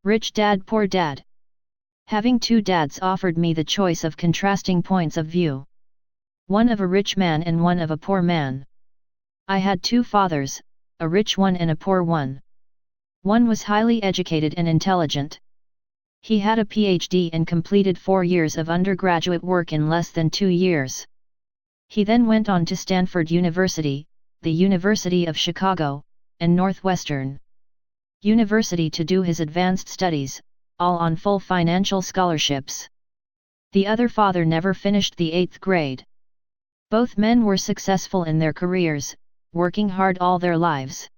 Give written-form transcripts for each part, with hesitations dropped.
Rich dad, poor dad. Having two dads offered me the choice of contrasting points of view. One of a rich man and one of a poor man. I had two fathers, a rich one and a poor one. One was highly educated and intelligent. He had a PhD and completed 4 years of undergraduate work in less than 2 years. He then went on to Stanford University, the University of Chicago, and Northwestern University to do his advanced studies, all on full financial scholarships. The other father never finished the 8th grade. Both men were successful in their careers, working hard all their lives.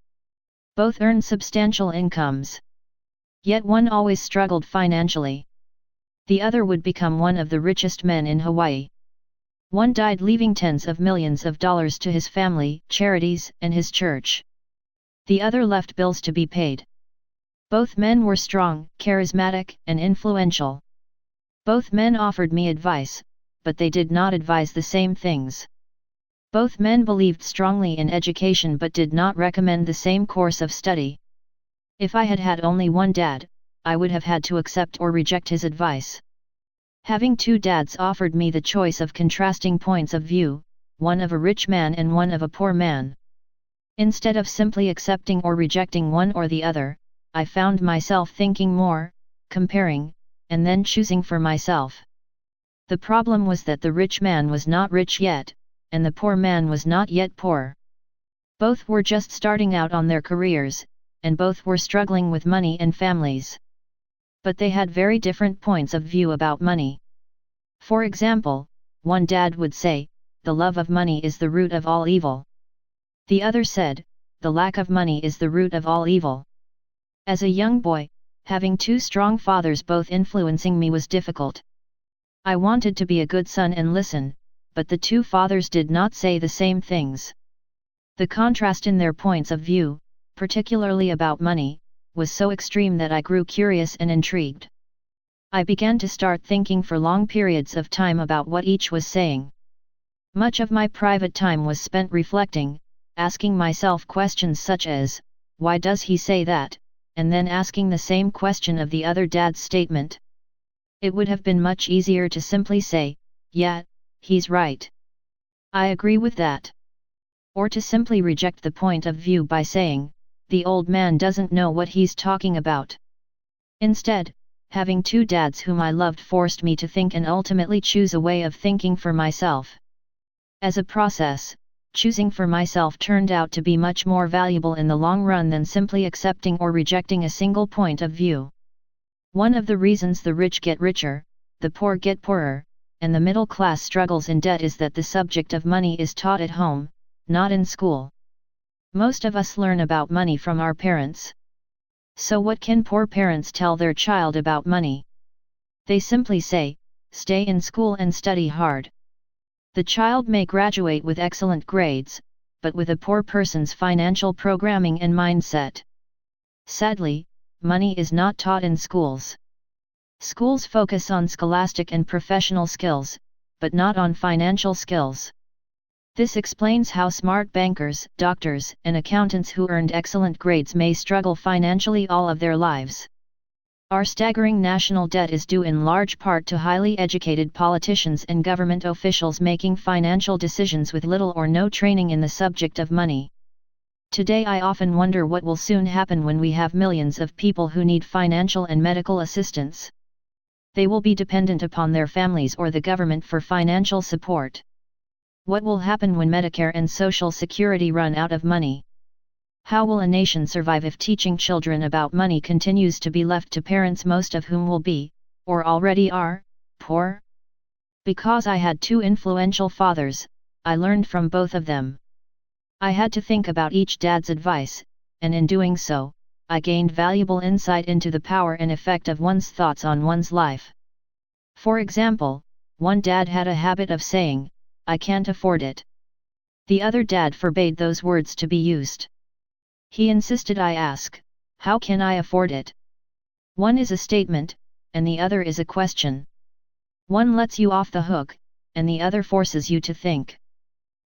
Both earned substantial incomes. Yet one always struggled financially. The other would become one of the richest men in Hawaii. One died leaving tens of millions of dollars to his family, charities, and his church. The other left bills to be paid. Both men were strong, charismatic, and influential. Both men offered me advice, but they did not advise the same things. Both men believed strongly in education but did not recommend the same course of study. If I had had only one dad, I would have had to accept or reject his advice. Having two dads offered me the choice of contrasting points of view, one of a rich man and one of a poor man. Instead of simply accepting or rejecting one or the other, I found myself thinking more, comparing, and then choosing for myself. The problem was that the rich man was not rich yet, and the poor man was not yet poor. Both were just starting out on their careers, and both were struggling with money and families. But they had very different points of view about money. For example, one dad would say, "The love of money is the root of all evil." The other said, "The lack of money is the root of all evil." As a young boy, having two strong fathers both influencing me was difficult. I wanted to be a good son and listen, but the two fathers did not say the same things. The contrast in their points of view, particularly about money, was so extreme that I grew curious and intrigued. I began to start thinking for long periods of time about what each was saying. Much of my private time was spent reflecting, asking myself questions such as, "Why does he say that?" and then asking the same question of the other dad's statement. It would have been much easier to simply say, "Yeah, he's right. I agree with that." Or to simply reject the point of view by saying, "The old man doesn't know what he's talking about." Instead, having two dads whom I loved forced me to think and ultimately choose a way of thinking for myself. As a process, choosing for myself turned out to be much more valuable in the long run than simply accepting or rejecting a single point of view. One of the reasons the rich get richer, the poor get poorer, and the middle class struggles in debt is that the subject of money is taught at home, not in school. Most of us learn about money from our parents. So what can poor parents tell their child about money? They simply say, "Stay in school and study hard." The child may graduate with excellent grades, but with a poor person's financial programming and mindset. Sadly, money is not taught in schools. Schools focus on scholastic and professional skills, but not on financial skills. This explains how smart bankers, doctors, and accountants who earned excellent grades may struggle financially all of their lives. Our staggering national debt is due in large part to highly educated politicians and government officials making financial decisions with little or no training in the subject of money. Today I often wonder what will soon happen when we have millions of people who need financial and medical assistance. They will be dependent upon their families or the government for financial support. What will happen when Medicare and Social Security run out of money? How will a nation survive if teaching children about money continues to be left to parents, most of whom will be, or already are, poor? Because I had two influential fathers, I learned from both of them. I had to think about each dad's advice, and in doing so, I gained valuable insight into the power and effect of one's thoughts on one's life. For example, one dad had a habit of saying, "I can't afford it." The other dad forbade those words to be used. He insisted I ask, "How can I afford it?" One is a statement, and the other is a question. One lets you off the hook, and the other forces you to think.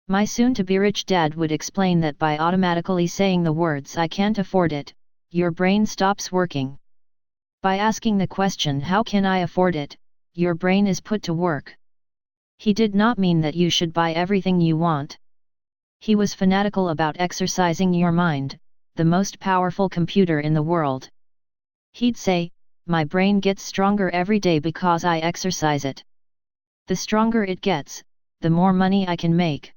My soon-to-be rich dad would explain that by automatically saying the words "I can't afford it," your brain stops working. By asking the question how can I afford it, your brain is put to work. He did not mean that you should buy everything you want. He was fanatical about exercising your mind, the most powerful computer in the world. He'd say, my brain gets stronger every day because I exercise it. The stronger it gets, the more money I can make.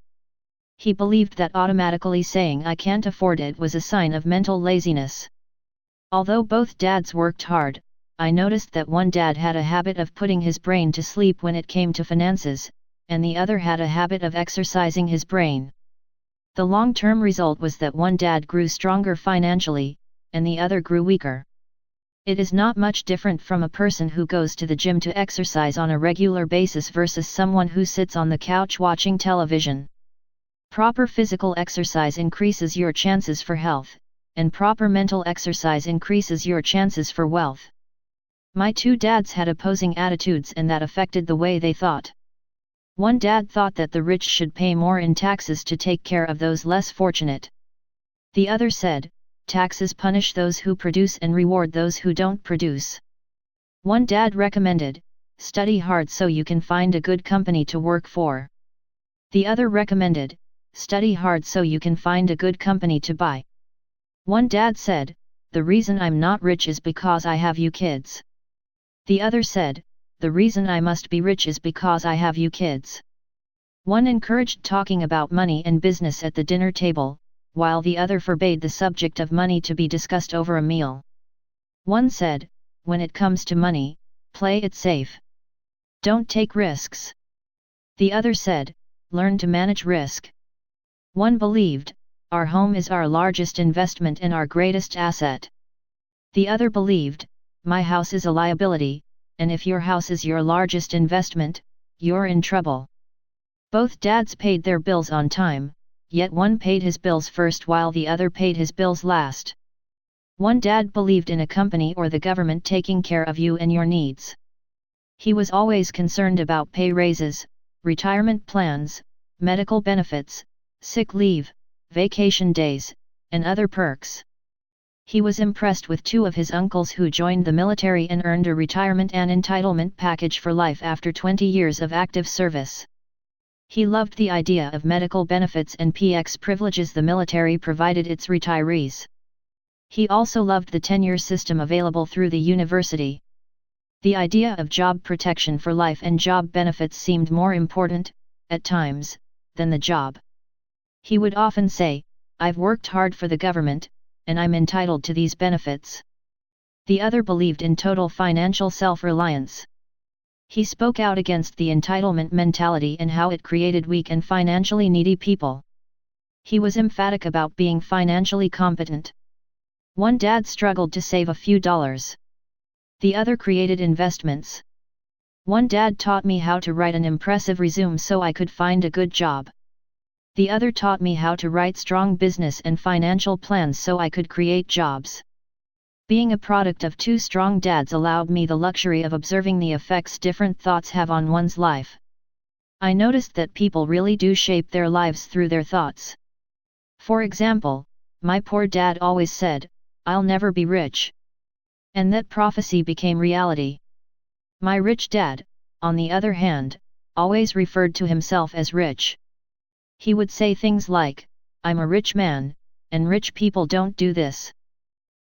He believed that automatically saying I can't afford it was a sign of mental laziness. Although both dads worked hard, I noticed that one dad had a habit of putting his brain to sleep when it came to finances, and the other had a habit of exercising his brain. The long-term result was that one dad grew stronger financially, and the other grew weaker. It is not much different from a person who goes to the gym to exercise on a regular basis versus someone who sits on the couch watching television. Proper physical exercise increases your chances for health, and proper mental exercise increases your chances for wealth. My two dads had opposing attitudes, and that affected the way they thought. One dad thought that the rich should pay more in taxes to take care of those less fortunate. The other said, taxes punish those who produce and reward those who don't produce. One dad recommended, study hard so you can find a good company to work for. The other recommended, study hard so you can find a good company to buy. One dad said, the reason I'm not rich is because I have you kids. The other said, the reason I must be rich is because I have you kids. One encouraged talking about money and business at the dinner table, while the other forbade the subject of money to be discussed over a meal. One said, when it comes to money, play it safe. Don't take risks. The other said, learn to manage risk. One believed, our home is our largest investment and our greatest asset. The other believed, my house is a liability, and if your house is your largest investment, you're in trouble. Both dads paid their bills on time, yet one paid his bills first while the other paid his bills last. One dad believed in a company or the government taking care of you and your needs. He was always concerned about pay raises, retirement plans, medical benefits, sick leave, vacation days, and other perks. He was impressed with two of his uncles who joined the military and earned a retirement and entitlement package for life after 20 years of active service. He loved the idea of medical benefits and PX privileges the military provided its retirees. He also loved the tenure system available through the university. The idea of job protection for life and job benefits seemed more important, at times, than the job. He would often say, I've worked hard for the government, and I'm entitled to these benefits. The other believed in total financial self-reliance. He spoke out against the entitlement mentality and how it created weak and financially needy people. He was emphatic about being financially competent. One dad struggled to save a few dollars. The other created investments. One dad taught me how to write an impressive resume so I could find a good job. The other taught me how to write strong business and financial plans so I could create jobs. Being a product of two strong dads allowed me the luxury of observing the effects different thoughts have on one's life. I noticed that people really do shape their lives through their thoughts. For example, my poor dad always said, I'll never be rich. And that prophecy became reality. My rich dad, on the other hand, always referred to himself as rich. He would say things like, I'm a rich man, and rich people don't do this.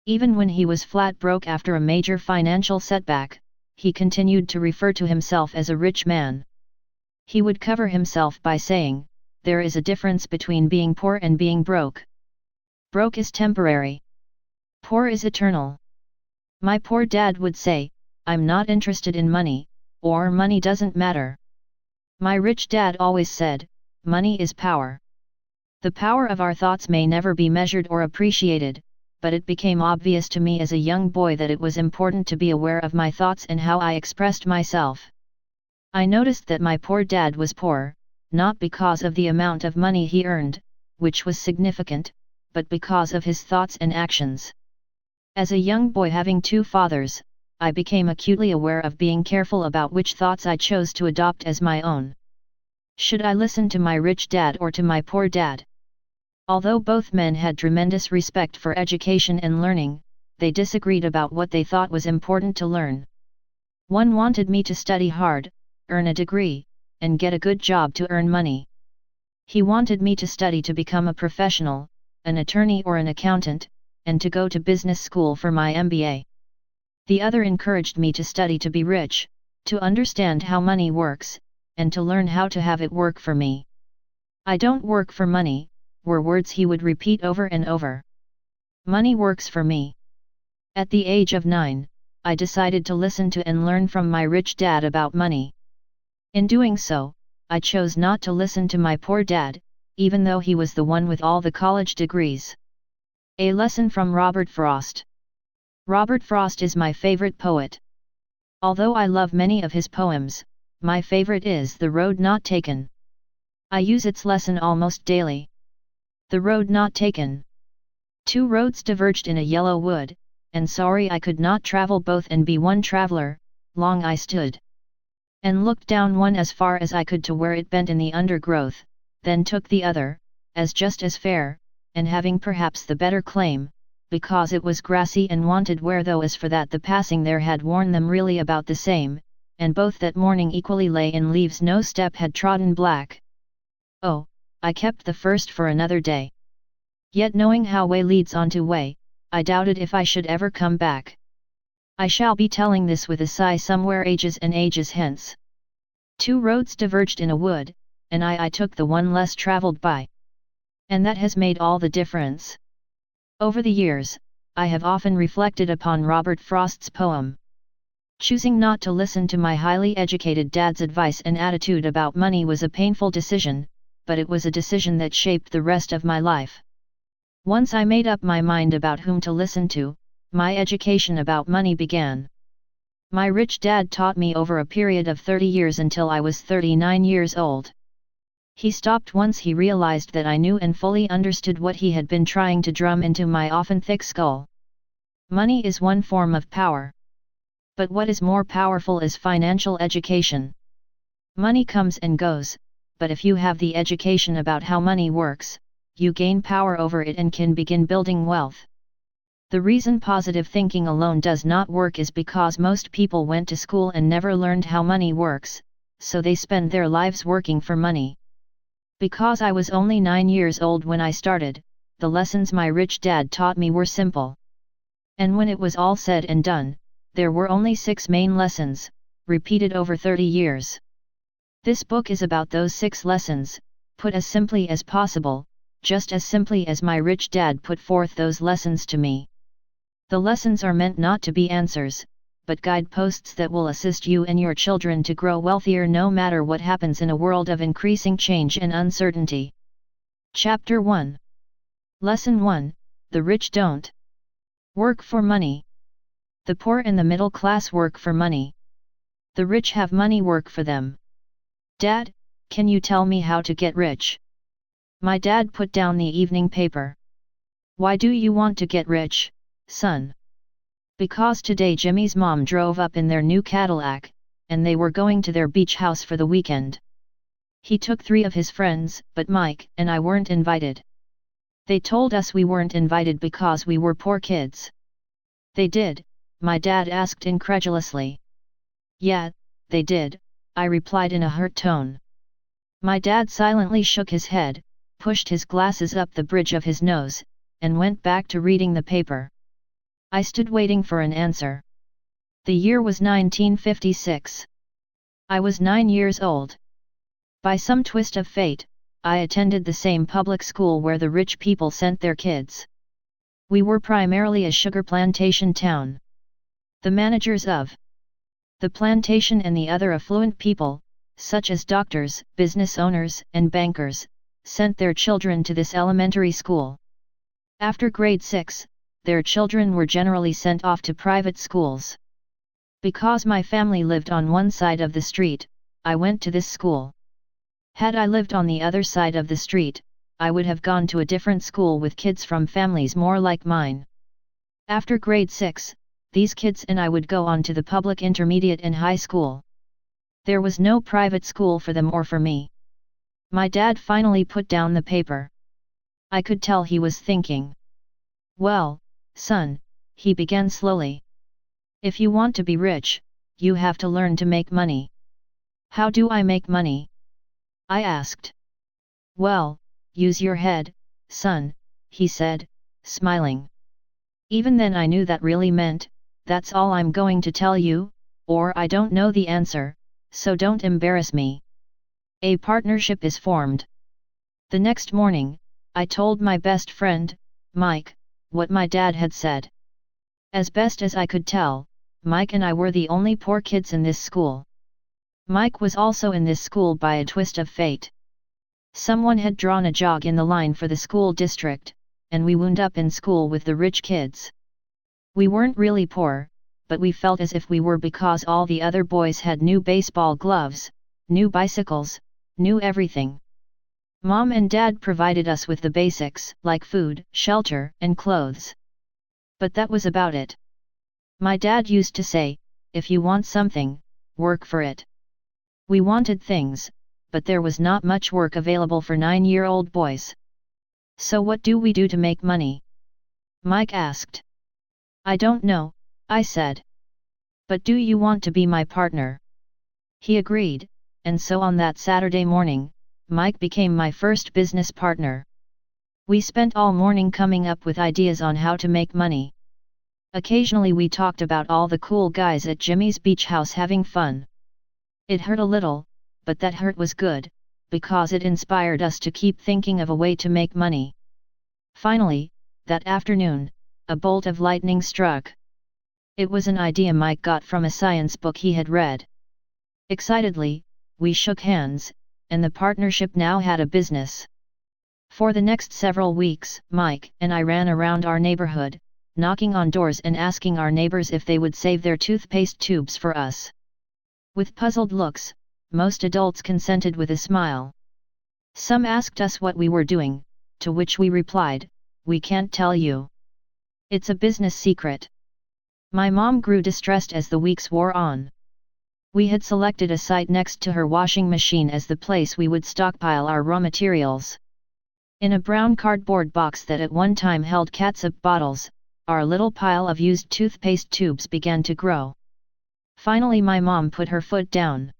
Even when he was flat broke after a major financial setback, he continued to refer to himself as a rich man. He would cover himself by saying, there is a difference between being poor and being broke. Broke is temporary. Poor is eternal. My poor dad would say, I'm not interested in money, or money doesn't matter. My rich dad always said, money is power. The power of our thoughts may never be measured or appreciated, but it became obvious to me as a young boy that it was important to be aware of my thoughts and how I expressed myself. I noticed that my poor dad was poor, not because of the amount of money he earned, which was significant, but because of his thoughts and actions. As a young boy having two fathers, I became acutely aware of being careful about which thoughts I chose to adopt as my own. Should I listen to my rich dad or to my poor dad? Although both men had tremendous respect for education and learning, they disagreed about what they thought was important to learn. One wanted me to study hard, earn a degree, and get a good job to earn money. He wanted me to study to become a professional, an attorney or an accountant, and to go to business school for my MBA. The other encouraged me to study to be rich, to understand how money works, and to learn how to have it work for me. "I don't work for money," were words he would repeat over and over. "Money works for me." At the age of 9, I decided to listen to and learn from my rich dad about money. In doing so, I chose not to listen to my poor dad, even though he was the one with all the college degrees. A lesson from Robert Frost. Robert Frost is my favorite poet. Although I love many of his poems, my favorite is The Road Not Taken. I use its lesson almost daily. The road not taken. Two roads diverged in a yellow wood, and sorry I could not travel both and be one traveler. Long I stood, and looked down one as far as I could to where it bent in the undergrowth, then took the other, as just as fair, and having perhaps the better claim, because it was grassy and wanted wear, though as for that the passing there had worn them really about the same, and both that morning equally lay in leaves no step had trodden black. Oh, I kept the first for another day. Yet knowing how way leads on to way, I doubted if I should ever come back. I shall be telling this with a sigh somewhere ages and ages hence. Two roads diverged in a wood, and I took the one less travelled by. And that has made all the difference. Over the years, I have often reflected upon Robert Frost's poem. Choosing not to listen to my highly educated dad's advice and attitude about money was a painful decision, but it was a decision that shaped the rest of my life. Once I made up my mind about whom to listen to, my education about money began. My rich dad taught me over a period of 30 years until I was 39 years old. He stopped once he realized that I knew and fully understood what he had been trying to drum into my often thick skull. Money is one form of power. But what is more powerful is financial education. Money comes and goes, but if you have the education about how money works, you gain power over it and can begin building wealth. The reason positive thinking alone does not work is because most people went to school and never learned how money works, so they spend their lives working for money. Because I was only 9 years old when I started, the lessons my rich dad taught me were simple. And when it was all said and done, there were only 6 main lessons, repeated over 30 years. This book is about those 6 lessons, put as simply as possible, just as simply as my rich dad put forth those lessons to me. The lessons are meant not to be answers, but guideposts that will assist you and your children to grow wealthier no matter what happens in a world of increasing change and uncertainty. Chapter 1. Lesson 1, The Rich Don't work for money. The poor and the middle class work for money. The rich have money work for them. Dad, can you tell me how to get rich? My dad put down the evening paper. Why do you want to get rich, son? Because today Jimmy's mom drove up in their new Cadillac, and they were going to their beach house for the weekend. He took 3 of his friends, but Mike and I weren't invited. They told us we weren't invited because we were poor kids. They did? My dad asked incredulously. Yeah, they did, I replied in a hurt tone. My dad silently shook his head, pushed his glasses up the bridge of his nose, and went back to reading the paper. I stood waiting for an answer. The year was 1956. I was 9 years old. By some twist of fate, I attended the same public school where the rich people sent their kids. We were primarily a sugar plantation town. The managers of the plantation and the other affluent people, such as doctors, business owners, and bankers, sent their children to this elementary school. After grade 6, their children were generally sent off to private schools. Because my family lived on one side of the street, I went to this school. Had I lived on the other side of the street, I would have gone to a different school with kids from families more like mine. After grade 6, these kids and I would go on to the public intermediate and high school. There was no private school for them or for me. My dad finally put down the paper. I could tell he was thinking. Well, son, he began slowly. If you want to be rich, you have to learn to make money. How do I make money? I asked. Well, use your head, son, he said, smiling. Even then I knew that really meant, that's all I'm going to tell you, or I don't know the answer, so don't embarrass me. A partnership is formed. The next morning, I told my best friend, Mike, what my dad had said. As best as I could tell, Mike and I were the only poor kids in this school. Mike was also in this school by a twist of fate. Someone had drawn a jog in the line for the school district, and we wound up in school with the rich kids. We weren't really poor, but we felt as if we were because all the other boys had new baseball gloves, new bicycles, new everything. Mom and Dad provided us with the basics, like food, shelter, and clothes. But that was about it. My dad used to say, if you want something, work for it. We wanted things, but there was not much work available for 9-year-old boys. So what do we do to make money? Mike asked. I don't know, I said. But do you want to be my partner? He agreed, and so on that Saturday morning, Mike became my first business partner. We spent all morning coming up with ideas on how to make money. Occasionally we talked about all the cool guys at Jimmy's beach house having fun. It hurt a little, but that hurt was good, because it inspired us to keep thinking of a way to make money. Finally, that afternoon, a bolt of lightning struck. It was an idea Mike got from a science book he had read. Excitedly, we shook hands, and the partnership now had a business. For the next several weeks, Mike and I ran around our neighborhood, knocking on doors and asking our neighbors if they would save their toothpaste tubes for us. With puzzled looks, most adults consented with a smile. Some asked us what we were doing, to which we replied, we can't tell you. It's a business secret. My mom grew distressed as the weeks wore on. We had selected a site next to her washing machine as the place we would stockpile our raw materials. In a brown cardboard box that at one time held catsup bottles, our little pile of used toothpaste tubes began to grow. Finally my mom put her foot down.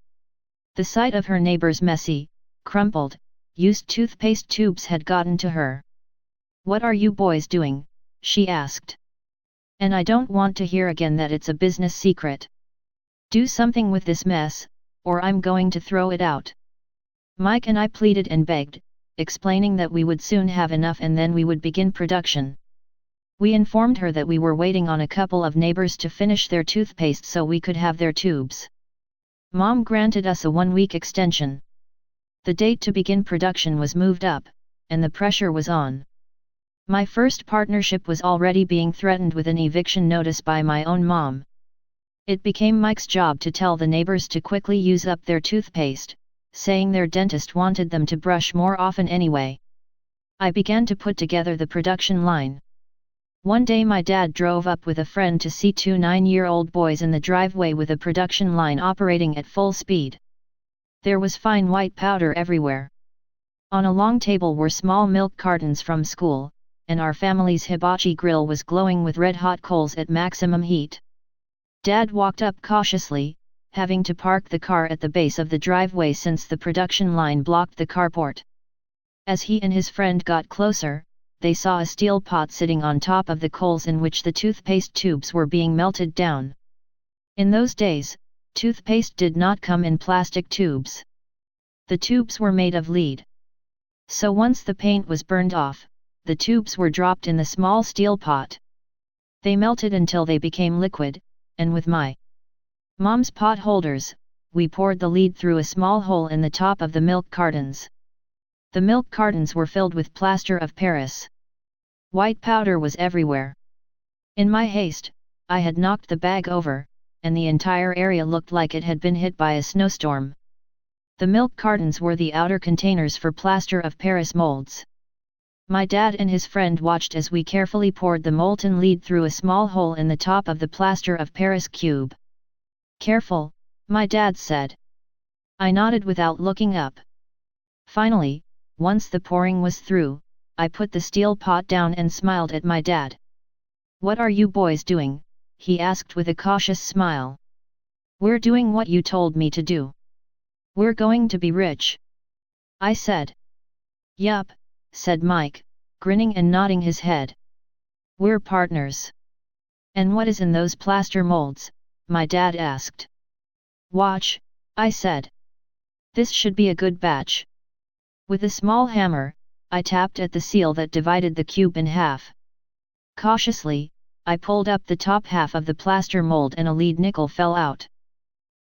The sight of her neighbor's messy, crumpled, used toothpaste tubes had gotten to her. What are you boys doing? She asked. And I don't want to hear again that it's a business secret. Do something with this mess, or I'm going to throw it out. Mike and I pleaded and begged, explaining that we would soon have enough and then we would begin production. We informed her that we were waiting on a couple of neighbors to finish their toothpaste so we could have their tubes. Mom granted us a 1-week extension. The date to begin production was moved up, and the pressure was on. My first partnership was already being threatened with an eviction notice by my own mom. It became Mike's job to tell the neighbors to quickly use up their toothpaste, saying their dentist wanted them to brush more often anyway. I began to put together the production line. One day my dad drove up with a friend to see 2 9-year-old boys in the driveway with a production line operating at full speed. There was fine white powder everywhere. On a long table were small milk cartons from school, and our family's hibachi grill was glowing with red-hot coals at maximum heat. Dad walked up cautiously, having to park the car at the base of the driveway since the production line blocked the carport. As he and his friend got closer, they saw a steel pot sitting on top of the coals in which the toothpaste tubes were being melted down. In those days, toothpaste did not come in plastic tubes. The tubes were made of lead. So once the paint was burned off, the tubes were dropped in the small steel pot. They melted until they became liquid, and with my mom's pot holders, we poured the lead through a small hole in the top of the milk cartons. The milk cartons were filled with plaster of Paris. White powder was everywhere. In my haste, I had knocked the bag over, and the entire area looked like it had been hit by a snowstorm. The milk cartons were the outer containers for plaster of Paris molds. My dad and his friend watched as we carefully poured the molten lead through a small hole in the top of the plaster of Paris cube. Careful, my dad said. I nodded without looking up. Finally, once the pouring was through, I put the steel pot down and smiled at my dad. "What are you boys doing?" he asked with a cautious smile. "We're doing what you told me to do. We're going to be rich," I said. "Yup," said Mike, grinning and nodding his head. "We're partners." "And what is in those plaster molds?" my dad asked. "Watch," I said. "This should be a good batch." With a small hammer, I tapped at the seal that divided the cube in half. Cautiously, I pulled up the top half of the plaster mold and a lead nickel fell out.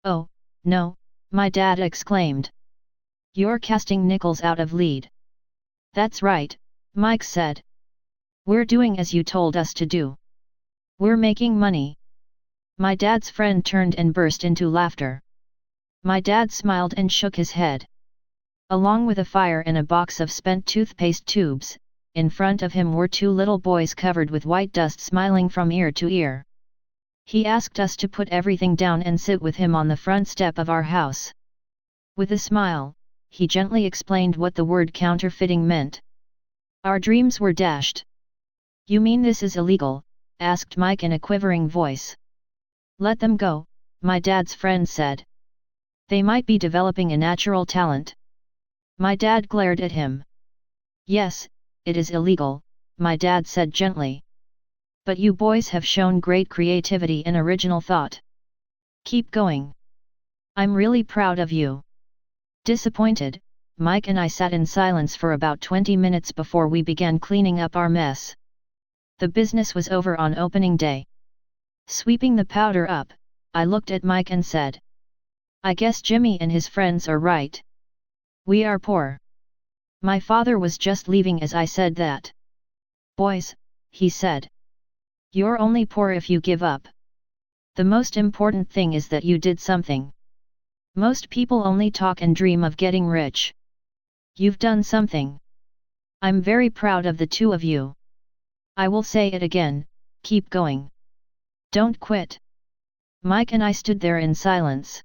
"Oh, no," my dad exclaimed. "You're casting nickels out of lead." "That's right," Mike said. "We're doing as you told us to do. We're making money." My dad's friend turned and burst into laughter. My dad smiled and shook his head. Along with a fire and a box of spent toothpaste tubes, in front of him were two little boys covered with white dust smiling from ear to ear. He asked us to put everything down and sit with him on the front step of our house. With a smile, he gently explained what the word counterfeiting meant. Our dreams were dashed. "You mean this is illegal?" asked Mike in a quivering voice. "Let them go," my dad's friend said. "They might be developing a natural talent." My dad glared at him. "Yes, it is illegal," my dad said gently. "But you boys have shown great creativity and original thought. Keep going. I'm really proud of you." Disappointed, Mike and I sat in silence for about 20 minutes before we began cleaning up our mess. The business was over on opening day. Sweeping the powder up, I looked at Mike and said, "I guess Jimmy and his friends are right. We are poor." My father was just leaving as I said that. "Boys," he said. "You're only poor if you give up. The most important thing is that you did something. Most people only talk and dream of getting rich. You've done something. I'm very proud of the two of you. I will say it again, keep going. Don't quit." Mike and I stood there in silence.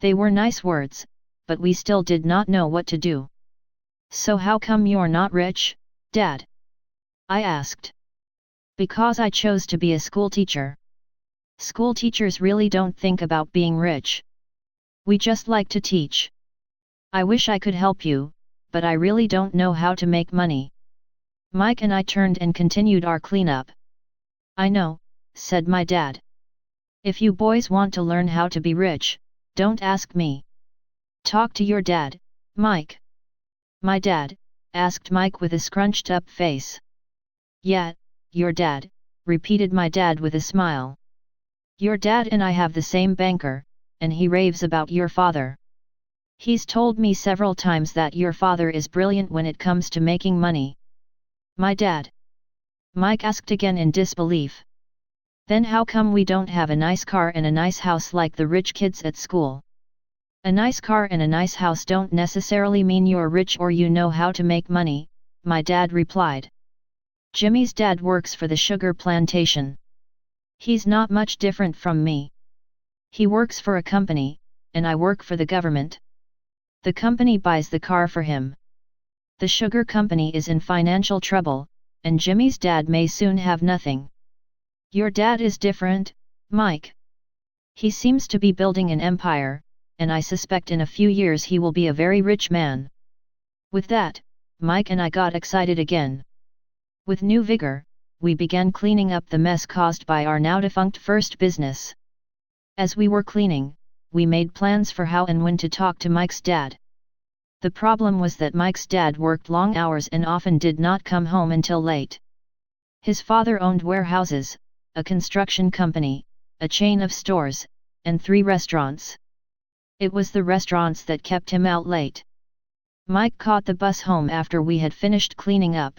They were nice words, but we still did not know what to do. "So how come you're not rich, Dad?" I asked. "Because I chose to be a school teacher. School teachers really don't think about being rich. We just like to teach. I wish I could help you, but I really don't know how to make money." Mike and I turned and continued our cleanup. "I know," said my dad. "If you boys want to learn how to be rich, don't ask me. Talk to your dad, Mike." "My dad?" asked Mike with a scrunched up face. "Yeah, your dad," repeated my dad with a smile. "Your dad and I have the same banker, and he raves about your father. He's told me several times that your father is brilliant when it comes to making money." "My dad?" Mike asked again in disbelief. "Then how come we don't have a nice car and a nice house like the rich kids at school?" "A nice car and a nice house don't necessarily mean you're rich or you know how to make money," my dad replied. "Jimmy's dad works for the sugar plantation. He's not much different from me. He works for a company, and I work for the government. The company buys the car for him. The sugar company is in financial trouble, and Jimmy's dad may soon have nothing." "Your dad is different, Mike. He seems to be building an empire, and I suspect in a few years he will be a very rich man." With that, Mike and I got excited again. With new vigor, we began cleaning up the mess caused by our now defunct first business. As we were cleaning, we made plans for how and when to talk to Mike's dad. The problem was that Mike's dad worked long hours and often did not come home until late. His father owned warehouses, a construction company, a chain of stores, and 3 restaurants. It was the restaurants that kept him out late. Mike caught the bus home after we had finished cleaning up.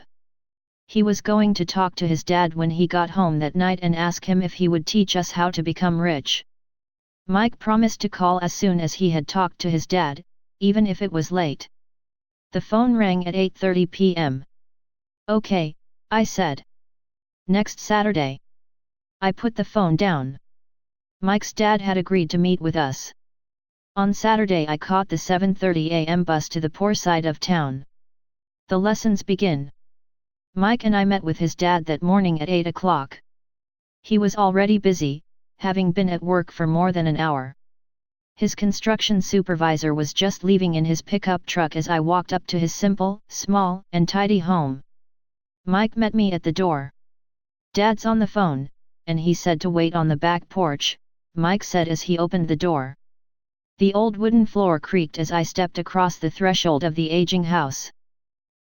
He was going to talk to his dad when he got home that night and ask him if he would teach us how to become rich. Mike promised to call as soon as he had talked to his dad, even if it was late. The phone rang at 8:30 p.m. "Okay," I said. "Next Saturday." I put the phone down. Mike's dad had agreed to meet with us. On Saturday I caught the 7:30 a.m. bus to the poor side of town. The lessons begin. Mike and I met with his dad that morning at 8 o'clock. He was already busy, having been at work for more than an hour. His construction supervisor was just leaving in his pickup truck as I walked up to his simple, small, and tidy home. Mike met me at the door. "Dad's on the phone," and he said to wait on the back porch, Mike said as he opened the door. The old wooden floor creaked as I stepped across the threshold of the aging house.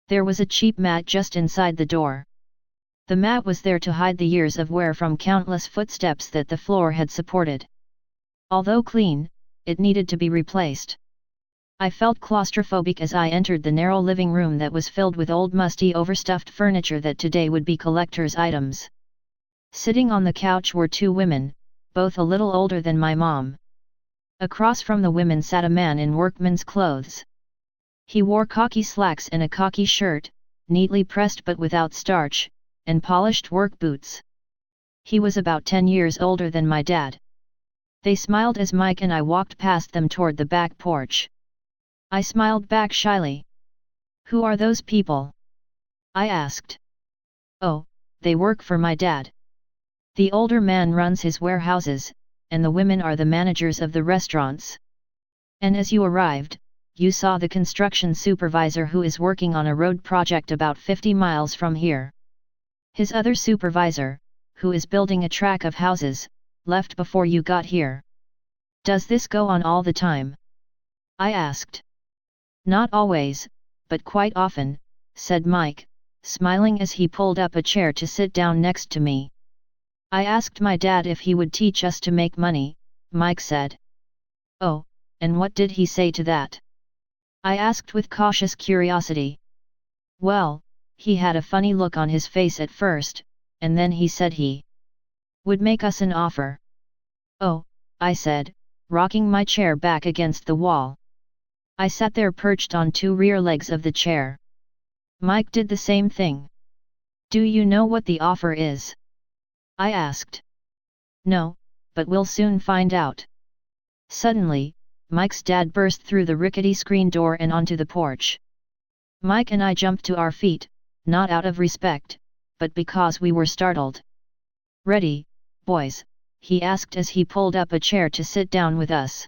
There was a cheap mat just inside the door. The mat was there to hide the years of wear from countless footsteps that the floor had supported. Although clean, it needed to be replaced. I felt claustrophobic as I entered the narrow living room that was filled with old musty overstuffed furniture that today would be collector's items. Sitting on the couch were two women, both a little older than my mom. Across from the women sat a man in workman's clothes. He wore khaki slacks and a khaki shirt, neatly pressed but without starch, and polished work boots. He was about 10 years older than my dad. They smiled as Mike and I walked past them toward the back porch. I smiled back shyly. "Who are those people?" I asked. "Oh, they work for my dad. The older man runs his warehouses, and the women are the managers of the restaurants. And as you arrived, you saw the construction supervisor who is working on a road project about 50 miles from here. His other supervisor, who is building a track of houses, left before you got here. Does this go on all the time?" I asked. "Not always, but quite often," said Mike, smiling as he pulled up a chair to sit down next to me. "I asked my dad if he would teach us to make money," Mike said. "Oh, and what did he say to that?" I asked with cautious curiosity. "Well, he had a funny look on his face at first, and then he said he would make us an offer." "Oh," I said, rocking my chair back against the wall. I sat there perched on two rear legs of the chair. Mike did the same thing. "Do you know what the offer is?" I asked. "No, but we'll soon find out." Suddenly, Mike's dad burst through the rickety screen door and onto the porch. Mike and I jumped to our feet, not out of respect, but because we were startled. "Ready, boys?" he asked as he pulled up a chair to sit down with us.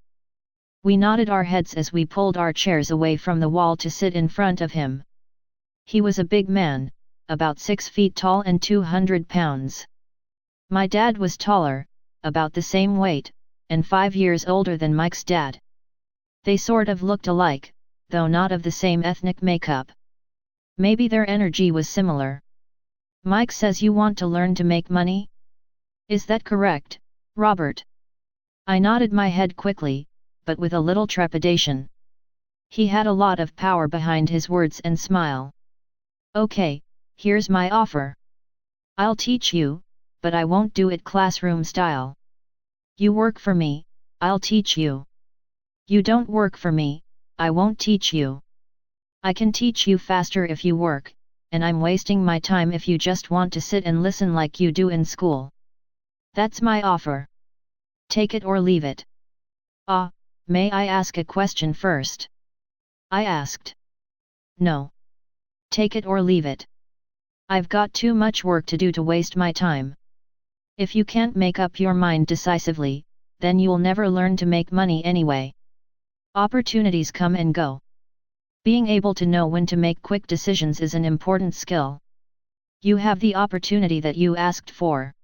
We nodded our heads as we pulled our chairs away from the wall to sit in front of him. He was a big man, about 6 feet tall and 200 pounds. My dad was taller, about the same weight, and 5 years older than Mike's dad. They sort of looked alike, though not of the same ethnic makeup. Maybe their energy was similar. "Mike says you want to learn to make money? Is that correct, Robert?" I nodded my head quickly, but with a little trepidation. He had a lot of power behind his words and smile. "Okay, here's my offer. I'll teach you, but I won't do it classroom style. You work for me, I'll teach you. You don't work for me, I won't teach you. I can teach you faster if you work, and I'm wasting my time if you just want to sit and listen like you do in school. That's my offer. Take it or leave it." "Ah, may I ask a question first?" I asked. "No. Take it or leave it. I've got too much work to do to waste my time. If you can't make up your mind decisively, then you'll never learn to make money anyway. Opportunities come and go. Being able to know when to make quick decisions is an important skill. You have the opportunity that you asked for.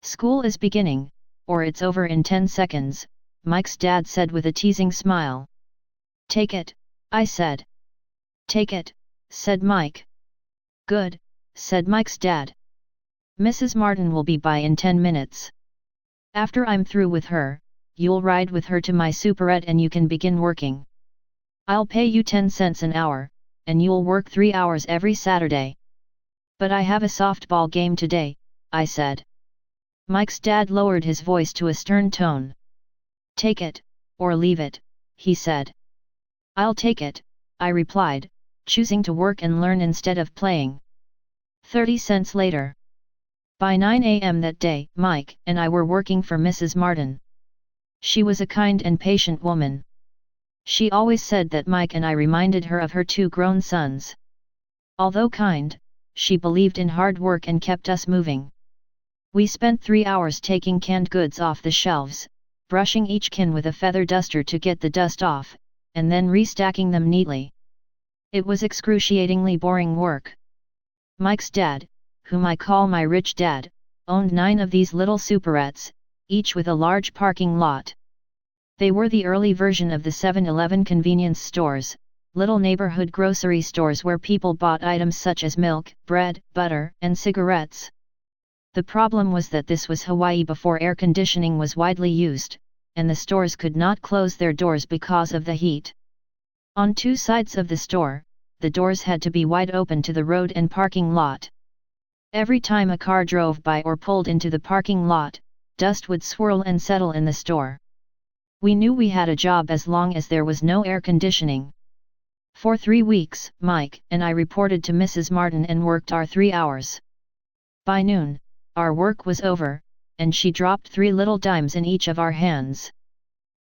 School is beginning, or it's over in 10 seconds, Mike's dad said with a teasing smile. "Take it," I said. "Take it," said Mike. "Good," said Mike's dad. "Mrs. Martin will be by in 10 minutes. After I'm through with her, you'll ride with her to my superette and you can begin working. I'll pay you 10 cents an hour, and you'll work 3 hours every Saturday." "But I have a softball game today," I said. Mike's dad lowered his voice to a stern tone. "Take it, or leave it," he said. "I'll take it," I replied, choosing to work and learn instead of playing. 30 cents later. By 9 a.m. that day, Mike and I were working for Mrs. Martin. She was a kind and patient woman. She always said that Mike and I reminded her of her 2 grown sons. Although kind, she believed in hard work and kept us moving. We spent 3 hours taking canned goods off the shelves, brushing each can with a feather duster to get the dust off, and then restacking them neatly. It was excruciatingly boring work. Mike's dad, whom I call my rich dad, owned 9 of these little superettes, each with a large parking lot. They were the early version of the 7-Eleven convenience stores, little neighborhood grocery stores where people bought items such as milk, bread, butter, and cigarettes. The problem was that this was Hawaii before air conditioning was widely used, and the stores could not close their doors because of the heat. On 2 sides of the store, the doors had to be wide open to the road and parking lot. Every time a car drove by or pulled into the parking lot, dust would swirl and settle in the store. We knew we had a job as long as there was no air conditioning. For 3 weeks, Mike and I reported to Mrs. Martin and worked our 3 hours. By noon, our work was over, and she dropped 3 little dimes in each of our hands.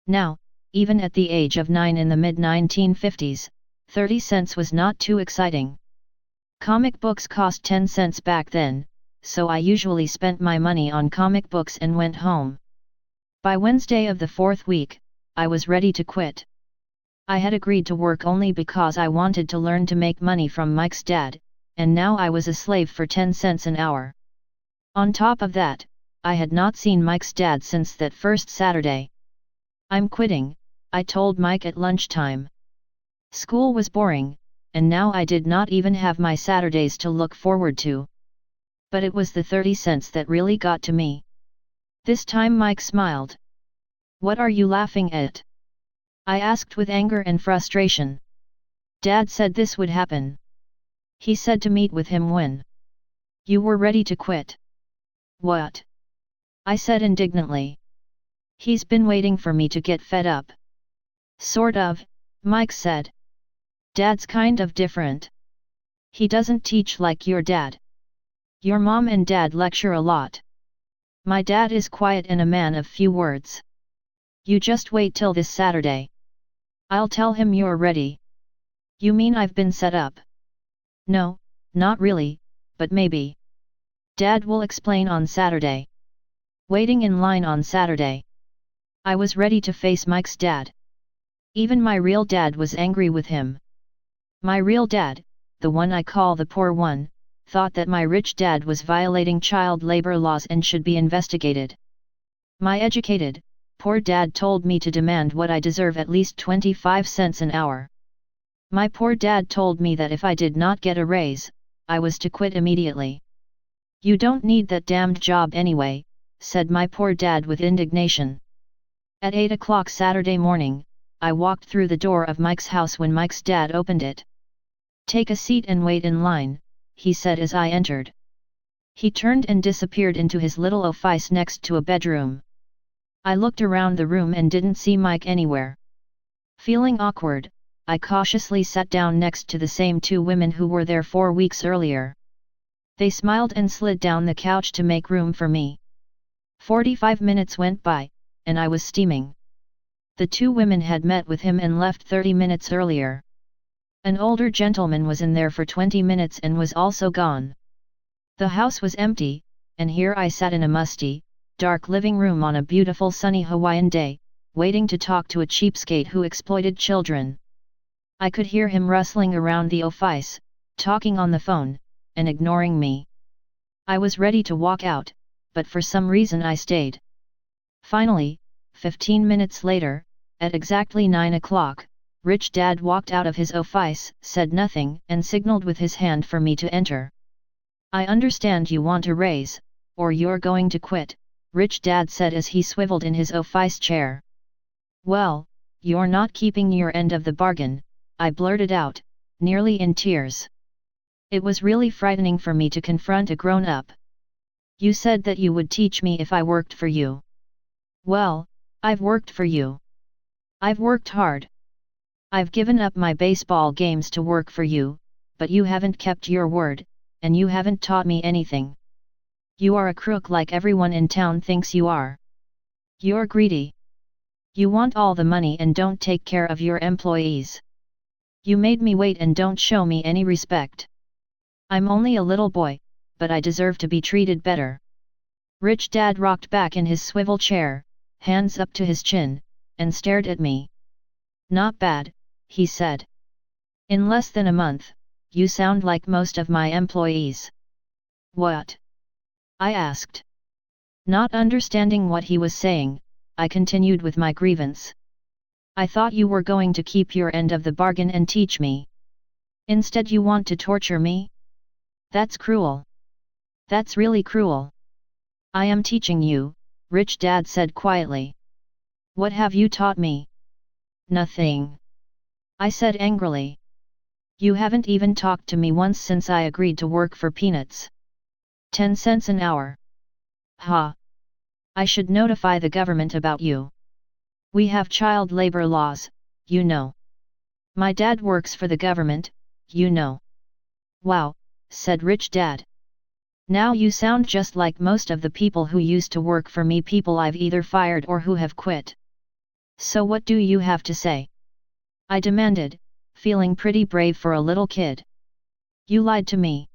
Now, even at the age of 9 in the mid-1950s, 30 cents was not too exciting. Comic books cost 10 cents back then, so I usually spent my money on comic books and went home. By Wednesday of the 4th week, I was ready to quit. I had agreed to work only because I wanted to learn to make money from Mike's dad, and now I was a slave for 10 cents an hour. On top of that, I had not seen Mike's dad since that first Saturday. "I'm quitting," I told Mike at lunchtime. School was boring, and now I did not even have my Saturdays to look forward to. But it was the 30 cents that really got to me. This time Mike smiled. "What are you laughing at?" I asked with anger and frustration. "Dad said this would happen. He said to meet with him when you were ready to quit." "What?" I said indignantly. "He's been waiting for me to get fed up." "Sort of," Mike said. "Dad's kind of different. He doesn't teach like your dad. Your mom and dad lecture a lot. My dad is quiet and a man of few words. You just wait till this Saturday. I'll tell him you're ready." "You mean I've been set up?" "No, not really, but maybe. Dad will explain on Saturday." Waiting in line on Saturday. I was ready to face Mike's dad. Even my real dad was angry with him. My real dad, the one I call the poor one, thought that my rich dad was violating child labor laws and should be investigated. My educated, poor dad told me to demand what I deserve, at least 25 cents an hour. My poor dad told me that if I did not get a raise, I was to quit immediately. "You don't need that damned job anyway," said my poor dad with indignation. At 8 o'clock Saturday morning, I walked through the door of Mike's house when Mike's dad opened it. "Take a seat and wait in line," he said as I entered. He turned and disappeared into his little office next to a bedroom. I looked around the room and didn't see Mike anywhere. Feeling awkward, I cautiously sat down next to the same 2 women who were there 4 weeks earlier. They smiled and slid down the couch to make room for me. 45 minutes went by, and I was steaming. The 2 women had met with him and left 30 minutes earlier. An older gentleman was in there for 20 minutes and was also gone. The house was empty, and here I sat in a musty, dark living room on a beautiful sunny Hawaiian day, waiting to talk to a cheapskate who exploited children. I could hear him rustling around the office, talking on the phone, and ignoring me. I was ready to walk out, but for some reason I stayed. Finally, 15 minutes later, at exactly 9 o'clock, Rich Dad walked out of his office, said nothing, and signaled with his hand for me to enter. "I understand you want a raise, or you're going to quit," Rich Dad said as he swiveled in his office chair. "Well, you're not keeping your end of the bargain," I blurted out, nearly in tears. It was really frightening for me to confront a grown-up. "You said that you would teach me if I worked for you." "Well, I've worked for you. I've worked hard. I've given up my baseball games to work for you, but you haven't kept your word, and you haven't taught me anything. You are a crook like everyone in town thinks you are. You're greedy. You want all the money and don't take care of your employees. You made me wait and don't show me any respect. I'm only a little boy, but I deserve to be treated better." Rich Dad rocked back in his swivel chair, hands up to his chin, and stared at me. Not bad, he said. In less than a month, you sound like most of my employees. What? I asked. Not understanding what he was saying, I continued with my grievance. I thought you were going to keep your end of the bargain and teach me. Instead you want to torture me? That's cruel. That's really cruel. I am teaching you, Rich Dad said quietly. What have you taught me? Nothing. I said angrily. You haven't even talked to me once since I agreed to work for peanuts. 10 cents an hour. Ha! I should notify the government about you. We have child labor laws, you know. My dad works for the government, you know. Wow, said Rich Dad. Now you sound just like most of the people who used to work for me, people I've either fired or who have quit. So what do you have to say? I demanded, feeling pretty brave for a little kid. You lied to me.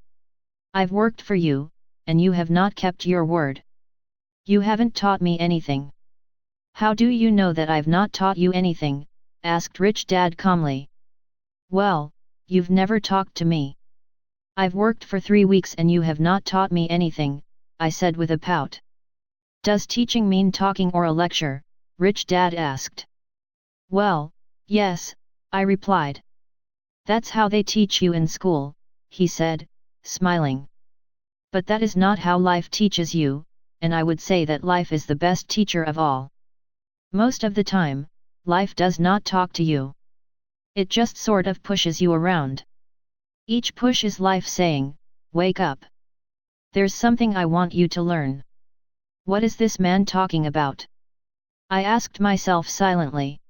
I've worked for you, and you have not kept your word. You haven't taught me anything. How do you know that I've not taught you anything? Asked Rich Dad calmly. Well, you've never talked to me. I've worked for 3 weeks and you have not taught me anything, I said with a pout. Does teaching mean talking or a lecture? Rich Dad asked. Well, yes, I replied. That's how they teach you in school, he said, smiling. But that is not how life teaches you, and I would say that life is the best teacher of all. Most of the time, life does not talk to you. It just sort of pushes you around. Each push is life saying, wake up. There's something I want you to learn. What is this man talking about? I asked myself silently.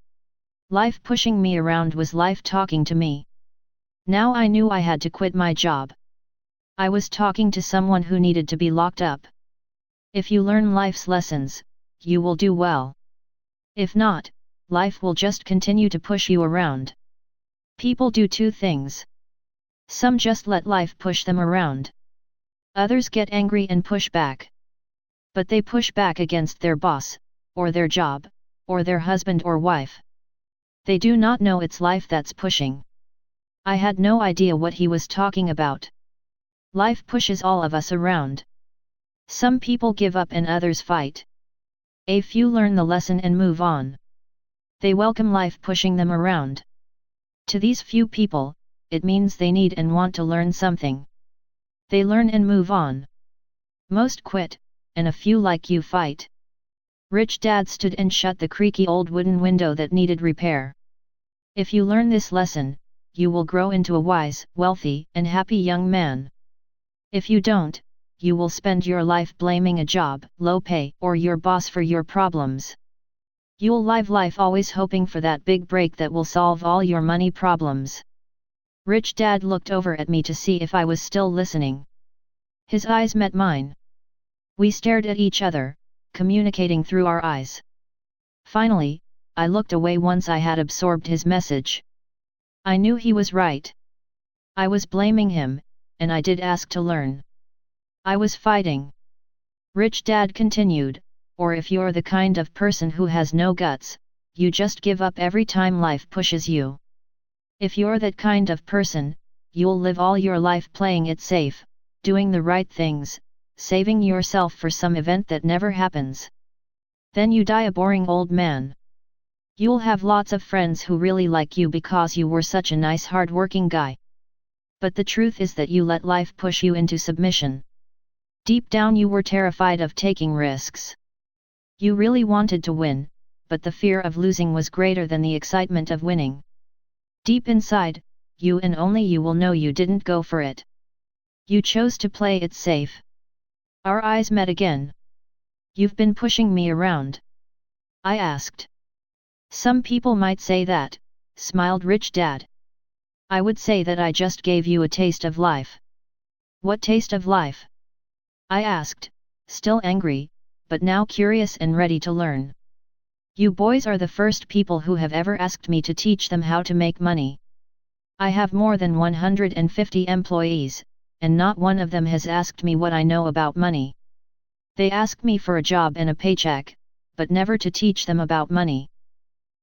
Life pushing me around was life talking to me. Now I knew I had to quit my job. I was talking to someone who needed to be locked up. If you learn life's lessons, you will do well. If not, life will just continue to push you around. People do 2 things. Some just let life push them around. Others get angry and push back. But they push back against their boss, or their job, or their husband or wife. They do not know it's life that's pushing. I had no idea what he was talking about. Life pushes all of us around. Some people give up and others fight. A few learn the lesson and move on. They welcome life pushing them around. To these few people, it means they need and want to learn something. They learn and move on. Most quit, and a few like you fight. Rich Dad stood and shut the creaky old wooden window that needed repair. If you learn this lesson, you will grow into a wise, wealthy, and happy young man. If you don't, you will spend your life blaming a job, low pay, or your boss for your problems. You'll live life always hoping for that big break that will solve all your money problems. Rich Dad looked over at me to see if I was still listening. His eyes met mine. We stared at each other, communicating through our eyes. Finally, I looked away once I had absorbed his message. I knew he was right. I was blaming him, and I did ask to learn. I was fighting. Rich Dad continued, or if you're the kind of person who has no guts, you just give up every time life pushes you. If you're that kind of person, you'll live all your life playing it safe, doing the right things, saving yourself for some event that never happens. Then you die a boring old man. You'll have lots of friends who really like you because you were such a nice hard-working guy. But the truth is that you let life push you into submission. Deep down you were terrified of taking risks. You really wanted to win, but the fear of losing was greater than the excitement of winning. Deep inside, you and only you will know you didn't go for it. You chose to play it safe. Our eyes met again. You've been pushing me around? I asked. Some people might say that, smiled Rich Dad. I would say that I just gave you a taste of life. What taste of life? I asked, still angry, but now curious and ready to learn. You boys are the first people who have ever asked me to teach them how to make money. I have more than 150 employees, and not one of them has asked me what I know about money. They ask me for a job and a paycheck, but never to teach them about money.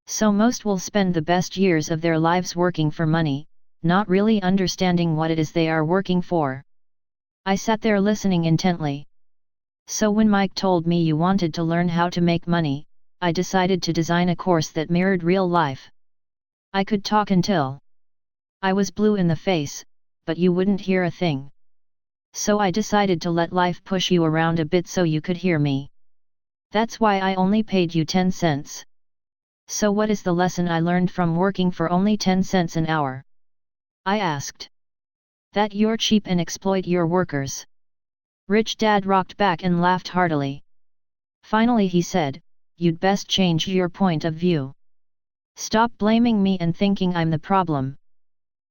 So most will spend the best years of their lives working for money, not really understanding what it is they are working for. I sat there listening intently. So when Mike told me you wanted to learn how to make money, I decided to design a course that mirrored real life. I could talk until I was blue in the face, but you wouldn't hear a thing. So I decided to let life push you around a bit so you could hear me. That's why I only paid you 10 cents. So what is the lesson I learned from working for only 10 cents an hour? I asked. That you're cheap and exploit your workers. Rich Dad rocked back and laughed heartily. Finally he said, you'd best change your point of view. Stop blaming me and thinking I'm the problem.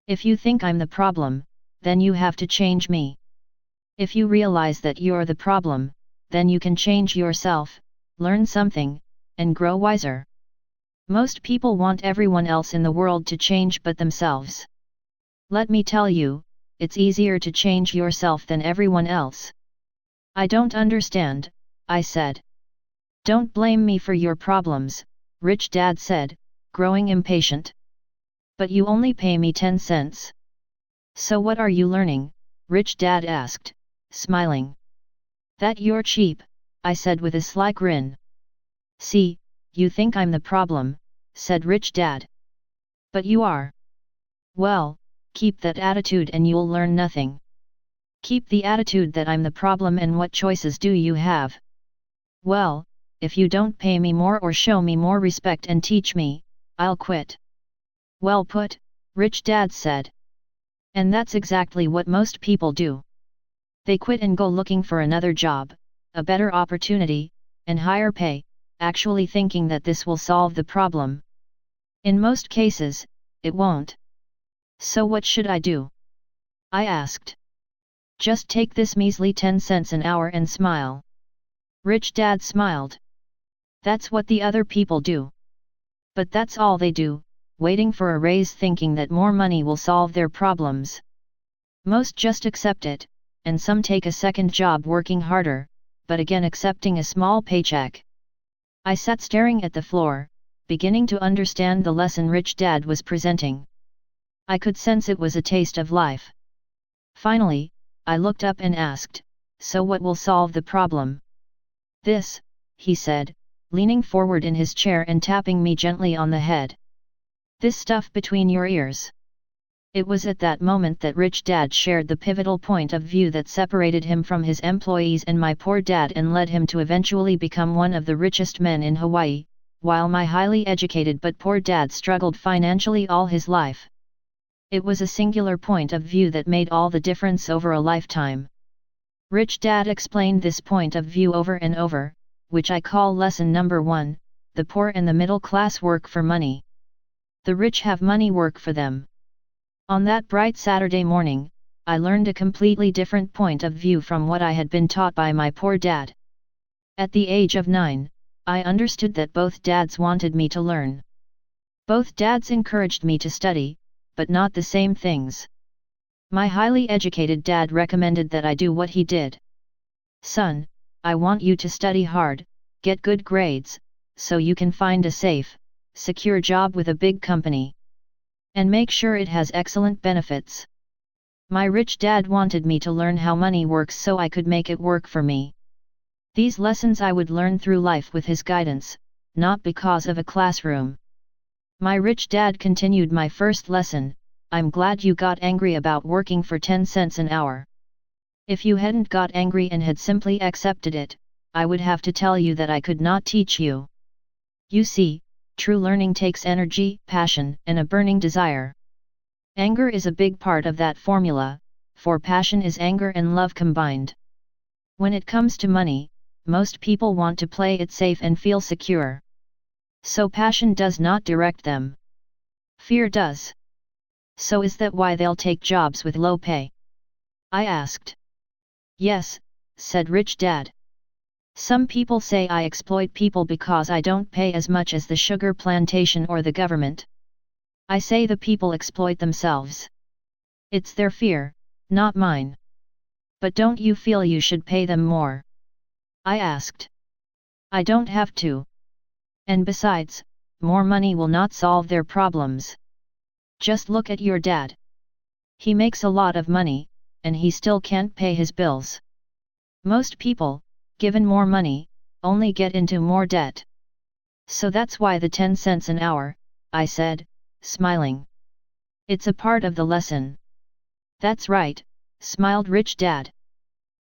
If you think I'm the problem, then you have to change me. If you realize that you're the problem, then you can change yourself, learn something, and grow wiser. Most people want everyone else in the world to change but themselves. Let me tell you, it's easier to change yourself than everyone else. I don't understand, I said. Don't blame me for your problems, Rich Dad said, growing impatient. But you only pay me 10 cents. So what are you learning? Rich Dad asked, smiling. That you're cheap, I said with a sly grin. See, you think I'm the problem, said Rich Dad. But you are. Well, keep that attitude and you'll learn nothing. Keep the attitude that I'm the problem and what choices do you have? Well, if you don't pay me more or show me more respect and teach me, I'll quit. Well put, Rich Dad said. And that's exactly what most people do. They quit and go looking for another job, a better opportunity, and higher pay, actually thinking that this will solve the problem. In most cases, it won't. So what should I do? I asked. Just take this measly 10 cents an hour and smile. Rich Dad smiled. That's what the other people do. But that's all they do, waiting for a raise thinking that more money will solve their problems. Most just accept it, and some take a second job working harder, but again accepting a small paycheck. I sat staring at the floor, beginning to understand the lesson Rich Dad was presenting. I could sense it was a taste of life. Finally, I looked up and asked, so what will solve the problem? This, he said, leaning forward in his chair and tapping me gently on the head. This stuff between your ears. It was at that moment that Rich Dad shared the pivotal point of view that separated him from his employees and my poor dad and led him to eventually become one of the richest men in Hawaii, while my highly educated but poor dad struggled financially all his life. It was a singular point of view that made all the difference over a lifetime. Rich Dad explained this point of view over and over, which I call lesson number 1, the poor and the middle class work for money. The rich have money work for them. On that bright Saturday morning, I learned a completely different point of view from what I had been taught by my poor dad. At the age of 9, I understood that both dads wanted me to learn. Both dads encouraged me to study, but not the same things. My highly educated dad recommended that I do what he did. Son, I want you to study hard, get good grades, so you can find a safe, secure job with a big company. And make sure it has excellent benefits. My rich dad wanted me to learn how money works so I could make it work for me. These lessons I would learn through life with his guidance, not because of a classroom. My rich dad continued my first lesson, I'm glad you got angry about working for 10 cents an hour. If you hadn't got angry and had simply accepted it, I would have to tell you that I could not teach you. You see, true learning takes energy, passion, and a burning desire. Anger is a big part of that formula, for passion is anger and love combined. When it comes to money, most people want to play it safe and feel secure. So passion does not direct them. Fear does. So is that why they'll take jobs with low pay? I asked. Yes, said Rich Dad. Some people say I exploit people because I don't pay as much as the sugar plantation or the government. I say the people exploit themselves. It's their fear, not mine. But don't you feel you should pay them more? I asked. I don't have to. And besides, more money will not solve their problems. Just look at your dad. He makes a lot of money, and he still can't pay his bills. Most people, given more money, only get into more debt. So that's why the 10 cents an hour, I said, smiling. It's a part of the lesson. That's right, smiled Rich Dad.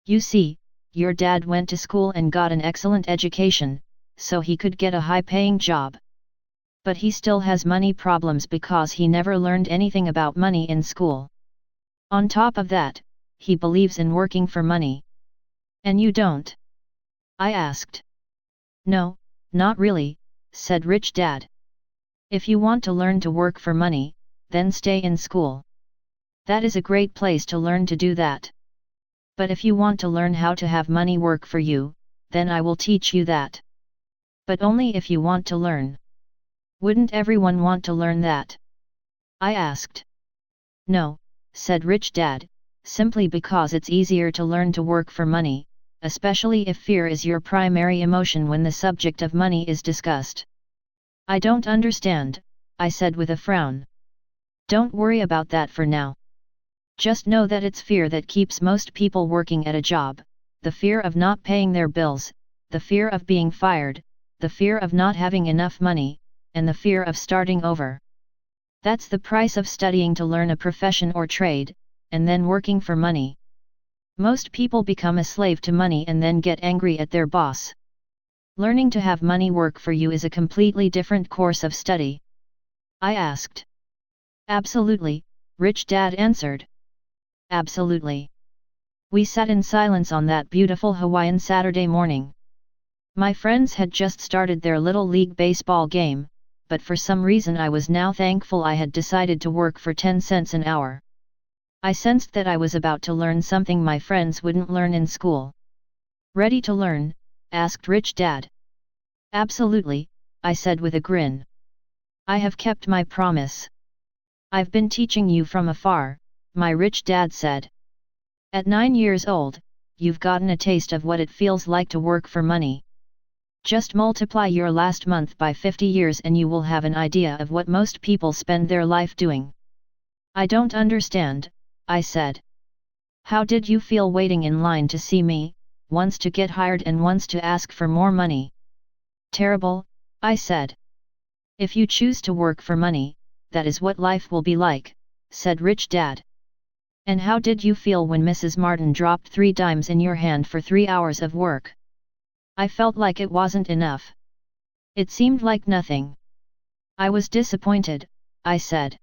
You see, your dad went to school and got an excellent education, so he could get a high-paying job. But he still has money problems because he never learned anything about money in school. On top of that, he believes in working for money. And you don't? I asked. No, not really, said Rich Dad. If you want to learn to work for money, then stay in school. That is a great place to learn to do that. But if you want to learn how to have money work for you, then I will teach you that. But only if you want to learn. Wouldn't everyone want to learn that? I asked. No, said Rich Dad, simply because it's easier to learn to work for money, especially if fear is your primary emotion when the subject of money is discussed. I don't understand, I said with a frown. Don't worry about that for now. Just know that it's fear that keeps most people working at a job, the fear of not paying their bills, the fear of being fired, the fear of not having enough money, and the fear of starting over. That's the price of studying to learn a profession or trade, and then working for money. Most people become a slave to money and then get angry at their boss. Learning to have money work for you is a completely different course of study. I asked. Absolutely, Rich Dad answered. Absolutely. We sat in silence on that beautiful Hawaiian Saturday morning. My friends had just started their Little League baseball game, but for some reason I was now thankful I had decided to work for 10 cents an hour. I sensed that I was about to learn something my friends wouldn't learn in school. Ready to learn? Asked Rich Dad. Absolutely, I said with a grin. I have kept my promise. I've been teaching you from afar, my Rich Dad said. At 9 years old, you've gotten a taste of what it feels like to work for money. Just multiply your last month by 50 years and you will have an idea of what most people spend their life doing. I don't understand, I said. How did you feel waiting in line to see me, once to get hired and once to ask for more money? Terrible, I said. If you choose to work for money, that is what life will be like, said Rich Dad. And how did you feel when Mrs. Martin dropped 3 dimes in your hand for 3 hours of work? I felt like it wasn't enough. It seemed like nothing. I was disappointed, I said.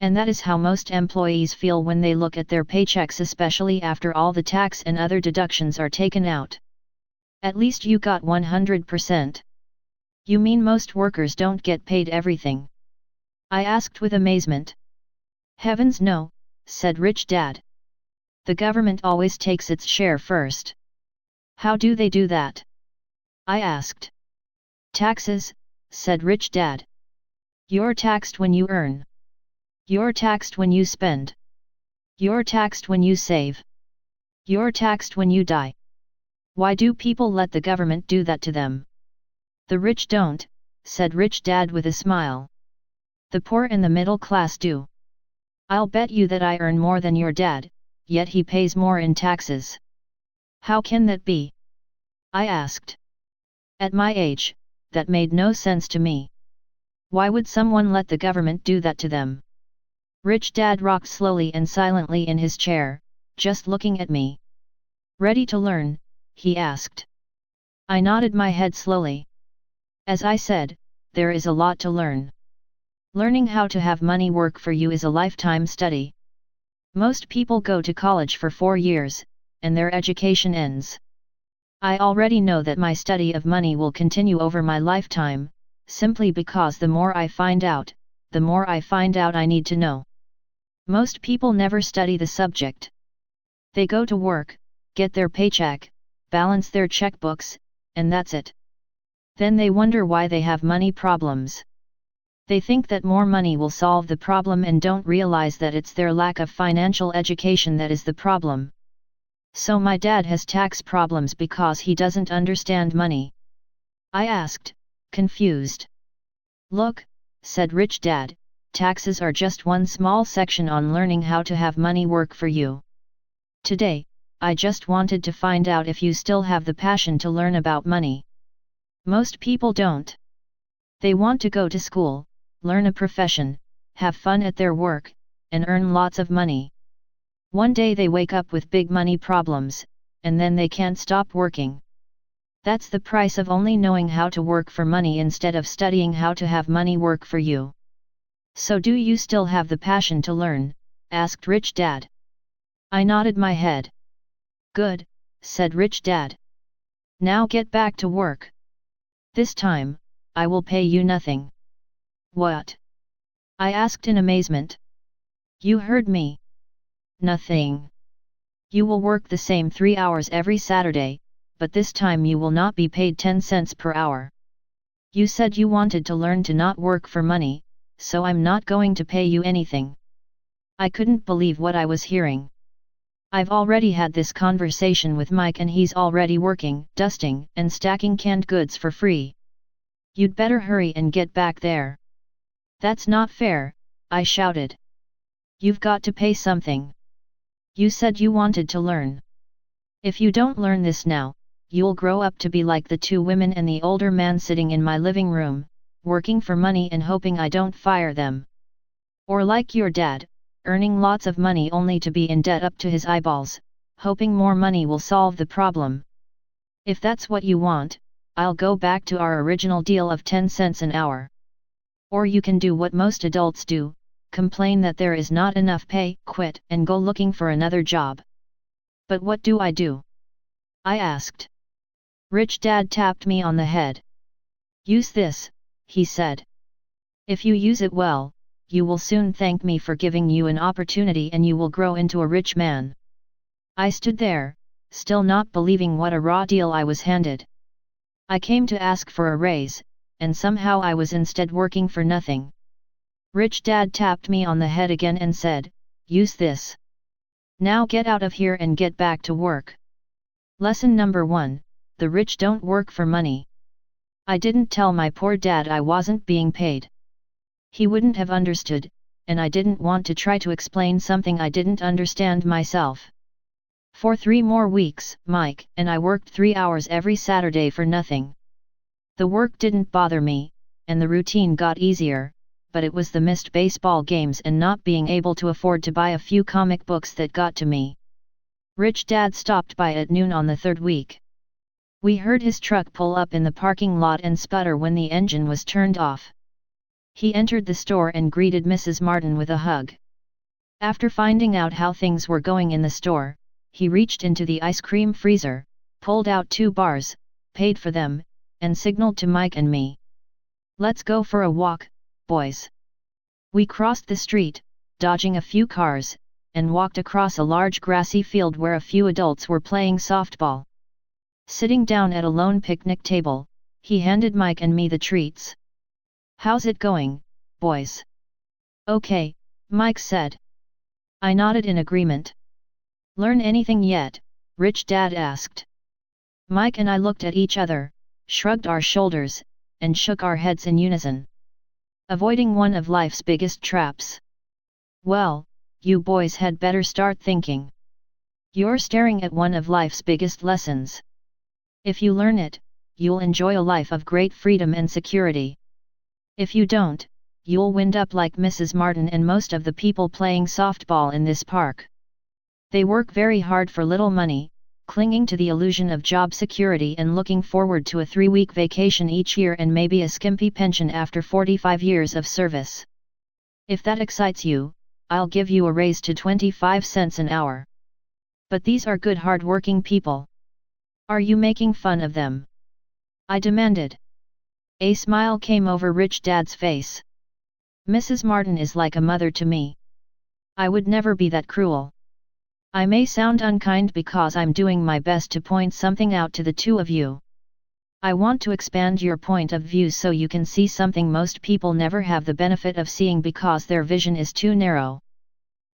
And that is how most employees feel when they look at their paychecks, especially after all the tax and other deductions are taken out. At least you got 100%. You mean most workers don't get paid everything? I asked with amazement. Heavens no, said Rich Dad. The government always takes its share first. How do they do that? I asked. Taxes, said Rich Dad. You're taxed when you earn. You're taxed when you spend. You're taxed when you save. You're taxed when you die. Why do people let the government do that to them? The rich don't, said Rich Dad with a smile. The poor and the middle class do. I'll bet you that I earn more than your dad, yet he pays more in taxes. How can that be? I asked. At my age, that made no sense to me. Why would someone let the government do that to them? Rich Dad rocked slowly and silently in his chair, just looking at me. Ready to learn? He asked. I nodded my head slowly. As I said, there is a lot to learn. Learning how to have money work for you is a lifetime study. Most people go to college for 4 years, and their education ends. I already know that my study of money will continue over my lifetime, simply because the more I find out, the more I find out I need to know. Most people never study the subject. They go to work, get their paycheck, balance their checkbooks, and that's it. Then they wonder why they have money problems. They think that more money will solve the problem and don't realize that it's their lack of financial education that is the problem. So my dad has tax problems because he doesn't understand money? I asked, confused. Look, said Rich Dad, taxes are just one small section on learning how to have money work for you. Today, I just wanted to find out if you still have the passion to learn about money. Most people don't. They want to go to school, learn a profession, have fun at their work, and earn lots of money. One day they wake up with big money problems, and then they can't stop working. That's the price of only knowing how to work for money instead of studying how to have money work for you. So do you still have the passion to learn? Asked Rich Dad. I nodded my head. Good, said Rich Dad. Now get back to work. This time, I will pay you nothing. What? I asked in amazement. You heard me. Nothing. You will work the same 3 hours every Saturday, but this time you will not be paid 10 cents per hour. You said you wanted to learn to not work for money, so I'm not going to pay you anything. I couldn't believe what I was hearing. I've already had this conversation with Mike and he's already working, dusting, and stacking canned goods for free. You'd better hurry and get back there. That's not fair, I shouted. You've got to pay something. You said you wanted to learn. If you don't learn this now, you'll grow up to be like the two women and the older man sitting in my living room, working for money and hoping I don't fire them. Or like your dad, earning lots of money only to be in debt up to his eyeballs, hoping more money will solve the problem. If that's what you want, I'll go back to our original deal of 10 cents an hour. Or you can do what most adults do, complain that there is not enough pay, quit, and go looking for another job. But what do? I asked. Rich Dad tapped me on the head. Use this, he said. If you use it well, you will soon thank me for giving you an opportunity and you will grow into a rich man. I stood there, still not believing what a raw deal I was handed. I came to ask for a raise, and somehow I was instead working for nothing. Rich Dad tapped me on the head again and said, use this. Now get out of here and get back to work. Lesson number 1, the rich don't work for money. I didn't tell my poor dad I wasn't being paid. He wouldn't have understood, and I didn't want to try to explain something I didn't understand myself. For 3 more weeks, Mike and I worked 3 hours every Saturday for nothing. The work didn't bother me, and the routine got easier, but it was the missed baseball games and not being able to afford to buy a few comic books that got to me. Rich Dad stopped by at noon on the 3rd week. We heard his truck pull up in the parking lot and sputter when the engine was turned off. He entered the store and greeted Mrs. Martin with a hug. After finding out how things were going in the store, he reached into the ice cream freezer, pulled out 2 bars, paid for them, and signaled to Mike and me. Let's go for a walk, boys. We crossed the street, dodging a few cars, and walked across a large grassy field where a few adults were playing softball. Sitting down at a lone picnic table, he handed Mike and me the treats. How's it going, boys? Okay, Mike said. I nodded in agreement. Learn anything yet? Rich Dad asked. Mike and I looked at each other, shrugged our shoulders, and shook our heads in unison. Avoiding one of life's biggest traps. Well, you boys had better start thinking. You're staring at one of life's biggest lessons. If you learn it, you'll enjoy a life of great freedom and security. If you don't, you'll wind up like Mrs. Martin and most of the people playing softball in this park. They work very hard for little money, clinging to the illusion of job security and looking forward to a 3-week vacation each year and maybe a skimpy pension after 45 years of service. If that excites you, I'll give you a raise to 25 cents an hour. But these are good hard-working people. Are you making fun of them? I demanded. A smile came over Rich Dad's face. Mrs. Martin is like a mother to me. I would never be that cruel. I may sound unkind because I'm doing my best to point something out to the two of you. I want to expand your point of view so you can see something most people never have the benefit of seeing because their vision is too narrow.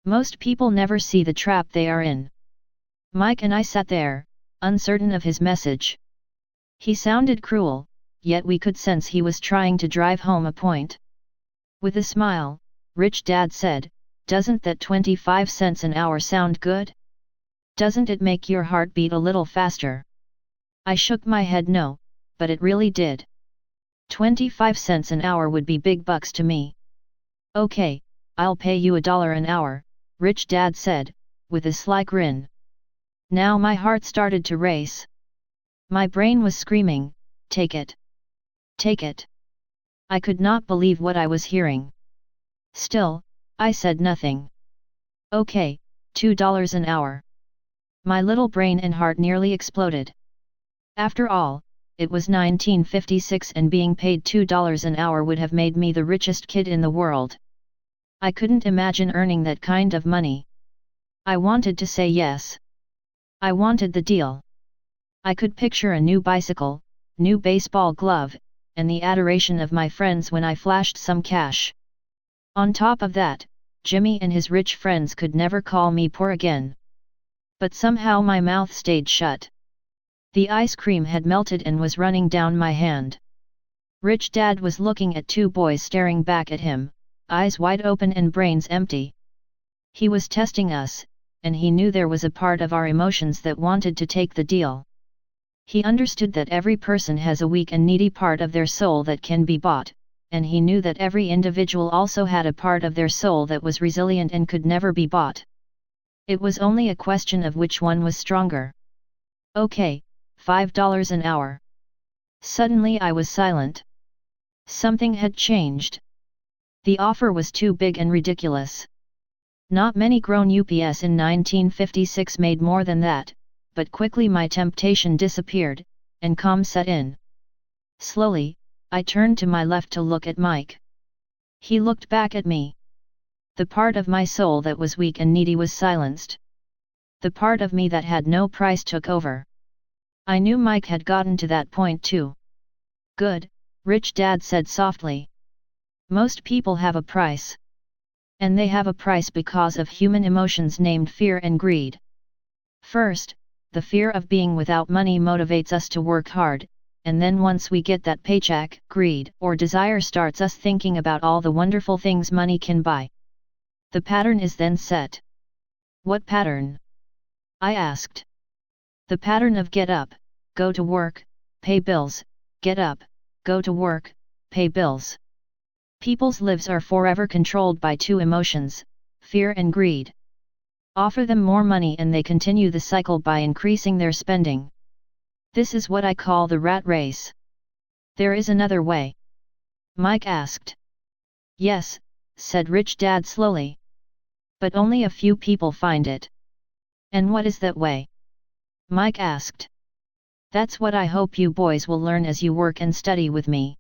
Most people never see the trap they are in. Mike and I sat there, uncertain of his message. He sounded cruel, yet we could sense he was trying to drive home a point. With a smile, Rich Dad said, "Doesn't that 25 cents an hour sound good? Doesn't it make your heart beat a little faster?" I shook my head no, but it really did. 25 cents an hour would be big bucks to me. "Okay, I'll pay you $1 an hour," Rich Dad said, with a sly grin. Now my heart started to race. My brain was screaming, "Take it! Take it!" I could not believe what I was hearing. Still, I said nothing. "Okay, $2 an hour." My little brain and heart nearly exploded. After all, it was 1956 and being paid $2 an hour would have made me the richest kid in the world. I couldn't imagine earning that kind of money. I wanted to say yes. I wanted the deal. I could picture a new bicycle, new baseball glove, and the adoration of my friends when I flashed some cash. On top of that, Jimmy and his rich friends could never call me poor again. But somehow my mouth stayed shut. The ice cream had melted and was running down my hand. Rich Dad was looking at two boys staring back at him, eyes wide open and brains empty. He was testing us, and he knew there was a part of our emotions that wanted to take the deal. He understood that every person has a weak and needy part of their soul that can be bought, and he knew that every individual also had a part of their soul that was resilient and could never be bought. It was only a question of which one was stronger. "Okay, $5 an hour." Suddenly I was silent. Something had changed. The offer was too big and ridiculous. Not many grown UPS in 1956 made more than that, but quickly my temptation disappeared, and calm set in. Slowly, I turned to my left to look at Mike. He looked back at me. The part of my soul that was weak and needy was silenced. The part of me that had no price took over. I knew Mike had gotten to that point too. "Good," Rich Dad said softly. "Most people have a price. And they have a price because of human emotions named fear and greed. First, the fear of being without money motivates us to work hard, and then once we get that paycheck, greed or desire starts us thinking about all the wonderful things money can buy. The pattern is then set." "What pattern?" I asked. "The pattern of get up, go to work, pay bills, get up, go to work, pay bills." People's lives are forever controlled by two emotions, fear and greed. Offer them more money and they continue the cycle by increasing their spending. This is what I call the rat race. "There is another way?" Mike asked. "Yes," said Rich Dad slowly. "But only a few people find it." "And what is that way?" Mike asked. "That's what I hope you boys will learn as you work and study with me.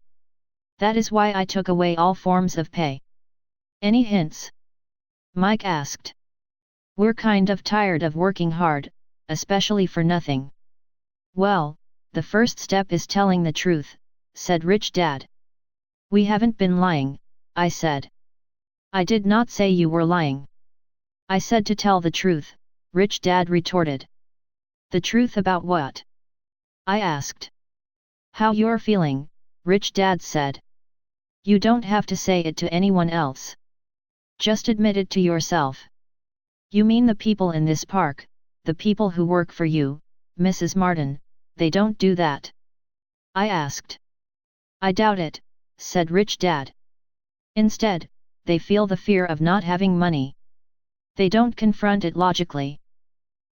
That is why I took away all forms of pay." "Any hints?" Mike asked. "We're kind of tired of working hard, especially for nothing." "Well, the first step is telling the truth," said Rich Dad. "We haven't been lying," I said. "I did not say you were lying. I said to tell the truth," Rich Dad retorted. "The truth about what?" I asked. "How you're feeling," Rich Dad said. "You don't have to say it to anyone else. Just admit it to yourself." "You mean the people in this park, the people who work for you, Mrs. Martin, they don't do that?" I asked. "I doubt it," said Rich Dad. "Instead, they feel the fear of not having money. They don't confront it logically.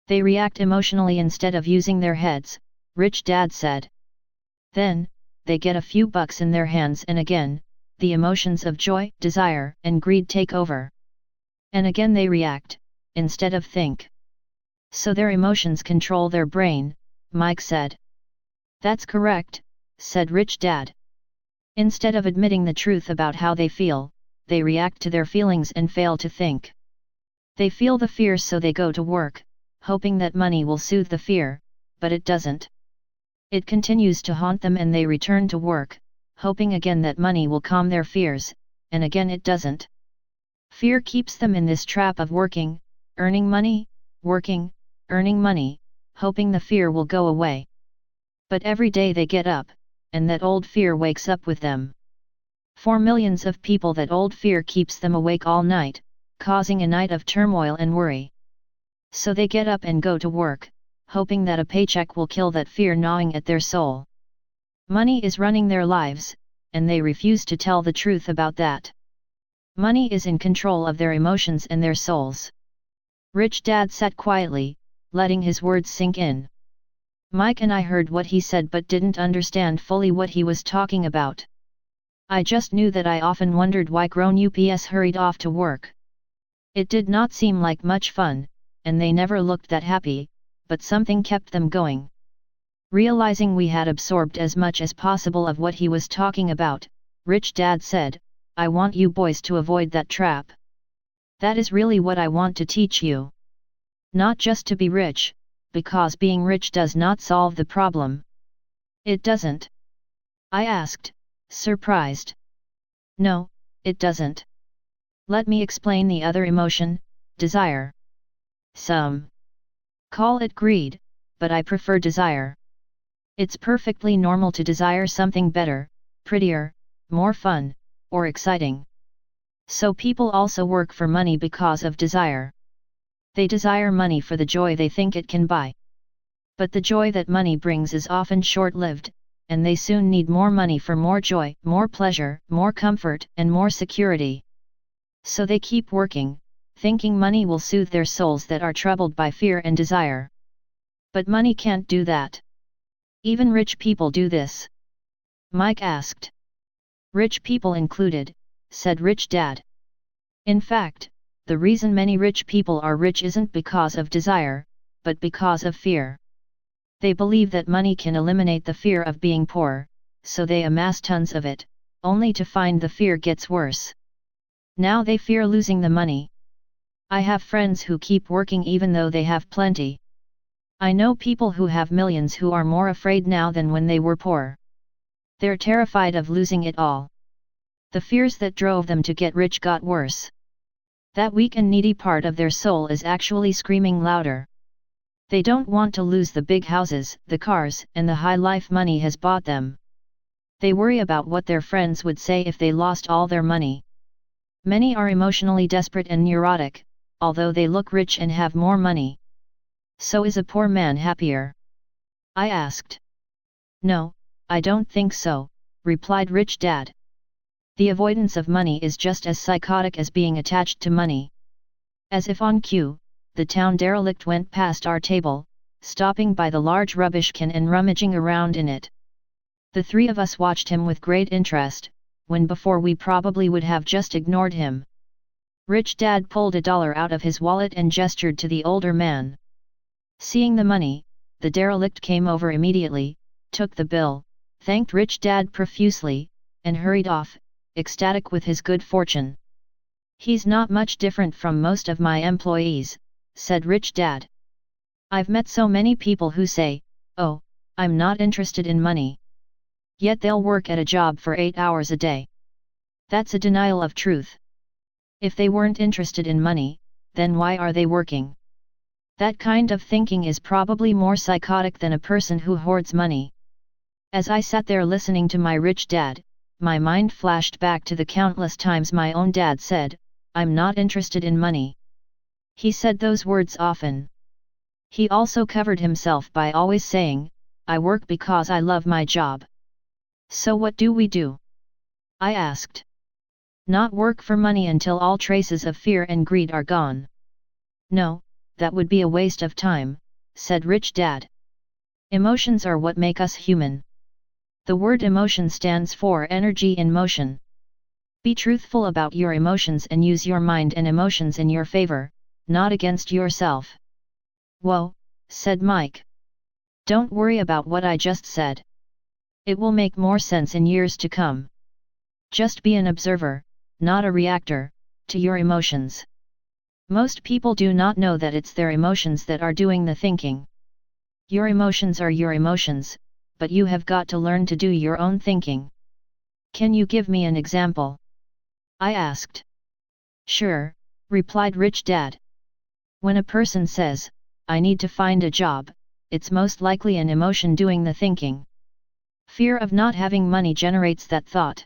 They react emotionally instead of using their heads," Rich Dad said. "Then, they get a few bucks in their hands and again, the emotions of joy, desire, and greed take over. And again they react, instead of think. So their emotions control their brain," Mike said. "That's correct," said Rich Dad. "Instead of admitting the truth about how they feel, they react to their feelings and fail to think. They feel the fear so they go to work, hoping that money will soothe the fear, but it doesn't. It continues to haunt them and they return to work, hoping again that money will calm their fears, and again it doesn't. Fear keeps them in this trap of working, earning money, working, earning money, hoping the fear will go away. But every day they get up, and that old fear wakes up with them. For millions of people that old fear keeps them awake all night, causing a night of turmoil and worry. So they get up and go to work, hoping that a paycheck will kill that fear gnawing at their soul. Money is running their lives, and they refuse to tell the truth about that. Money is in control of their emotions and their souls. Rich Dad sat quietly, letting his words sink in. Mike and I heard what he said but didn't understand fully what he was talking about. I just knew that I often wondered why grown-ups hurried off to work. It did not seem like much fun, and they never looked that happy, but something kept them going. Realizing we had absorbed as much as possible of what he was talking about, Rich Dad said, "I want you boys to avoid that trap. That is really what I want to teach you. Not just to be rich, because being rich does not solve the problem." "It doesn't?" I asked, surprised. "No, it doesn't. Let me explain the other emotion, desire. Some call it greed, but I prefer desire. It's perfectly normal to desire something better, prettier, more fun, or exciting. So people also work for money because of desire. They desire money for the joy they think it can buy. But the joy that money brings is often short-lived, and they soon need more money for more joy, more pleasure, more comfort, and more security. So they keep working, thinking money will soothe their souls that are troubled by fear and desire. But money can't do that. Even rich people do this." Mike asked. "Rich people included," said Rich Dad. "In fact, the reason many rich people are rich isn't because of desire, but because of fear. They believe that money can eliminate the fear of being poor, so they amass tons of it, only to find the fear gets worse. Now they fear losing the money. I have friends who keep working even though they have plenty. I know people who have millions who are more afraid now than when they were poor. They're terrified of losing it all. The fears that drove them to get rich got worse. That weak and needy part of their soul is actually screaming louder. They don't want to lose the big houses, the cars, and the high life money has bought them. They worry about what their friends would say if they lost all their money. Many are emotionally desperate and neurotic, although they look rich and have more money. So is a poor man happier?" I asked. "No, I don't think so," replied Rich Dad. "The avoidance of money is just as psychotic as being attached to money." As if on cue, the town derelict went past our table, stopping by the large rubbish can and rummaging around in it. The three of us watched him with great interest, when before we probably would have just ignored him. Rich Dad pulled $1 out of his wallet and gestured to the older man. Seeing the money, the derelict came over immediately, took the bill, thanked Rich Dad profusely, and hurried off, ecstatic with his good fortune. "He's not much different from most of my employees," said Rich Dad. "I've met so many people who say, 'Oh, I'm not interested in money.' Yet they'll work at a job for 8 hours a day. That's a denial of truth. If they weren't interested in money, then why are they working?" That kind of thinking is probably more psychotic than a person who hoards money. As I sat there listening to my Rich Dad, my mind flashed back to the countless times my own dad said, "I'm not interested in money." He said those words often. He also covered himself by always saying, "I work because I love my job." "So what do we do?" I asked. "Not work for money until all traces of fear and greed are gone." "No, that would be a waste of time," said Rich Dad. "Emotions are what make us human. The word emotion stands for energy in motion. Be truthful about your emotions and use your mind and emotions in your favor, not against yourself." "Whoa," said Mike. "Don't worry about what I just said. It will make more sense in years to come. Just be an observer, not a reactor, to your emotions. Most people do not know that it's their emotions that are doing the thinking. Your emotions are your emotions, but you have got to learn to do your own thinking." "Can you give me an example?" I asked. "Sure," replied Rich Dad. "When a person says, I need to find a job, it's most likely an emotion doing the thinking. Fear of not having money generates that thought.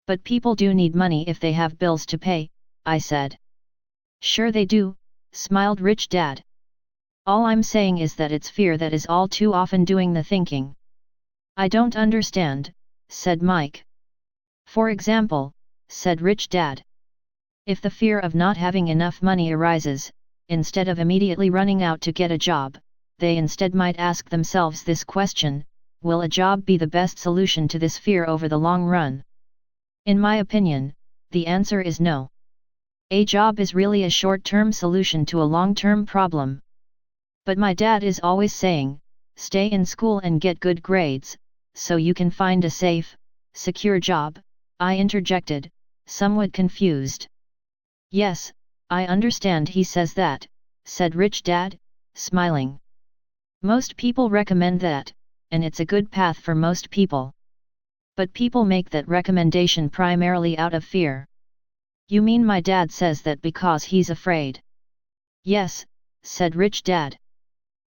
But people do need money if they have bills to pay, I said. Sure they do, smiled Rich Dad. All I'm saying is that it's fear that is all too often doing the thinking. I don't understand, said Mike. For example, said Rich Dad. If the fear of not having enough money arises, instead of immediately running out to get a job, they instead might ask themselves this question: will a job be the best solution to this fear over the long run? In my opinion, the answer is no. A job is really a short-term solution to a long-term problem. But my dad is always saying, stay in school and get good grades, so you can find a safe, secure job, I interjected, somewhat confused. Yes, I understand he says that, said Rich Dad, smiling. Most people recommend that, and it's a good path for most people. But people make that recommendation primarily out of fear. You mean my dad says that because he's afraid? Yes, said Rich Dad.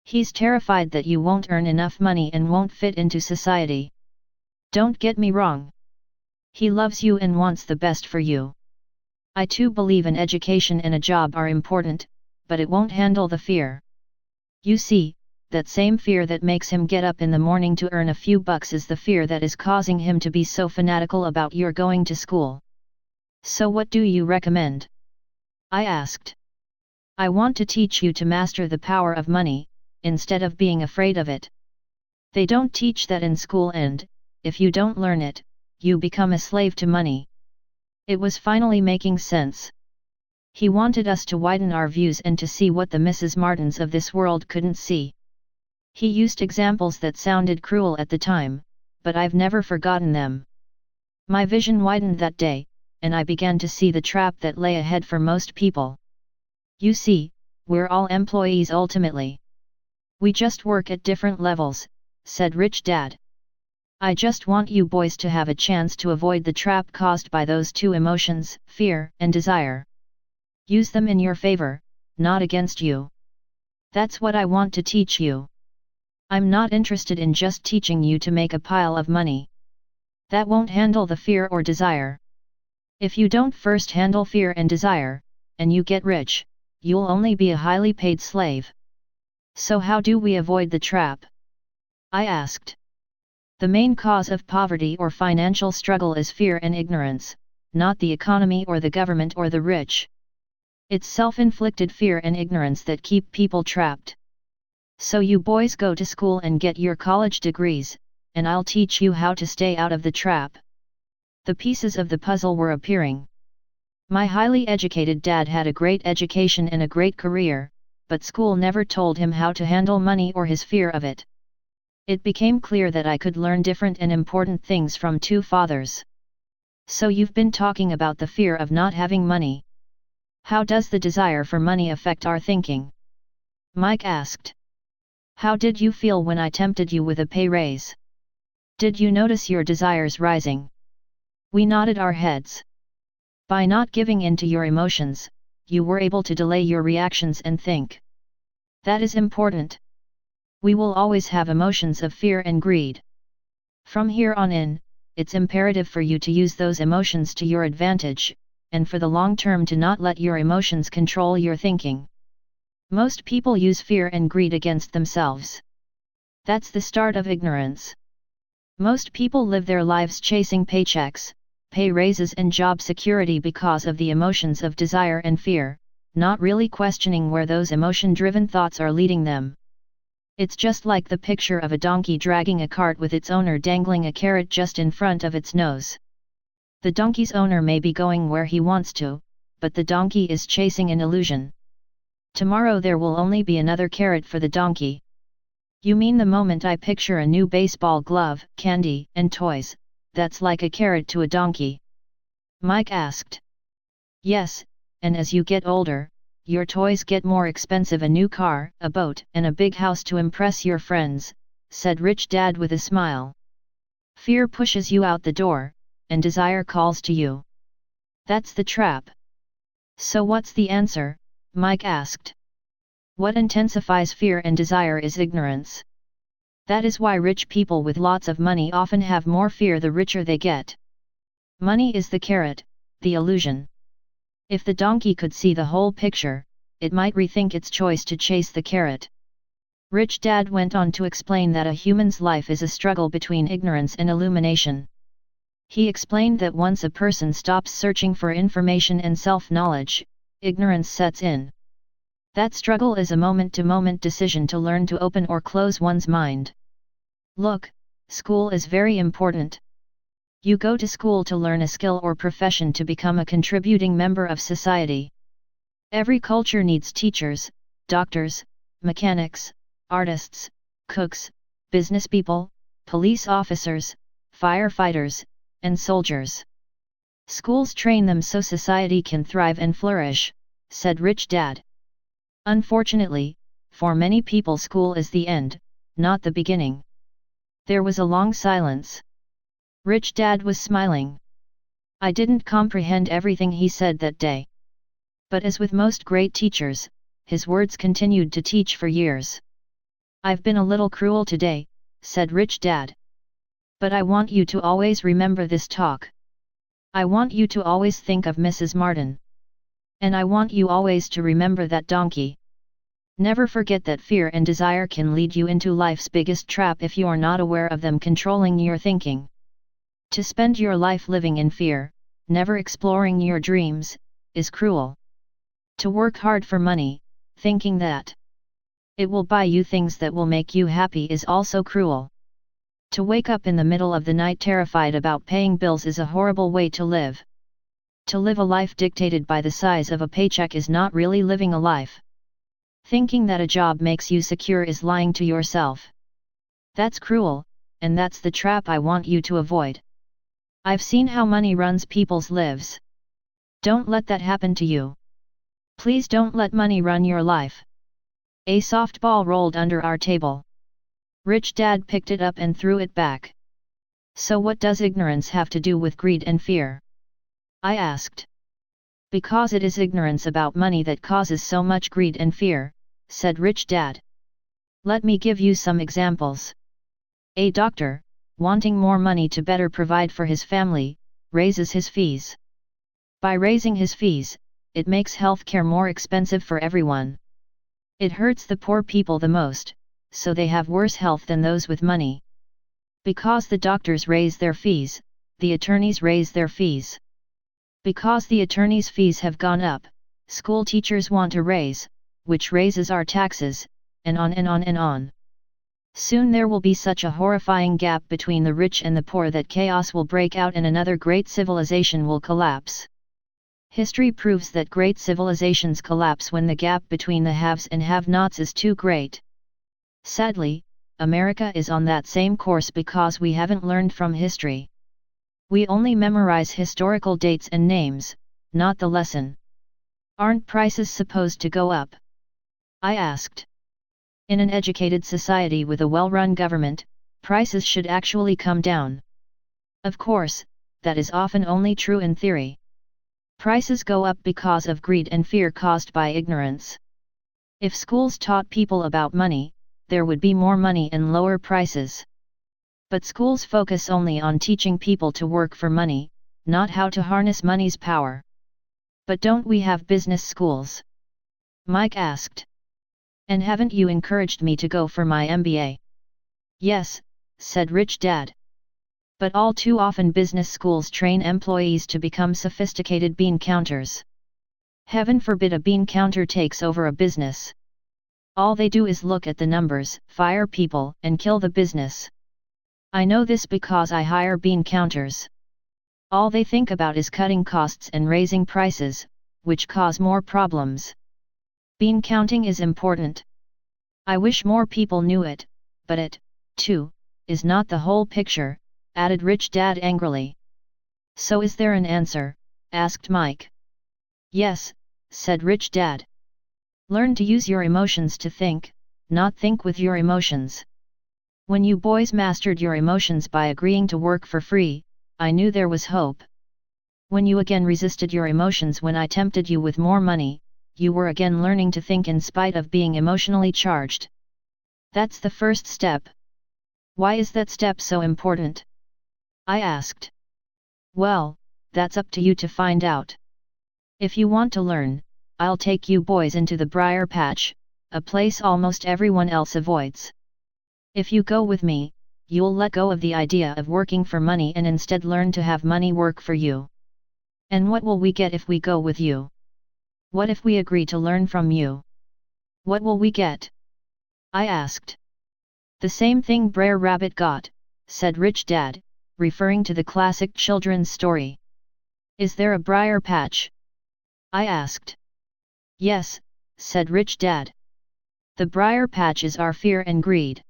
He's terrified that you won't earn enough money and won't fit into society. Don't get me wrong. He loves you and wants the best for you. I too believe an education and a job are important, but it won't handle the fear. You see, that same fear that makes him get up in the morning to earn a few bucks is the fear that is causing him to be so fanatical about your going to school. So what do you recommend? I asked. I want to teach you to master the power of money, instead of being afraid of it. They don't teach that in school and, if you don't learn it, you become a slave to money. It was finally making sense. He wanted us to widen our views and to see what the Mrs. Martins of this world couldn't see. He used examples that sounded cruel at the time, but I've never forgotten them. My vision widened that day, and I began to see the trap that lay ahead for most people. You see, we're all employees ultimately. We just work at different levels, said Rich Dad. I just want you boys to have a chance to avoid the trap caused by those two emotions, fear and desire. Use them in your favor, not against you. That's what I want to teach you. I'm not interested in just teaching you to make a pile of money. That won't handle the fear or desire. If you don't first handle fear and desire, and you get rich, you'll only be a highly paid slave. So how do we avoid the trap? I asked. The main cause of poverty or financial struggle is fear and ignorance, not the economy or the government or the rich. It's self-inflicted fear and ignorance that keep people trapped. So you boys go to school and get your college degrees, and I'll teach you how to stay out of the trap. The pieces of the puzzle were appearing. My highly educated dad had a great education and a great career, but school never told him how to handle money or his fear of it. It became clear that I could learn different and important things from two fathers. So you've been talking about the fear of not having money. How does the desire for money affect our thinking? Mike asked. How did you feel when I tempted you with a pay raise? Did you notice your desires rising? We nodded our heads. By not giving in to your emotions, you were able to delay your reactions and think. That is important. We will always have emotions of fear and greed. From here on in, it's imperative for you to use those emotions to your advantage, and for the long term to not let your emotions control your thinking. Most people use fear and greed against themselves. That's the start of ignorance. Most people live their lives chasing paychecks, pay raises and job security because of the emotions of desire and fear, not really questioning where those emotion-driven thoughts are leading them. It's just like the picture of a donkey dragging a cart with its owner dangling a carrot just in front of its nose. The donkey's owner may be going where he wants to, but the donkey is chasing an illusion. Tomorrow there will only be another carrot for the donkey. You mean the moment I picture a new baseball glove, candy, and toys, that's like a carrot to a donkey? Mike asked. Yes, and as you get older, your toys get more expensive: a new car, a boat, and a big house to impress your friends, said Rich Dad with a smile. Fear pushes you out the door, and desire calls to you. That's the trap. So what's the answer? Mike asked. What intensifies fear and desire is ignorance. That is why rich people with lots of money often have more fear the richer they get. Money is the carrot, the illusion. If the donkey could see the whole picture, it might rethink its choice to chase the carrot. Rich Dad went on to explain that a human's life is a struggle between ignorance and illumination. He explained that once a person stops searching for information and self-knowledge, ignorance sets in. That struggle is a moment-to-moment decision to learn to open or close one's mind. Look, school is very important. You go to school to learn a skill or profession to become a contributing member of society. Every culture needs teachers, doctors, mechanics, artists, cooks, businesspeople, police officers, firefighters, and soldiers. Schools train them so society can thrive and flourish, said Rich Dad. Unfortunately, for many people school is the end, not the beginning. There was a long silence. Rich Dad was smiling. I didn't comprehend everything he said that day. But as with most great teachers, his words continued to teach for years. I've been a little cruel today, said Rich Dad. But I want you to always remember this talk. I want you to always think of Mrs. Martin. And I want you always to remember that donkey. Never forget that fear and desire can lead you into life's biggest trap if you're not aware of them controlling your thinking. To spend your life living in fear, never exploring your dreams, is cruel. To work hard for money, thinking that it will buy you things that will make you happy is also cruel. To wake up in the middle of the night terrified about paying bills is a horrible way to live. To live a life dictated by the size of a paycheck is not really living a life. Thinking that a job makes you secure is lying to yourself. That's cruel, and that's the trap I want you to avoid. I've seen how money runs people's lives. Don't let that happen to you. Please don't let money run your life. A softball rolled under our table. Rich Dad picked it up and threw it back. So what does ignorance have to do with greed and fear? I asked. Because it is ignorance about money that causes so much greed and fear, said Rich Dad. Let me give you some examples. A doctor, wanting more money to better provide for his family, raises his fees. By raising his fees, it makes healthcare more expensive for everyone. It hurts the poor people the most, so they have worse health than those with money. Because the doctors raise their fees, the attorneys raise their fees. Because the attorneys' fees have gone up, school teachers want a raise, which raises our taxes, and on and on and on. Soon there will be such a horrifying gap between the rich and the poor that chaos will break out and another great civilization will collapse. History proves that great civilizations collapse when the gap between the haves and have-nots is too great. Sadly, America is on that same course because we haven't learned from history. We only memorize historical dates and names, not the lesson. Aren't prices supposed to go up? I asked. In an educated society with a well-run government, prices should actually come down. Of course, that is often only true in theory. Prices go up because of greed and fear caused by ignorance. If schools taught people about money, there would be more money and lower prices. But schools focus only on teaching people to work for money, not how to harness money's power. But don't we have business schools? Mike asked. And haven't you encouraged me to go for my MBA? Yes, said Rich Dad. But all too often business schools train employees to become sophisticated bean counters. Heaven forbid a bean counter takes over a business. All they do is look at the numbers, fire people, and kill the business. I know this because I hire bean counters. All they think about is cutting costs and raising prices, which cause more problems. Bean counting is important. I wish more people knew it, but it, too, is not the whole picture, added Rich Dad angrily. So is there an answer? Asked Mike. Yes, said Rich Dad. Learn to use your emotions to think, not think with your emotions. When you boys mastered your emotions by agreeing to work for free, I knew there was hope. When you again resisted your emotions when I tempted you with more money, you were again learning to think in spite of being emotionally charged. That's the first step. Why is that step so important? I asked. Well, that's up to you to find out. If you want to learn, I'll take you boys into the briar patch, a place almost everyone else avoids. If you go with me, you'll let go of the idea of working for money and instead learn to have money work for you. And what will we get if we go with you? What if we agree to learn from you? What will we get? I asked. The same thing Brer Rabbit got, said Rich Dad, referring to the classic children's story. Is there a briar patch? I asked. Yes, said Rich Dad. The briar patch is our fear and greed.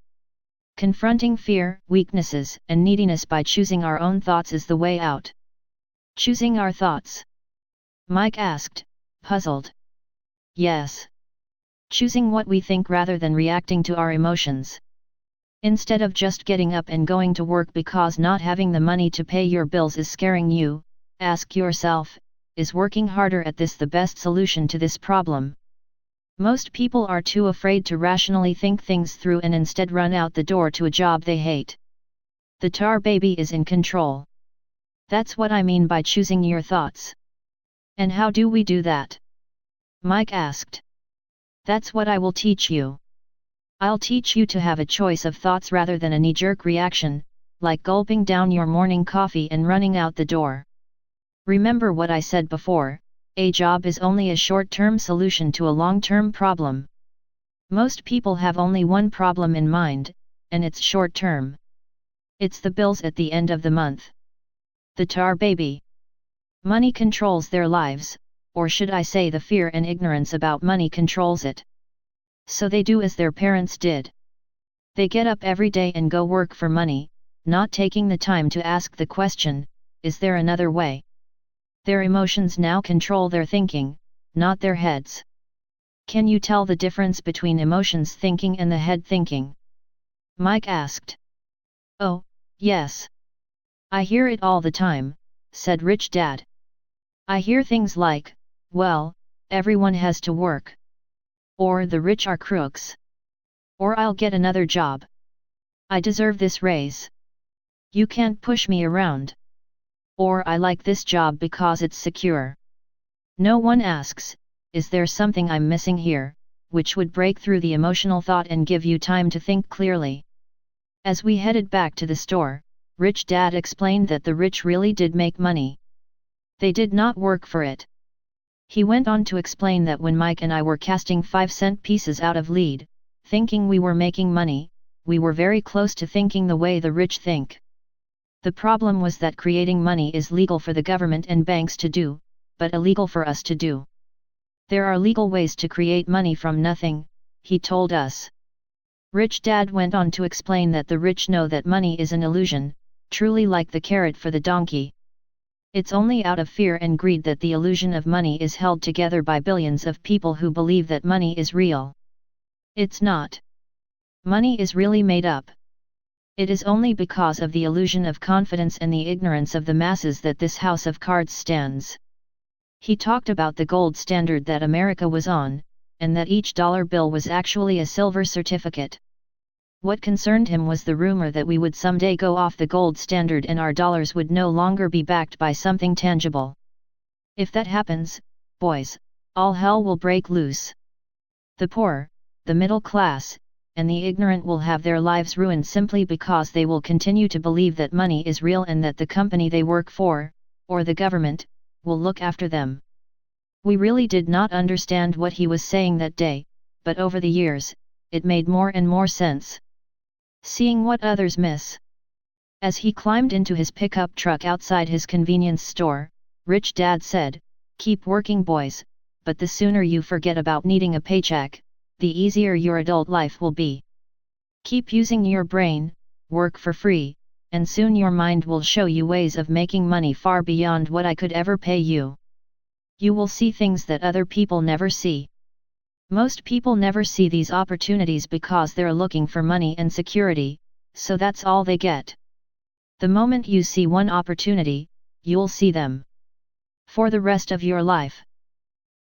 Confronting fear, weaknesses, and neediness by choosing our own thoughts is the way out. Choosing our thoughts? Mike asked, puzzled. Yes. Choosing what we think rather than reacting to our emotions. Instead of just getting up and going to work because not having the money to pay your bills is scaring you, ask yourself, is working harder at this the best solution to this problem? Most people are too afraid to rationally think things through and instead run out the door to a job they hate. The tar baby is in control. That's what I mean by choosing your thoughts. And how do we do that? Mike asked. That's what I will teach you. I'll teach you to have a choice of thoughts rather than a knee-jerk reaction, like gulping down your morning coffee and running out the door. Remember what I said before, a job is only a short-term solution to a long-term problem. Most people have only one problem in mind, and it's short-term. It's the bills at the end of the month. The tar baby. Money controls their lives, or should I say the fear and ignorance about money controls it. So they do as their parents did. They get up every day and go work for money, not taking the time to ask the question, is there another way? Their emotions now control their thinking, not their heads. Can you tell the difference between emotions thinking and the head thinking? Mike asked. Oh, yes. I hear it all the time, said Rich Dad. I hear things like, well, everyone has to work. Or the rich are crooks. Or I'll get another job. I deserve this raise. You can't push me around. Or I like this job because it's secure. No one asks, is there something I'm missing here, which would break through the emotional thought and give you time to think clearly? As we headed back to the store, Rich Dad explained that the rich really did make money. They did not work for it. He went on to explain that when Mike and I were casting 5-cent pieces out of lead, thinking we were making money, we were very close to thinking the way the rich think. The problem was that creating money is legal for the government and banks to do, but illegal for us to do. There are legal ways to create money from nothing, he told us. Rich Dad went on to explain that the rich know that money is an illusion, truly like the carrot for the donkey. It's only out of fear and greed that the illusion of money is held together by billions of people who believe that money is real. It's not. Money is really made up. It is only because of the illusion of confidence and the ignorance of the masses that this house of cards stands. He talked about the gold standard that America was on, and that each dollar bill was actually a silver certificate. What concerned him was the rumor that we would someday go off the gold standard and our dollars would no longer be backed by something tangible. If that happens, boys, all hell will break loose. The poor, the middle class, and the ignorant will have their lives ruined simply because they will continue to believe that money is real and that the company they work for, or the government, will look after them. We really did not understand what he was saying that day, but over the years, it made more and more sense. Seeing what others miss. As he climbed into his pickup truck outside his convenience store, Rich Dad said, "Keep working, boys, but the sooner you forget about needing a paycheck, the easier your adult life will be. Keep using your brain, work for free, and soon your mind will show you ways of making money far beyond what I could ever pay you. You will see things that other people never see." Most people never see these opportunities because they're looking for money and security, so that's all they get. The moment you see one opportunity, you'll see them for the rest of your life.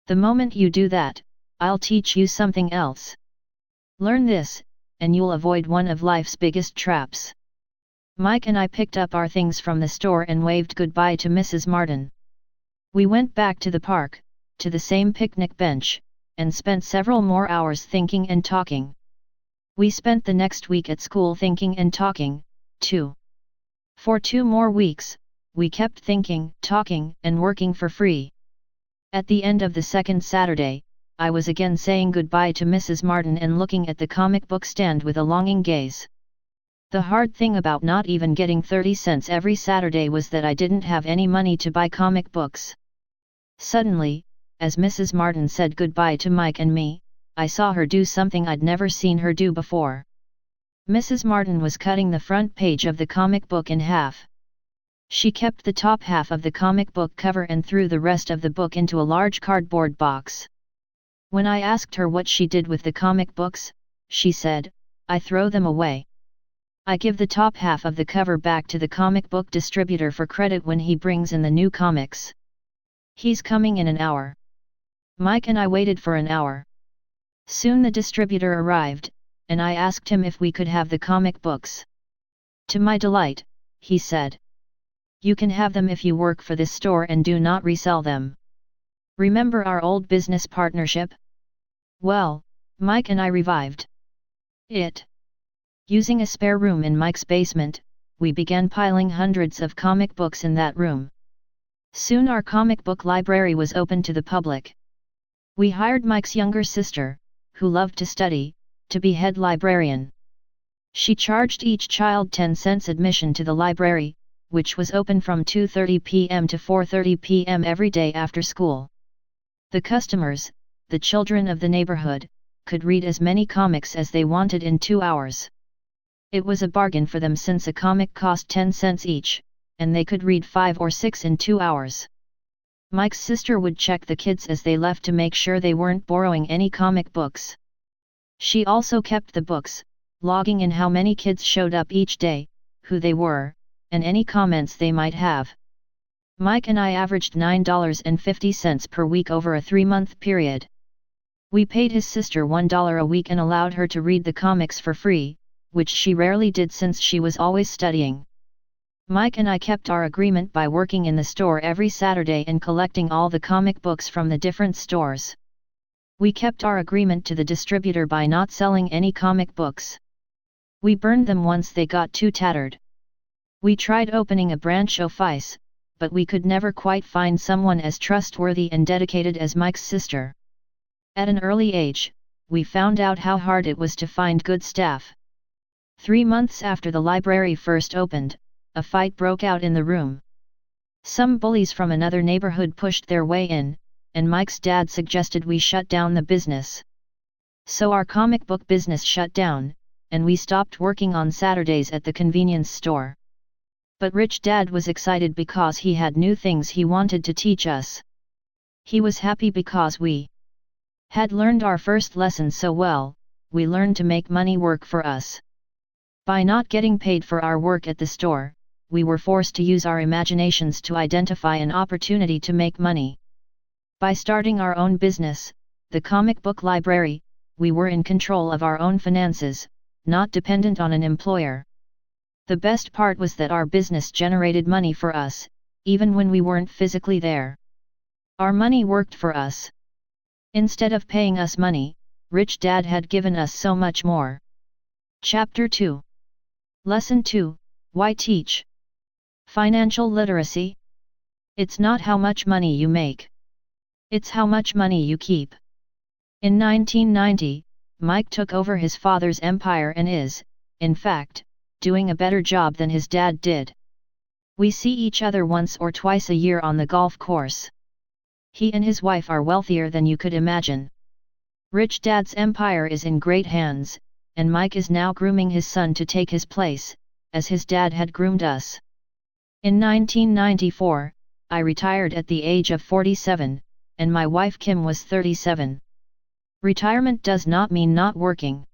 The moment you do that, I'll teach you something else. Learn this, and you'll avoid one of life's biggest traps. Mike and I picked up our things from the store and waved goodbye to Mrs. Martin. We went back to the park, to the same picnic bench, and spent several more hours thinking and talking. We spent the next week at school thinking and talking, too. For 2 more weeks, we kept thinking, talking, and working for free. At the end of the second Saturday, I was again saying goodbye to Mrs. Martin and looking at the comic book stand with a longing gaze. The hard thing about not even getting 30 cents every Saturday was that I didn't have any money to buy comic books. Suddenly, as Mrs. Martin said goodbye to Mike and me, I saw her do something I'd never seen her do before. Mrs. Martin was cutting the front page of the comic book in half. She kept the top half of the comic book cover and threw the rest of the book into a large cardboard box. When I asked her what she did with the comic books, she said, "I throw them away. I give the top half of the cover back to the comic book distributor for credit when he brings in the new comics. He's coming in an hour." Mike and I waited for an hour. Soon the distributor arrived, and I asked him if we could have the comic books. To my delight, he said, "You can have them if you work for this store and do not resell them. Remember our old business partnership?" Well, Mike and I revived it. Using a spare room in Mike's basement, we began piling hundreds of comic books in that room. Soon our comic book library was open to the public. We hired Mike's younger sister, who loved to study, to be head librarian. She charged each child 10 cents admission to the library, which was open from 2:30 p.m. to 4:30 p.m. every day after school. The customers, the children of the neighborhood, could read as many comics as they wanted in 2 hours. It was a bargain for them since a comic cost 10 cents each, and they could read 5 or 6 in 2 hours. Mike's sister would check the kids as they left to make sure they weren't borrowing any comic books. She also kept the books, logging in how many kids showed up each day, who they were, and any comments they might have. Mike and I averaged $9.50 per week over a 3-month period. We paid his sister $1 a week and allowed her to read the comics for free, which she rarely did since she was always studying. Mike and I kept our agreement by working in the store every Saturday and collecting all the comic books from the different stores. We kept our agreement to the distributor by not selling any comic books. We burned them once they got too tattered. We tried opening a branch office, but we could never quite find someone as trustworthy and dedicated as Mike's sister. At an early age, we found out how hard it was to find good staff. 3 months after the library first opened, a fight broke out in the room. Some bullies from another neighborhood pushed their way in, and Mike's dad suggested we shut down the business. So our comic book business shut down, and we stopped working on Saturdays at the convenience store. But Rich Dad was excited because he had new things he wanted to teach us. He was happy because we had learned our first lesson so well. We learned to make money work for us. By not getting paid for our work at the store, we were forced to use our imaginations to identify an opportunity to make money. By starting our own business, the comic book library, we were in control of our own finances, not dependent on an employer. The best part was that our business generated money for us, even when we weren't physically there. Our money worked for us. Instead of paying us money, Rich Dad had given us so much more. Chapter 2. Lesson 2, Why Teach? Financial Literacy. It's not how much money you make. It's how much money you keep. In 1990, Mike took over his father's empire and is, in fact, doing a better job than his dad did. We see each other once or twice a year on the golf course. He and his wife are wealthier than you could imagine. Rich Dad's empire is in great hands, and Mike is now grooming his son to take his place, as his dad had groomed us. In 1994, I retired at the age of 47, and my wife Kim was 37. Retirement does not mean not working.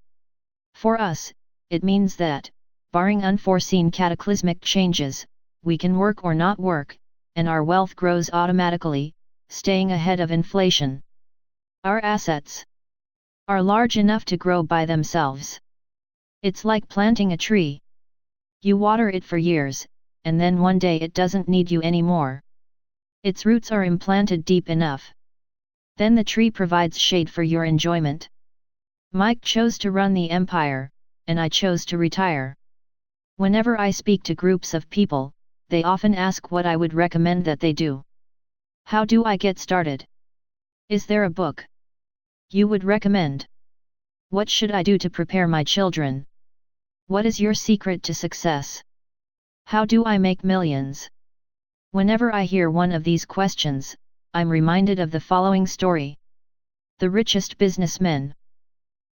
For us, it means that, barring unforeseen cataclysmic changes, we can work or not work, and our wealth grows automatically, staying ahead of inflation. Our assets are large enough to grow by themselves. It's like planting a tree. You water it for years, and then one day it doesn't need you anymore. Its roots are implanted deep enough. Then the tree provides shade for your enjoyment. Mike chose to run the empire, and I chose to retire. Whenever I speak to groups of people, they often ask what I would recommend that they do. How do I get started? Is there a book you would recommend? What should I do to prepare my children? What is your secret to success? How do I make millions? Whenever I hear one of these questions, I'm reminded of the following story. The richest businessmen.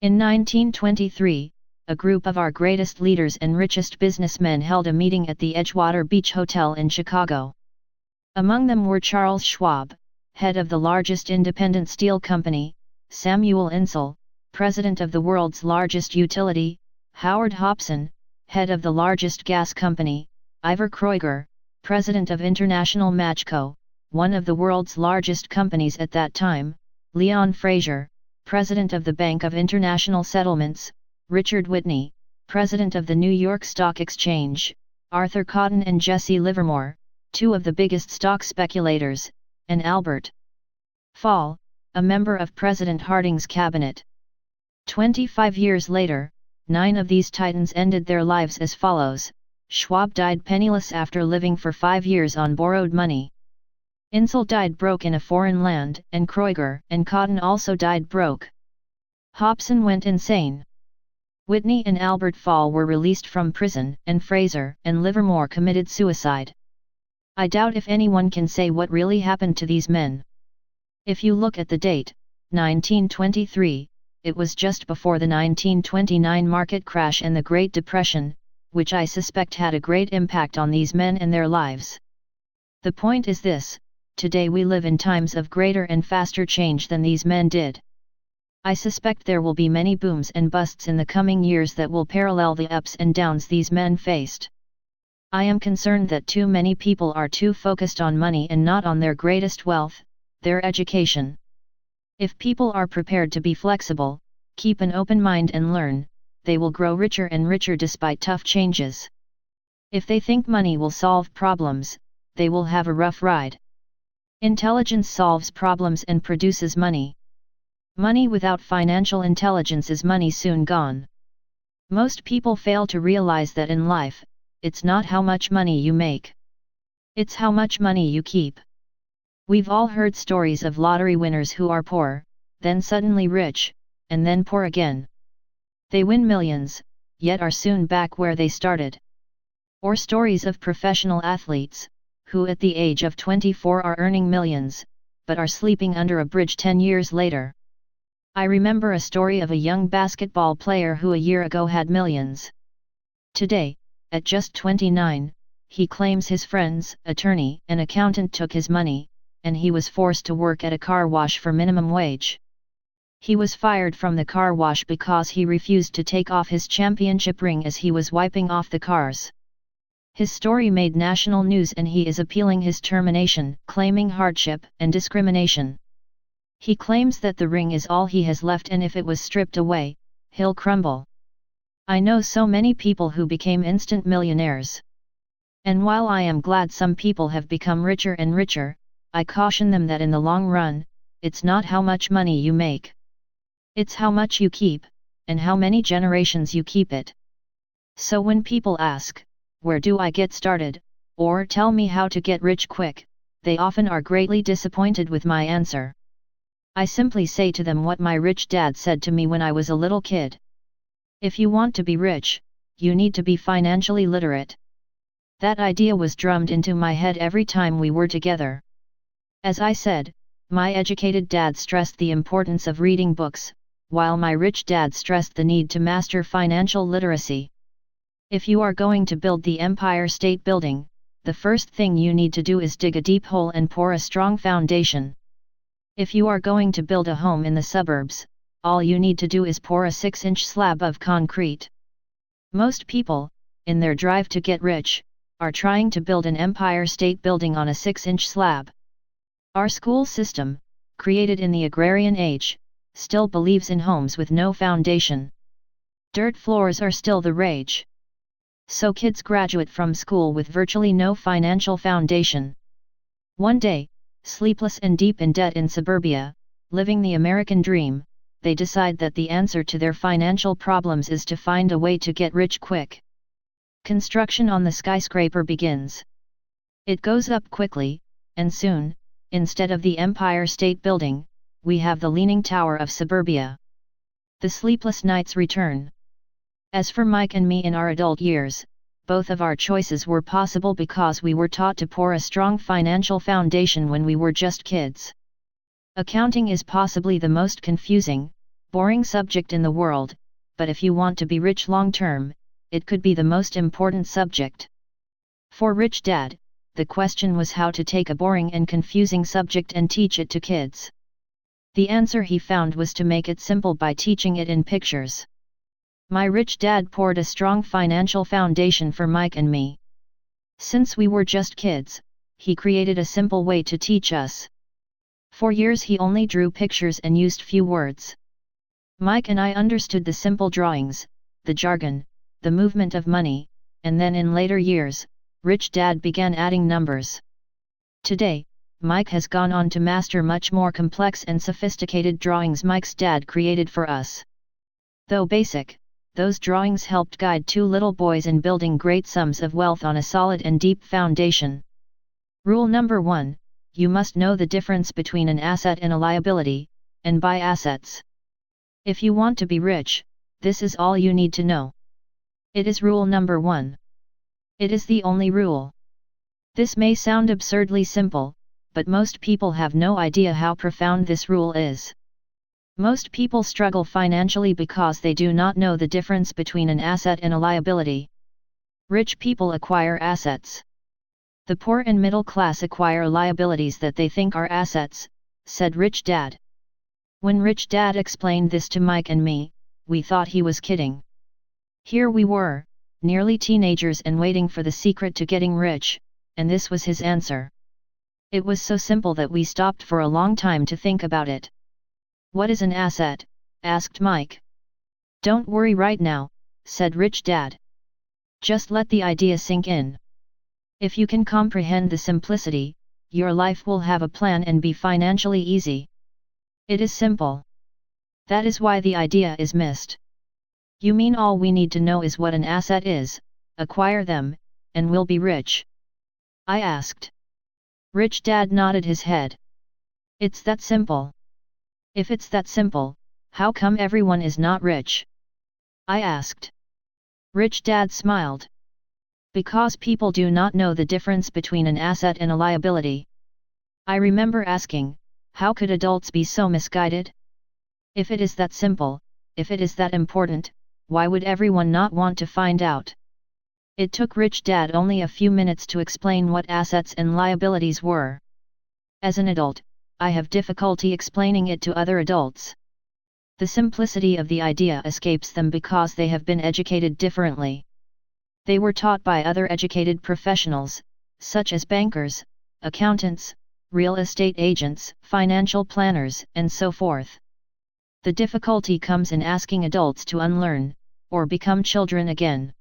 In 1923, a group of our greatest leaders and richest businessmen held a meeting at the Edgewater Beach Hotel in Chicago. Among them were Charles Schwab, head of the largest independent steel company, Samuel Insull, president of the world's largest utility, Howard Hobson, head of the largest gas company, Ivor Kreuger, president of International Matchco, one of the world's largest companies at that time, Leon Fraser, president of the Bank of International Settlements, Richard Whitney, president of the New York Stock Exchange, Arthur Cotton and Jesse Livermore, two of the biggest stock speculators, and Albert Fall, a member of President Harding's cabinet. 25 years later, 9 of these titans ended their lives as follows. Schwab died penniless after living for 5 years on borrowed money. Insull died broke in a foreign land, and Kreuger and Cotton also died broke. Hobson went insane. Whitney and Albert Fall were released from prison, and Fraser and Livermore committed suicide. I doubt if anyone can say what really happened to these men. If you look at the date, 1923, it was just before the 1929 market crash and the Great Depression, which I suspect had a great impact on these men and their lives. The point is this: today we live in times of greater and faster change than these men did. I suspect there will be many booms and busts in the coming years that will parallel the ups and downs these men faced. I am concerned that too many people are too focused on money and not on their greatest wealth, their education. If people are prepared to be flexible, keep an open mind and learn, they will grow richer and richer despite tough changes. If they think money will solve problems, they will have a rough ride. Intelligence solves problems and produces money. Money without financial intelligence is money soon gone. Most people fail to realize that in life, it's not how much money you make. It's how much money you keep. We've all heard stories of lottery winners who are poor, then suddenly rich, and then poor again. They win millions, yet are soon back where they started. Or stories of professional athletes, who at the age of 24 are earning millions, but are sleeping under a bridge 10 years later. I remember a story of a young basketball player who a year ago had millions. Today, at just 29, he claims his friend's attorney and accountant took his money, and he was forced to work at a car wash for minimum wage. He was fired from the car wash because he refused to take off his championship ring as he was wiping off the cars. His story made national news and he is appealing his termination, claiming hardship and discrimination. He claims that the ring is all he has left and if it was stripped away, he'll crumble. I know so many people who became instant millionaires. And while I am glad some people have become richer and richer, I caution them that in the long run, it's not how much money you make. It's how much you keep, and how many generations you keep it. So when people ask, where do I get started, or tell me how to get rich quick, they often are greatly disappointed with my answer. I simply say to them what my rich dad said to me when I was a little kid. If you want to be rich, you need to be financially literate. That idea was drummed into my head every time we were together. As I said, my educated dad stressed the importance of reading books, while my rich dad stressed the need to master financial literacy. If you are going to build the Empire State Building, the first thing you need to do is dig a deep hole and pour a strong foundation. If you are going to build a home in the suburbs, all you need to do is pour a 6-inch slab of concrete. Most people, in their drive to get rich, are trying to build an Empire State Building on a 6-inch slab. Our school system, created in the agrarian age, still believes in homes with no foundation. Dirt floors are still the rage. So kids graduate from school with virtually no financial foundation. One day, sleepless and deep in debt in suburbia, living the American dream, they decide that the answer to their financial problems is to find a way to get rich quick. Construction on the skyscraper begins. It goes up quickly, and soon, instead of the Empire State Building, we have the Leaning Tower of suburbia. The sleepless nights return. As for Mike and me in our adult years, both of our choices were possible because we were taught to pour a strong financial foundation when we were just kids. Accounting is possibly the most confusing, boring subject in the world, but if you want to be rich long term, it could be the most important subject. For Rich Dad, the question was how to take a boring and confusing subject and teach it to kids. The answer he found was to make it simple by teaching it in pictures. My rich dad poured a strong financial foundation for Mike and me. Since we were just kids, he created a simple way to teach us. For years he only drew pictures and used few words. Mike and I understood the simple drawings, the jargon, the movement of money, and then in later years, Rich Dad began adding numbers. Today, Mike has gone on to master much more complex and sophisticated drawings Mike's dad created for us. Though basic, those drawings helped guide two little boys in building great sums of wealth on a solid and deep foundation. Rule number 1, you must know the difference between an asset and a liability, and buy assets. If you want to be rich, this is all you need to know. It is rule number 1. It is the only rule. This may sound absurdly simple, but most people have no idea how profound this rule is. Most people struggle financially because they do not know the difference between an asset and a liability. Rich people acquire assets. The poor and middle class acquire liabilities that they think are assets, said Rich Dad. When Rich Dad explained this to Mike and me, we thought he was kidding. Here we were, nearly teenagers and waiting for the secret to getting rich, and this was his answer. It was so simple that we stopped for a long time to think about it. What is an asset? Asked Mike. Don't worry right now, said Rich Dad. Just let the idea sink in. If you can comprehend the simplicity, your life will have a plan and be financially easy. It is simple. That is why the idea is missed. You mean all we need to know is what an asset is, acquire them, and we'll be rich? I asked. Rich Dad nodded his head. It's that simple. If it's that simple, how come everyone is not rich? I asked. Rich Dad smiled. Because people do not know the difference between an asset and a liability. I remember asking, how could adults be so misguided? If it is that simple, if it is that important, why would everyone not want to find out? It took Rich Dad only a few minutes to explain what assets and liabilities were. As an adult, I have difficulty explaining it to other adults. The simplicity of the idea escapes them because they have been educated differently. They were taught by other educated professionals, such as bankers, accountants, real estate agents, financial planners, and so forth. The difficulty comes in asking adults to unlearn, or become children again.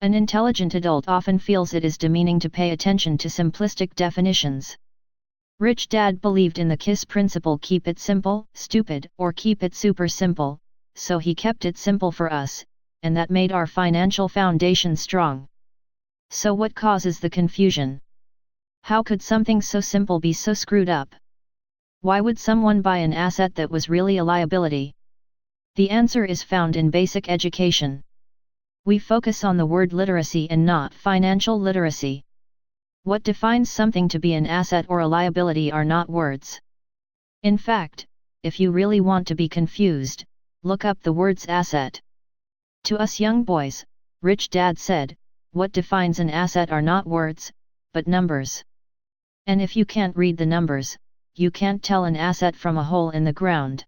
An intelligent adult often feels it is demeaning to pay attention to simplistic definitions. Rich Dad believed in the KISS principle: keep it simple, stupid, or keep it super simple, so he kept it simple for us, and that made our financial foundation strong. So what causes the confusion? How could something so simple be so screwed up? Why would someone buy an asset that was really a liability? The answer is found in basic education. We focus on the word literacy and not financial literacy. What defines something to be an asset or a liability are not words. In fact, if you really want to be confused, look up the words asset. To us young boys, Rich Dad said, what defines an asset are not words, but numbers. And if you can't read the numbers, you can't tell an asset from a hole in the ground.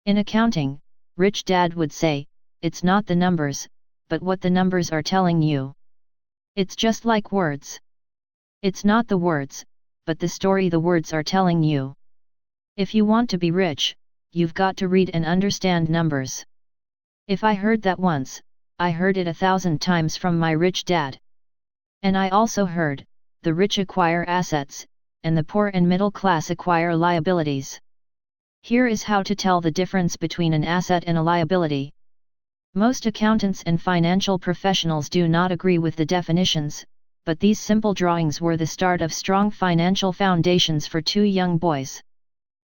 In accounting, Rich Dad would say, it's not the numbers, but what the numbers are telling you. It's just like words. It's not the words, but the story the words are telling you. If you want to be rich, you've got to read and understand numbers. If I heard that once, I heard it 1,000 times from my rich dad. And I also heard, the rich acquire assets, and the poor and middle class acquire liabilities. Here is how to tell the difference between an asset and a liability. Most accountants and financial professionals do not agree with the definitions, but these simple drawings were the start of strong financial foundations for two young boys.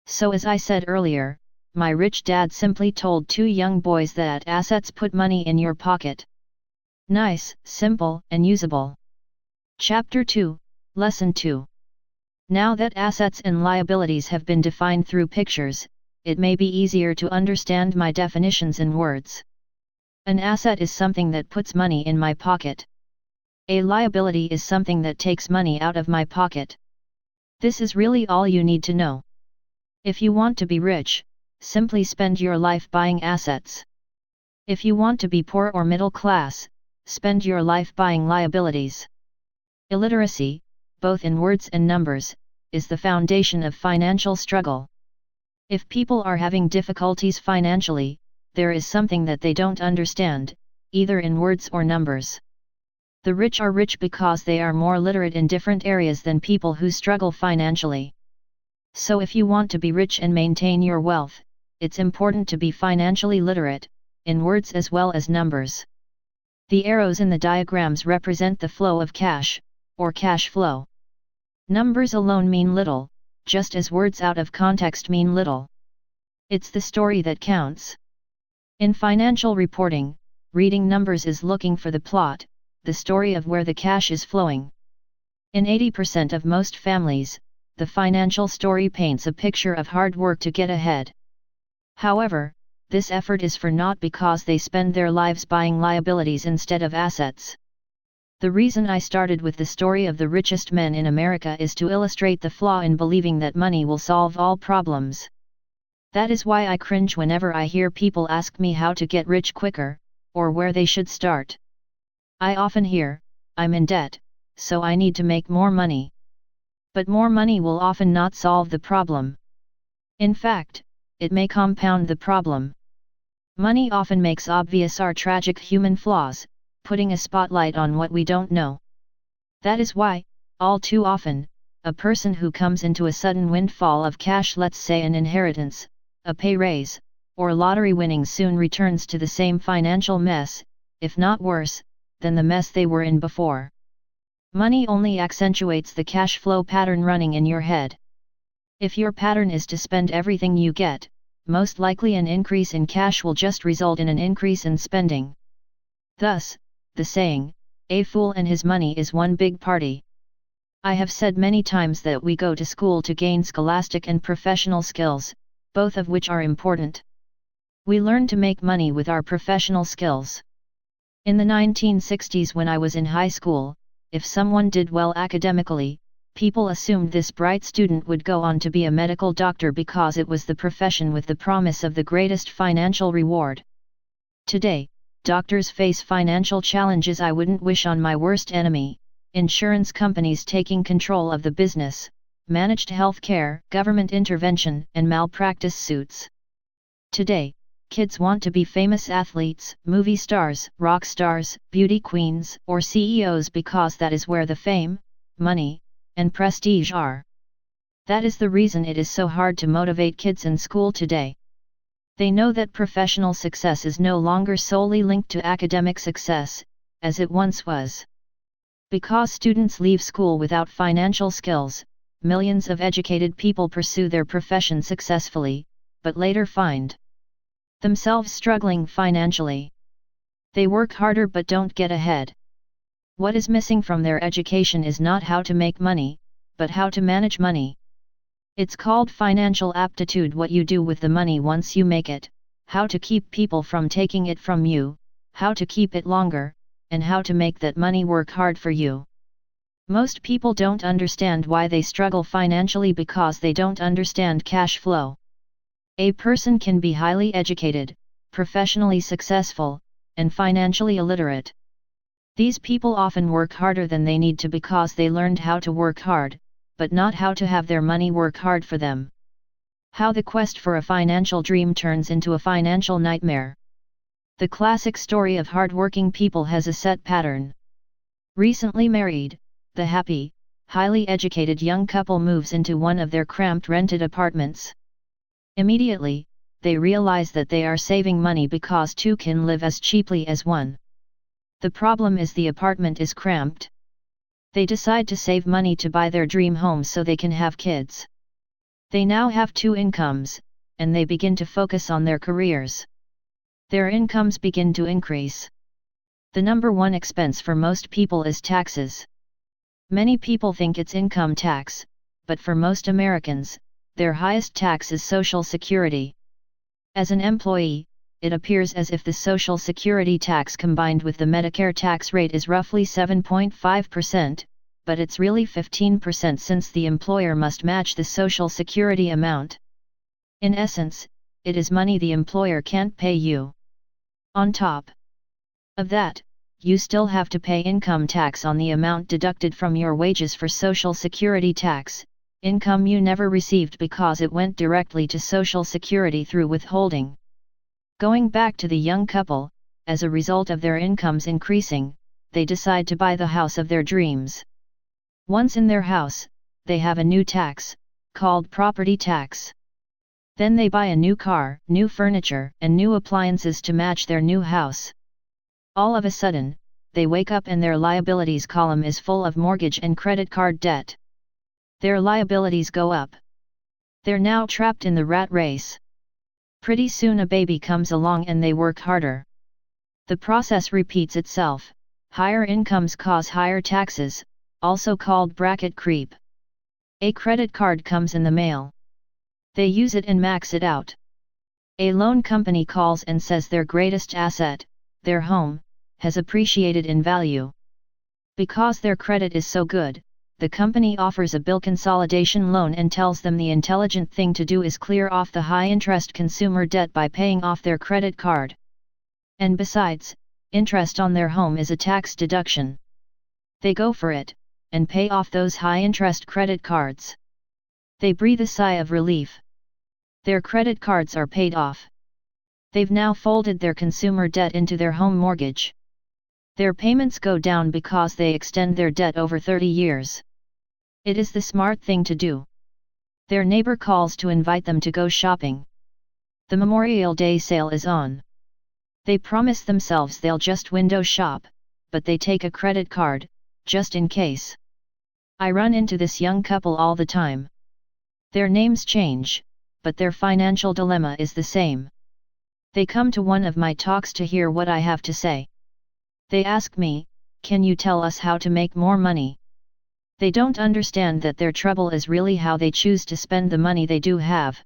So as I said earlier, my rich dad simply told two young boys that assets put money in your pocket. Nice, simple, and usable. Chapter 2, Lesson 2. Now that assets and liabilities have been defined through pictures, it may be easier to understand my definitions in words. An asset is something that puts money in my pocket. A liability is something that takes money out of my pocket. This is really all you need to know. If you want to be rich, simply spend your life buying assets. If you want to be poor or middle class, spend your life buying liabilities. Illiteracy, both in words and numbers, is the foundation of financial struggle. If people are having difficulties financially, there is something that they don't understand, either in words or numbers. The rich are rich because they are more literate in different areas than people who struggle financially. So if you want to be rich and maintain your wealth, it's important to be financially literate, in words as well as numbers. The arrows in the diagrams represent the flow of cash, or cash flow. Numbers alone mean little, just as words out of context mean little. It's the story that counts. In financial reporting, reading numbers is looking for the plot, the story of where the cash is flowing. In 80% of most families, the financial story paints a picture of hard work to get ahead. However, this effort is for naught because they spend their lives buying liabilities instead of assets. The reason I started with the story of the richest men in America is to illustrate the flaw in believing that money will solve all problems. That is why I cringe whenever I hear people ask me how to get rich quicker, or where they should start. I often hear, I'm in debt, so I need to make more money. But more money will often not solve the problem. In fact, it may compound the problem. Money often makes obvious our tragic human flaws, putting a spotlight on what we don't know. That is why, all too often, a person who comes into a sudden windfall of cash, let's say an inheritance, a pay raise, or lottery winnings, soon returns to the same financial mess, if not worse, than the mess they were in before. Money only accentuates the cash flow pattern running in your head. If your pattern is to spend everything you get, most likely an increase in cash will just result in an increase in spending. Thus, the saying, "A fool and his money is one big party." I have said many times that we go to school to gain scholastic and professional skills, both of which are important. We learn to make money with our professional skills. In the 1960s, when I was in high school, if someone did well academically, people assumed this bright student would go on to be a medical doctor because it was the profession with the promise of the greatest financial reward. Today, doctors face financial challenges I wouldn't wish on my worst enemy: insurance companies taking control of the business, managed healthcare, government intervention, and malpractice suits. Today, kids want to be famous athletes, movie stars, rock stars, beauty queens, or CEOs because that is where the fame, money, and prestige are. That is the reason it is so hard to motivate kids in school today. They know that professional success is no longer solely linked to academic success, as it once was. Because students leave school without financial skills, millions of educated people pursue their profession successfully, but later find themselves struggling financially. They work harder but don't get ahead. What is missing from their education is not how to make money, but how to manage money. It's called financial aptitude: what you do with the money once you make it, how to keep people from taking it from you, how to keep it longer, and how to make that money work hard for you. Most people don't understand why they struggle financially because they don't understand cash flow. A person can be highly educated, professionally successful, and financially illiterate. These people often work harder than they need to because they learned how to work hard, but not how to have their money work hard for them. How the quest for a financial dream turns into a financial nightmare. The classic story of hardworking people has a set pattern. Recently married, the happy, highly educated young couple moves into one of their cramped rented apartments. Immediately, they realize that they are saving money because two can live as cheaply as one. The problem is the apartment is cramped. They decide to save money to buy their dream home so they can have kids. They now have two incomes, and they begin to focus on their careers. Their incomes begin to increase. The number one expense for most people is taxes. Many people think it's income tax, but for most Americans, their highest tax is Social Security. As an employee, it appears as if the Social Security tax combined with the Medicare tax rate is roughly 7.5%, but it's really 15% since the employer must match the Social Security amount. In essence, it is money the employer can't pay you. On top of that, you still have to pay income tax on the amount deducted from your wages for Social Security tax, income you never received because it went directly to Social Security through withholding. Going back to the young couple, as a result of their incomes increasing, they decide to buy the house of their dreams. Once in their house, they have a new tax, called property tax. Then they buy a new car, new furniture, and new appliances to match their new house. All of a sudden, they wake up and their liabilities column is full of mortgage and credit card debt. Their liabilities go up. They're now trapped in the rat race. Pretty soon a baby comes along and they work harder. The process repeats itself. Higher incomes cause higher taxes, also called bracket creep. A credit card comes in the mail. They use it and max it out. A loan company calls and says their greatest asset, their home, has appreciated in value. Because their credit is so good, the company offers a bill consolidation loan and tells them the intelligent thing to do is clear off the high-interest consumer debt by paying off their credit card. And besides, interest on their home is a tax deduction. They go for it, and pay off those high-interest credit cards. They breathe a sigh of relief. Their credit cards are paid off. They've now folded their consumer debt into their home mortgage. Their payments go down because they extend their debt over 30 years. It is the smart thing to do. Their neighbor calls to invite them to go shopping. The Memorial Day sale is on. They promise themselves they'll just window shop, but they take a credit card, just in case. I run into this young couple all the time. Their names change, but their financial dilemma is the same. They come to one of my talks to hear what I have to say. They ask me, "Can you tell us how to make more money?" They don't understand that their trouble is really how they choose to spend the money they do have.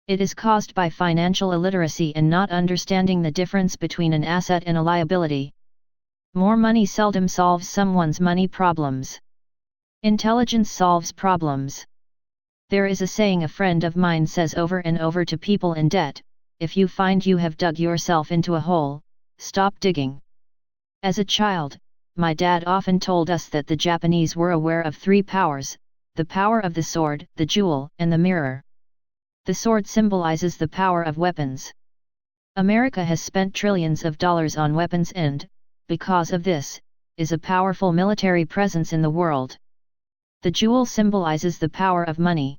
It is caused by financial illiteracy and not understanding the difference between an asset and a liability. More money seldom solves someone's money problems. Intelligence solves problems. There is a saying a friend of mine says over and over to people in debt: if you find you have dug yourself into a hole, stop digging. As a child, my dad often told us that the Japanese were aware of three powers: the power of the sword, the jewel, and the mirror. The sword symbolizes the power of weapons. America has spent trillions of dollars on weapons and, because of this, is a powerful military presence in the world. The jewel symbolizes the power of money.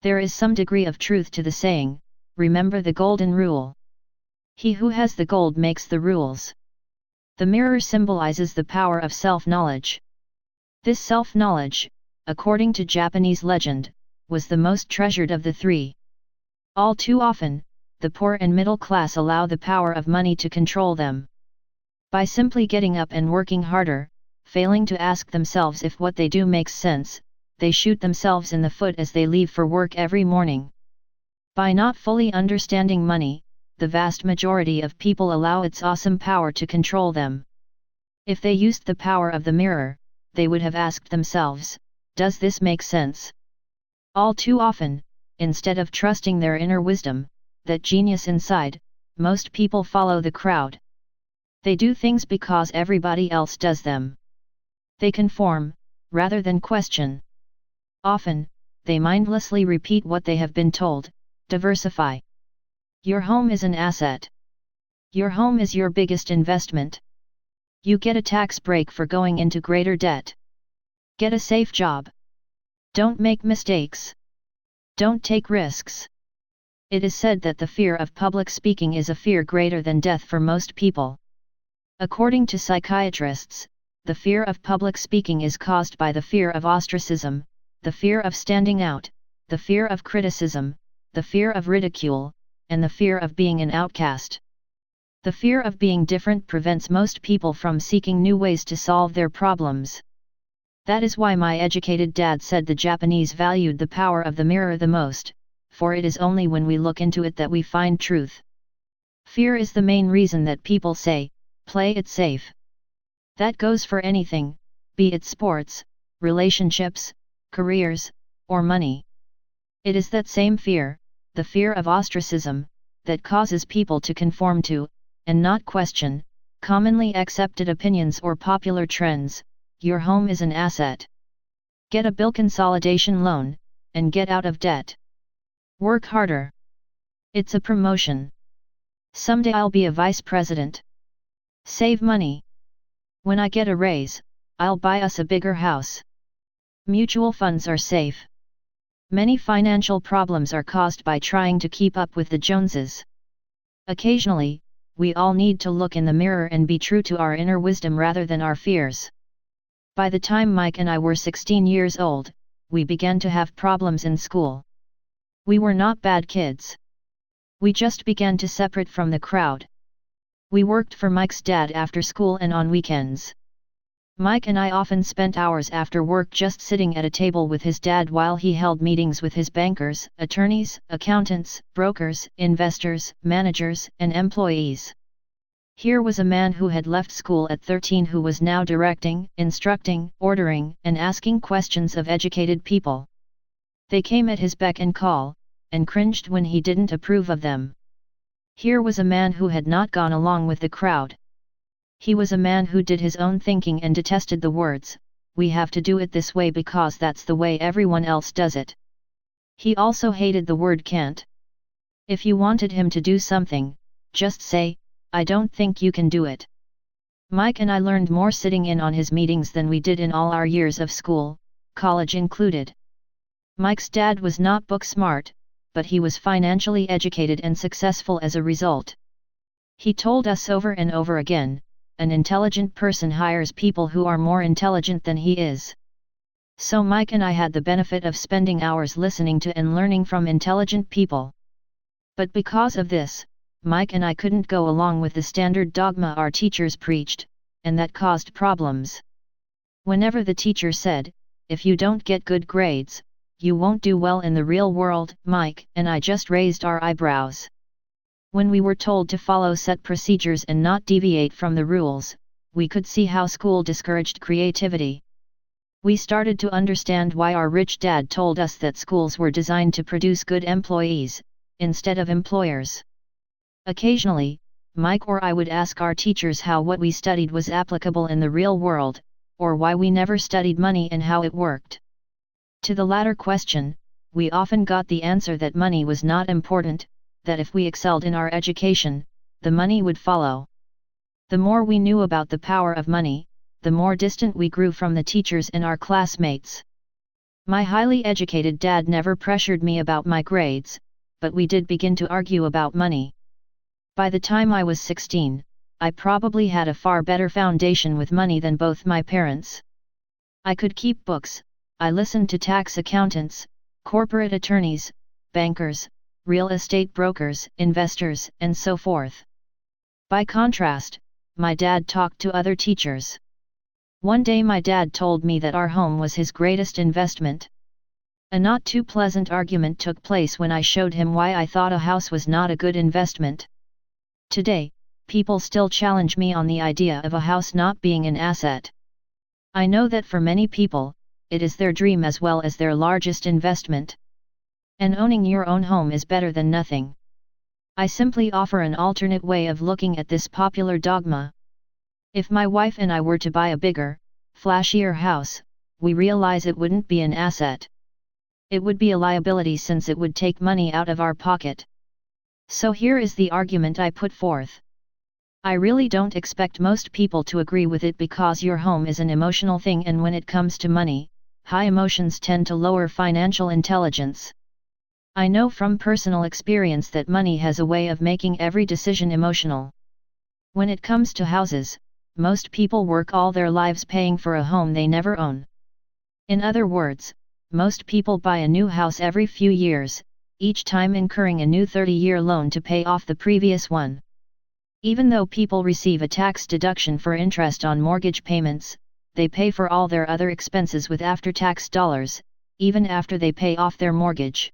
There is some degree of truth to the saying, remember the golden rule. He who has the gold makes the rules. The mirror symbolizes the power of self-knowledge. This self-knowledge, according to Japanese legend, was the most treasured of the three. All too often, the poor and middle class allow the power of money to control them. By simply getting up and working harder, failing to ask themselves if what they do makes sense, they shoot themselves in the foot as they leave for work every morning. By not fully understanding money, the vast majority of people allow its awesome power to control them. If they used the power of the mirror, they would have asked themselves, does this make sense? All too often, instead of trusting their inner wisdom, that genius inside, most people follow the crowd. They do things because everybody else does them. They conform, rather than question. Often, they mindlessly repeat what they have been told. Diversify. Your home is an asset. Your home is your biggest investment. You get a tax break for going into greater debt. Get a safe job. Don't make mistakes. Don't take risks. It is said that the fear of public speaking is a fear greater than death for most people. According to psychiatrists, the fear of public speaking is caused by the fear of ostracism, the fear of standing out, the fear of criticism, the fear of ridicule, and the fear of being an outcast. The fear of being different prevents most people from seeking new ways to solve their problems. That is why my educated dad said the Japanese valued the power of the mirror the most, for it is only when we look into it that we find truth. Fear is the main reason that people say, play it safe. That goes for anything, be it sports, relationships, careers, or money. It is that same fear, the fear of ostracism, that causes people to conform to, and not question, commonly accepted opinions or popular trends. Your home is an asset. Get a bill consolidation loan, and get out of debt. Work harder. It's a promotion. Someday I'll be a vice president. Save money. When I get a raise, I'll buy us a bigger house. Mutual funds are safe. Many financial problems are caused by trying to keep up with the Joneses. Occasionally, we all need to look in the mirror and be true to our inner wisdom rather than our fears. By the time Mike and I were 16 years old, we began to have problems in school. We were not bad kids. We just began to separate from the crowd. We worked for Mike's dad after school and on weekends. Mike and I often spent hours after work just sitting at a table with his dad while he held meetings with his bankers, attorneys, accountants, brokers, investors, managers, and employees. Here was a man who had left school at 13 who was now directing, instructing, ordering, and asking questions of educated people. They came at his beck and call, and cringed when he didn't approve of them. Here was a man who had not gone along with the crowd. He was a man who did his own thinking and detested the words, "We have to do it this way because that's the way everyone else does it." He also hated the word can't. If you wanted him to do something, just say, "I don't think you can do it." Mike and I learned more sitting in on his meetings than we did in all our years of school, college included. Mike's dad was not book smart, but he was financially educated and successful as a result. He told us over and over again, an intelligent person hires people who are more intelligent than he is. So Mike and I had the benefit of spending hours listening to and learning from intelligent people. But because of this, Mike and I couldn't go along with the standard dogma our teachers preached, and that caused problems. Whenever the teacher said, "If you don't get good grades, you won't do well in the real world," Mike and I just raised our eyebrows. When we were told to follow set procedures and not deviate from the rules, we could see how school discouraged creativity. We started to understand why our rich dad told us that schools were designed to produce good employees, instead of employers. Occasionally, Mike or I would ask our teachers how what we studied was applicable in the real world, or why we never studied money and how it worked. To the latter question, we often got the answer that money was not important, that if we excelled in our education, the money would follow. The more we knew about the power of money, the more distant we grew from the teachers and our classmates. My highly educated dad never pressured me about my grades, but we did begin to argue about money. By the time I was 16, I probably had a far better foundation with money than both my parents. I could keep books, I listened to tax accountants, corporate attorneys, bankers, real estate brokers, investors, and so forth. By contrast, my dad talked to other teachers. One day my dad told me that our home was his greatest investment. A not too pleasant argument took place when I showed him why I thought a house was not a good investment. Today, people still challenge me on the idea of a house not being an asset. I know that for many people, it is their dream as well as their largest investment. And owning your own home is better than nothing. I simply offer an alternate way of looking at this popular dogma. If my wife and I were to buy a bigger, flashier house, we realize it wouldn't be an asset. It would be a liability since it would take money out of our pocket. So here is the argument I put forth. I really don't expect most people to agree with it because your home is an emotional thing, and when it comes to money, high emotions tend to lower financial intelligence. I know from personal experience that money has a way of making every decision emotional. When it comes to houses, most people work all their lives paying for a home they never own. In other words, most people buy a new house every few years, each time incurring a new 30-year loan to pay off the previous one. Even though people receive a tax deduction for interest on mortgage payments, they pay for all their other expenses with after-tax dollars, even after they pay off their mortgage.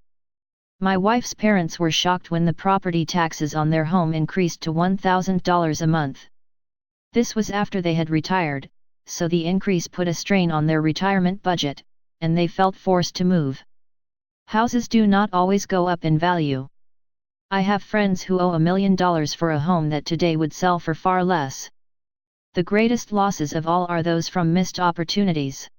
My wife's parents were shocked when the property taxes on their home increased to $1,000 a month. This was after they had retired, so the increase put a strain on their retirement budget, and they felt forced to move. Houses do not always go up in value. I have friends who owe $1 million for a home that today would sell for far less. The greatest losses of all are those from missed opportunities.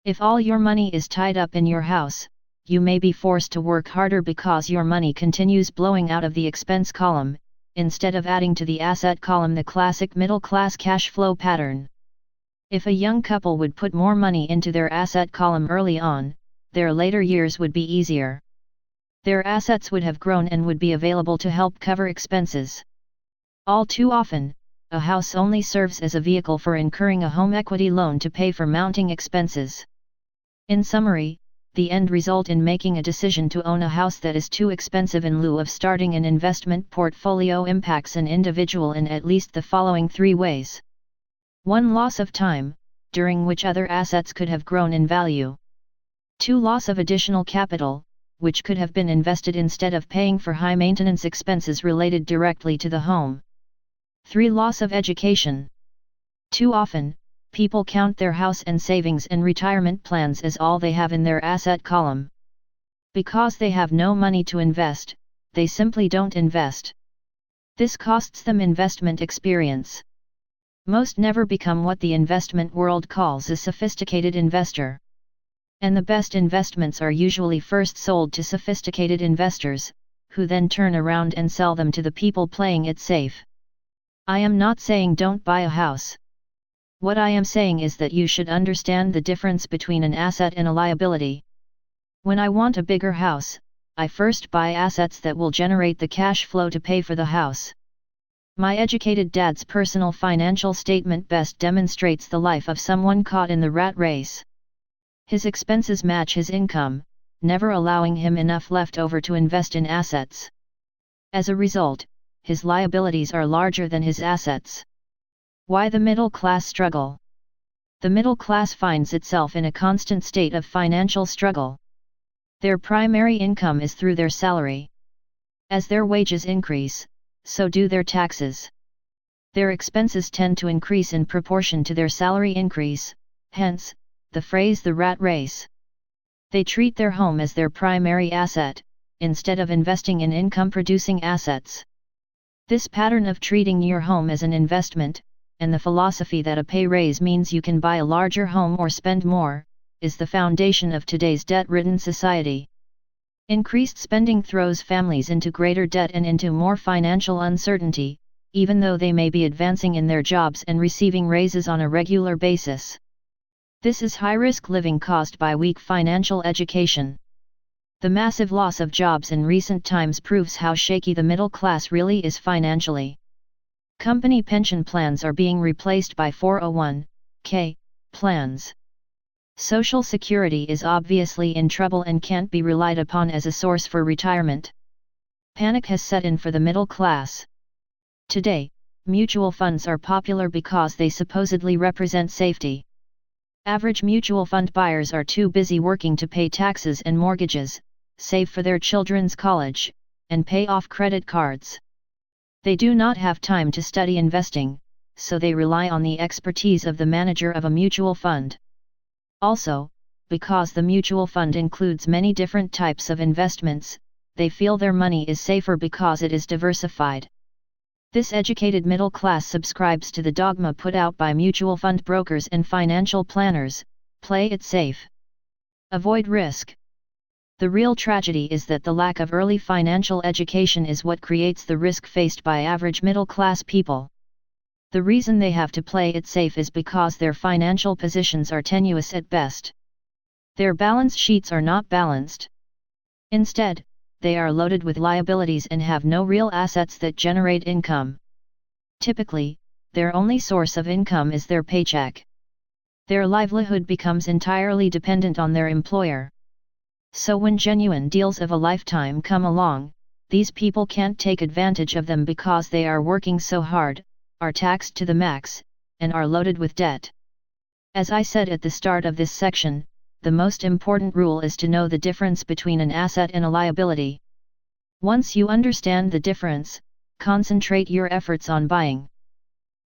If all your money is tied up in your house, you may be forced to work harder because your money continues blowing out of the expense column, instead of adding to the asset column, the classic middle-class cash flow pattern. If a young couple would put more money into their asset column early on, their later years would be easier. Their assets would have grown and would be available to help cover expenses. All too often, a house only serves as a vehicle for incurring a home equity loan to pay for mounting expenses. In summary, the end result in making a decision to own a house that is too expensive in lieu of starting an investment portfolio impacts an individual in at least the following 3 ways. 1. Loss of time, during which other assets could have grown in value. 2. Loss of additional capital, which could have been invested instead of paying for high maintenance expenses related directly to the home. 3. Loss of education. Too often, people count their house and savings and retirement plans as all they have in their asset column. Because they have no money to invest, they simply don't invest. This costs them investment experience. Most never become what the investment world calls a sophisticated investor. And the best investments are usually first sold to sophisticated investors, who then turn around and sell them to the people playing it safe. I am not saying don't buy a house. What I am saying is that you should understand the difference between an asset and a liability. When I want a bigger house, I first buy assets that will generate the cash flow to pay for the house. My educated dad's personal financial statement best demonstrates the life of someone caught in the rat race. His expenses match his income, never allowing him enough left over to invest in assets. As a result, his liabilities are larger than his assets. Why the middle class struggle? The middle class finds itself in a constant state of financial struggle. Their primary income is through their salary. As their wages increase, so do their taxes. Their expenses tend to increase in proportion to their salary increase, hence, the phrase the rat race. They treat their home as their primary asset, instead of investing in income-producing assets. This pattern of treating your home as an investment, and the philosophy that a pay raise means you can buy a larger home or spend more, is the foundation of today's debt-ridden society. Increased spending throws families into greater debt and into more financial uncertainty, even though they may be advancing in their jobs and receiving raises on a regular basis. This is high-risk living caused by weak financial education. The massive loss of jobs in recent times proves how shaky the middle class really is financially. Company pension plans are being replaced by 401(k) plans. Social Security is obviously in trouble and can't be relied upon as a source for retirement. Panic has set in for the middle class. Today, mutual funds are popular because they supposedly represent safety. Average mutual fund buyers are too busy working to pay taxes and mortgages, save for their children's college, and pay off credit cards. They do not have time to study investing, so they rely on the expertise of the manager of a mutual fund. Also, because the mutual fund includes many different types of investments, they feel their money is safer because it is diversified. This educated middle class subscribes to the dogma put out by mutual fund brokers and financial planners: play it safe. Avoid risk. The real tragedy is that the lack of early financial education is what creates the risk faced by average middle-class people. The reason they have to play it safe is because their financial positions are tenuous at best. Their balance sheets are not balanced. Instead, they are loaded with liabilities and have no real assets that generate income. Typically, their only source of income is their paycheck. Their livelihood becomes entirely dependent on their employer. So when genuine deals of a lifetime come along, these people can't take advantage of them because they are working so hard, are taxed to the max, and are loaded with debt. As I said at the start of this section, the most important rule is to know the difference between an asset and a liability. Once you understand the difference, concentrate your efforts on buying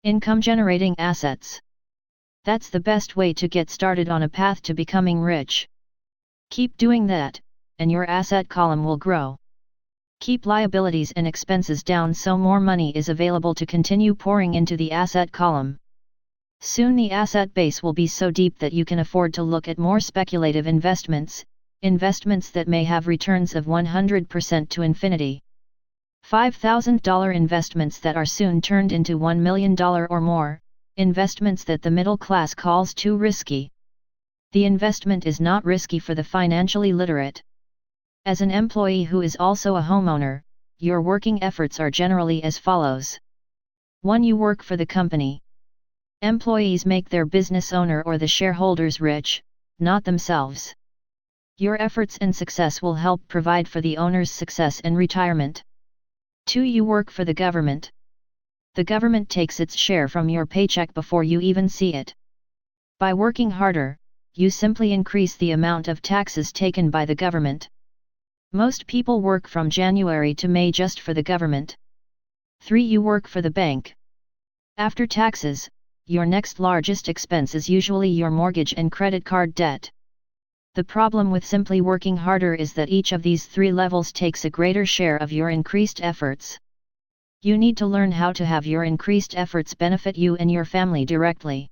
income-generating assets. That's the best way to get started on a path to becoming rich. Keep doing that, and your asset column will grow. Keep liabilities and expenses down so more money is available to continue pouring into the asset column. Soon the asset base will be so deep that you can afford to look at more speculative investments, investments that may have returns of 100% to infinity. $5,000 investments that are soon turned into $1 million or more, investments that the middle class calls too risky. The investment is not risky for the financially literate. As an employee who is also a homeowner, your working efforts are generally as follows. 1. You work for the company. Employees make their business owner or the shareholders rich, not themselves. Your efforts and success will help provide for the owner's success and retirement. 2. You work for the government. The government takes its share from your paycheck before you even see it. By working harder, you simply increase the amount of taxes taken by the government. Most people work from January to May just for the government. 3. You work for the bank. After taxes, your next largest expense is usually your mortgage and credit card debt. The problem with simply working harder is that each of these 3 levels takes a greater share of your increased efforts. You need to learn how to have your increased efforts benefit you and your family directly.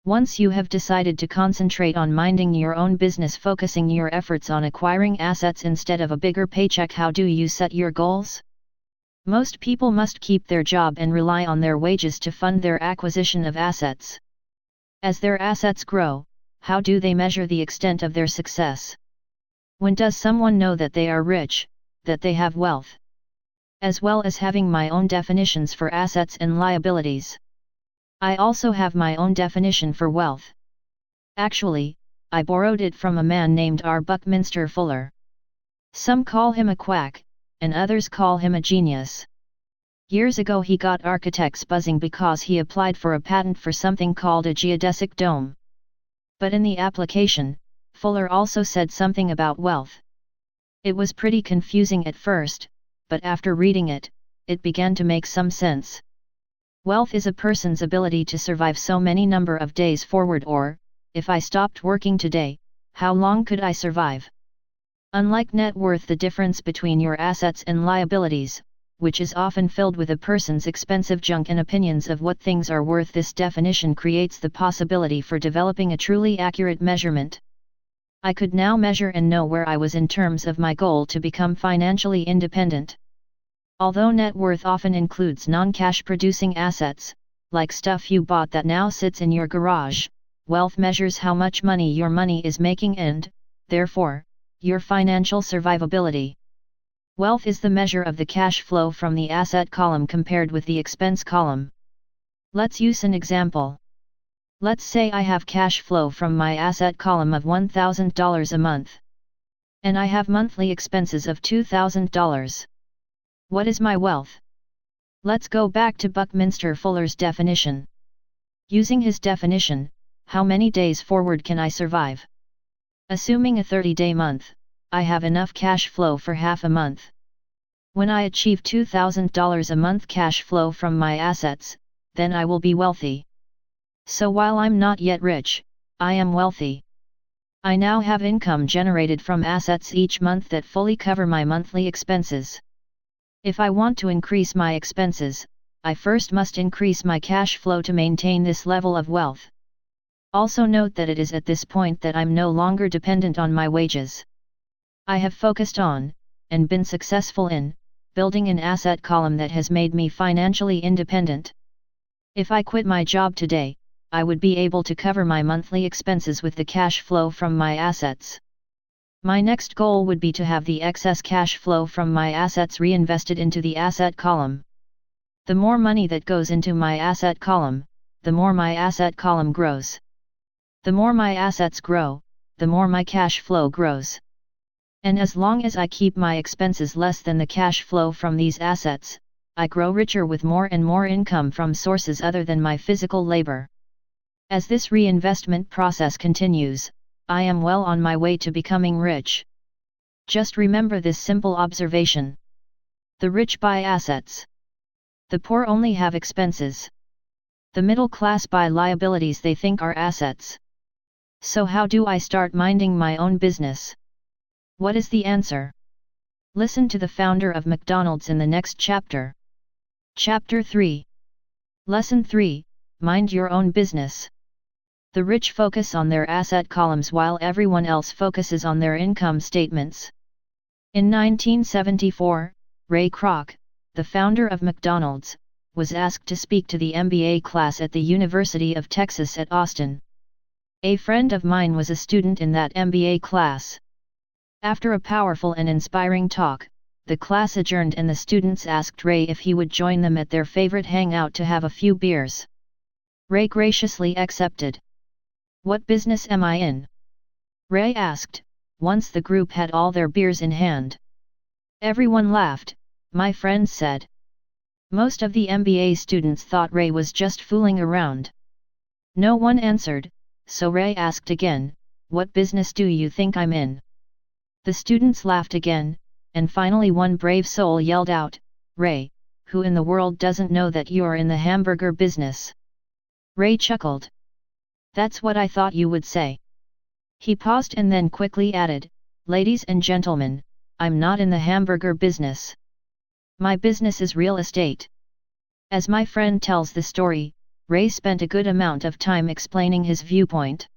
Once you have decided to concentrate on minding your own business, focusing your efforts on acquiring assets instead of a bigger paycheck, how do you set your goals? Most people must keep their job and rely on their wages to fund their acquisition of assets. As their assets grow, how do they measure the extent of their success? When does someone know that they are rich, that they have wealth? As well as having my own definitions for assets and liabilities. I also have my own definition for wealth. Actually, I borrowed it from a man named R. Buckminster Fuller. Some call him a quack, and others call him a genius. Years ago he got architects buzzing because he applied for a patent for something called a geodesic dome. But in the application, Fuller also said something about wealth. It was pretty confusing at first, but after reading it, it began to make some sense. Wealth is a person's ability to survive so many number of days forward, or, if I stopped working today, how long could I survive? Unlike net worth, the difference between your assets and liabilities, which is often filled with a person's expensive junk and opinions of what things are worth, this definition creates the possibility for developing a truly accurate measurement. I could now measure and know where I was in terms of my goal to become financially independent. Although net worth often includes non-cash producing assets, like stuff you bought that now sits in your garage, wealth measures how much money your money is making and, therefore, your financial survivability. Wealth is the measure of the cash flow from the asset column compared with the expense column. Let's use an example. Let's say I have cash flow from my asset column of $1,000 a month. And I have monthly expenses of $2,000. What is my wealth? Let's go back to Buckminster Fuller's definition. Using his definition, how many days forward can I survive? Assuming a 30-day month, I have enough cash flow for half a month. When I achieve $2,000 a month cash flow from my assets, then I will be wealthy. So while I'm not yet rich, I am wealthy. I now have income generated from assets each month that fully cover my monthly expenses. If I want to increase my expenses, I first must increase my cash flow to maintain this level of wealth. Also note that it is at this point that I'm no longer dependent on my wages. I have focused on, and been successful in, building an asset column that has made me financially independent. If I quit my job today, I would be able to cover my monthly expenses with the cash flow from my assets. My next goal would be to have the excess cash flow from my assets reinvested into the asset column. The more money that goes into my asset column, the more my asset column grows. The more my assets grow, the more my cash flow grows. And as long as I keep my expenses less than the cash flow from these assets, I grow richer with more and more income from sources other than my physical labor. As this reinvestment process continues, I am well on my way to becoming rich. Just remember this simple observation. The rich buy assets. The poor only have expenses. The middle class buy liabilities they think are assets. So how do I start minding my own business? What is the answer? Listen to the founder of McDonald's in the next chapter. Chapter 3. Lesson 3, Mind Your Own Business. The rich focus on their asset columns while everyone else focuses on their income statements. In 1974, Ray Kroc, the founder of McDonald's, was asked to speak to the MBA class at the University of Texas at Austin. A friend of mine was a student in that MBA class. After a powerful and inspiring talk, the class adjourned and the students asked Ray if he would join them at their favorite hangout to have a few beers. Ray graciously accepted. "What business am I in?" Ray asked, once the group had all their beers in hand. Everyone laughed, my friend said. Most of the MBA students thought Ray was just fooling around. No one answered, so Ray asked again, "What business do you think I'm in?" The students laughed again, and finally one brave soul yelled out, "Ray, who in the world doesn't know that you're in the hamburger business?" Ray chuckled. "That's what I thought you would say." He paused and then quickly added, "Ladies and gentlemen, I'm not in the hamburger business. My business is real estate." As my friend tells the story, Ray spent a good amount of time explaining his viewpoint.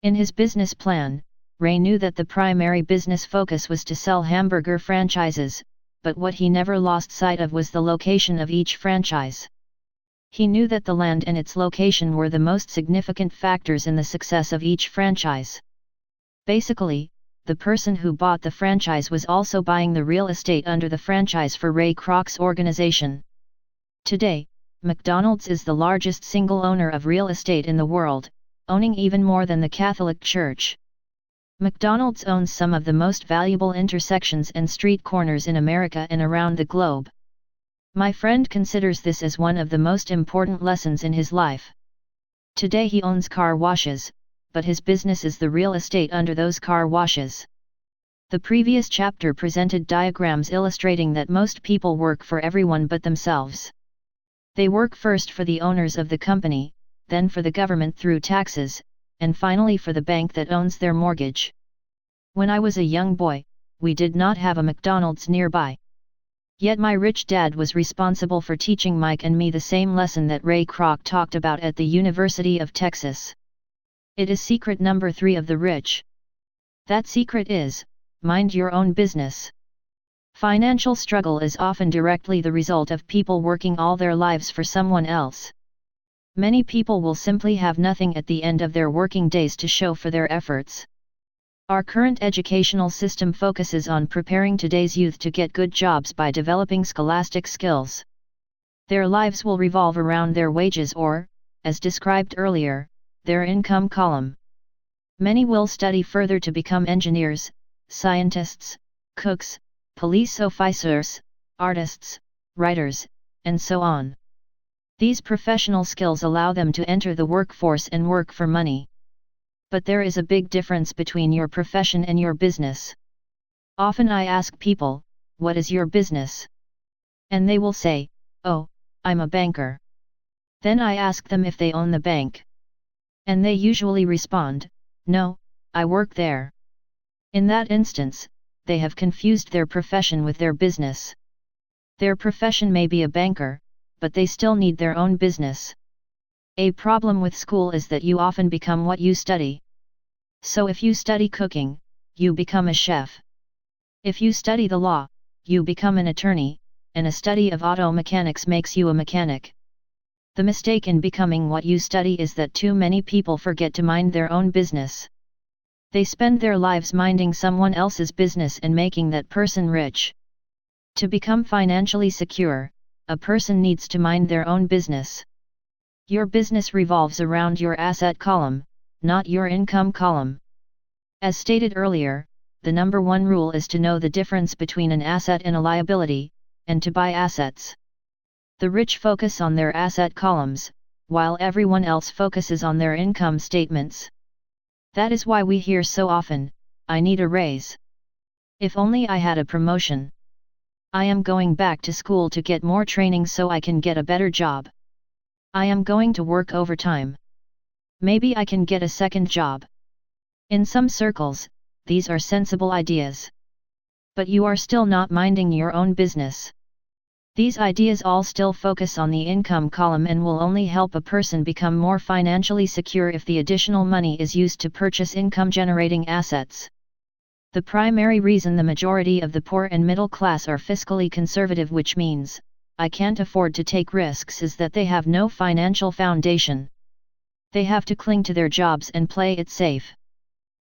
In his business plan, Ray knew that the primary business focus was to sell hamburger franchises, but what he never lost sight of was the location of each franchise. He knew that the land and its location were the most significant factors in the success of each franchise. Basically, the person who bought the franchise was also buying the real estate under the franchise for Ray Kroc's organization. Today, McDonald's is the largest single owner of real estate in the world, owning even more than the Catholic Church. McDonald's owns some of the most valuable intersections and street corners in America and around the globe. My friend considers this as one of the most important lessons in his life. Today he owns car washes, but his business is the real estate under those car washes. The previous chapter presented diagrams illustrating that most people work for everyone but themselves. They work first for the owners of the company, then for the government through taxes, and finally for the bank that owns their mortgage. When I was a young boy, we did not have a McDonald's nearby. Yet my rich dad was responsible for teaching Mike and me the same lesson that Ray Kroc talked about at the University of Texas. It is secret number 3 of the rich. That secret is, mind your own business. Financial struggle is often directly the result of people working all their lives for someone else. Many people will simply have nothing at the end of their working days to show for their efforts. Our current educational system focuses on preparing today's youth to get good jobs by developing scholastic skills. Their lives will revolve around their wages or, as described earlier, their income column. Many will study further to become engineers, scientists, cooks, police officers, artists, writers, and so on. These professional skills allow them to enter the workforce and work for money. But there is a big difference between your profession and your business. Often I ask people, "What is your business?" And they will say, "Oh, I'm a banker." Then I ask them if they own the bank. And they usually respond, "No, I work there." In that instance, they have confused their profession with their business. Their profession may be a banker, but they still need their own business. A problem with school is that you often become what you study. So if you study cooking, you become a chef. If you study the law, you become an attorney, and a study of auto mechanics makes you a mechanic. The mistake in becoming what you study is that too many people forget to mind their own business. They spend their lives minding someone else's business and making that person rich. To become financially secure, a person needs to mind their own business. Your business revolves around your asset column, not your income column. As stated earlier, the number one rule is to know the difference between an asset and a liability, and to buy assets. The rich focus on their asset columns, while everyone else focuses on their income statements. That is why we hear so often, "I need a raise. If only I had a promotion. I am going back to school to get more training so I can get a better job. I am going to work overtime. Maybe I can get a second job." In some circles, these are sensible ideas. But you are still not minding your own business. These ideas all still focus on the income column and will only help a person become more financially secure if the additional money is used to purchase income-generating assets. The primary reason the majority of the poor and middle class are fiscally conservative, which means, "I can't afford to take risks," is that they have no financial foundation. They have to cling to their jobs and play it safe.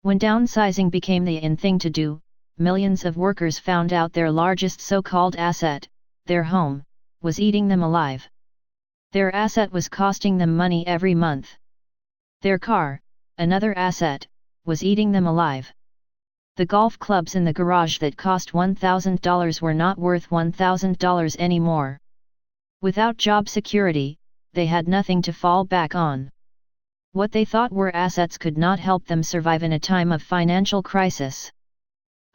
When downsizing became the in thing to do, millions of workers found out their largest so-called asset, their home, was eating them alive. Their asset was costing them money every month. Their car, another asset, was eating them alive. The golf clubs in the garage that cost $1,000 were not worth $1,000 anymore. Without job security, they had nothing to fall back on. What they thought were assets could not help them survive in a time of financial crisis.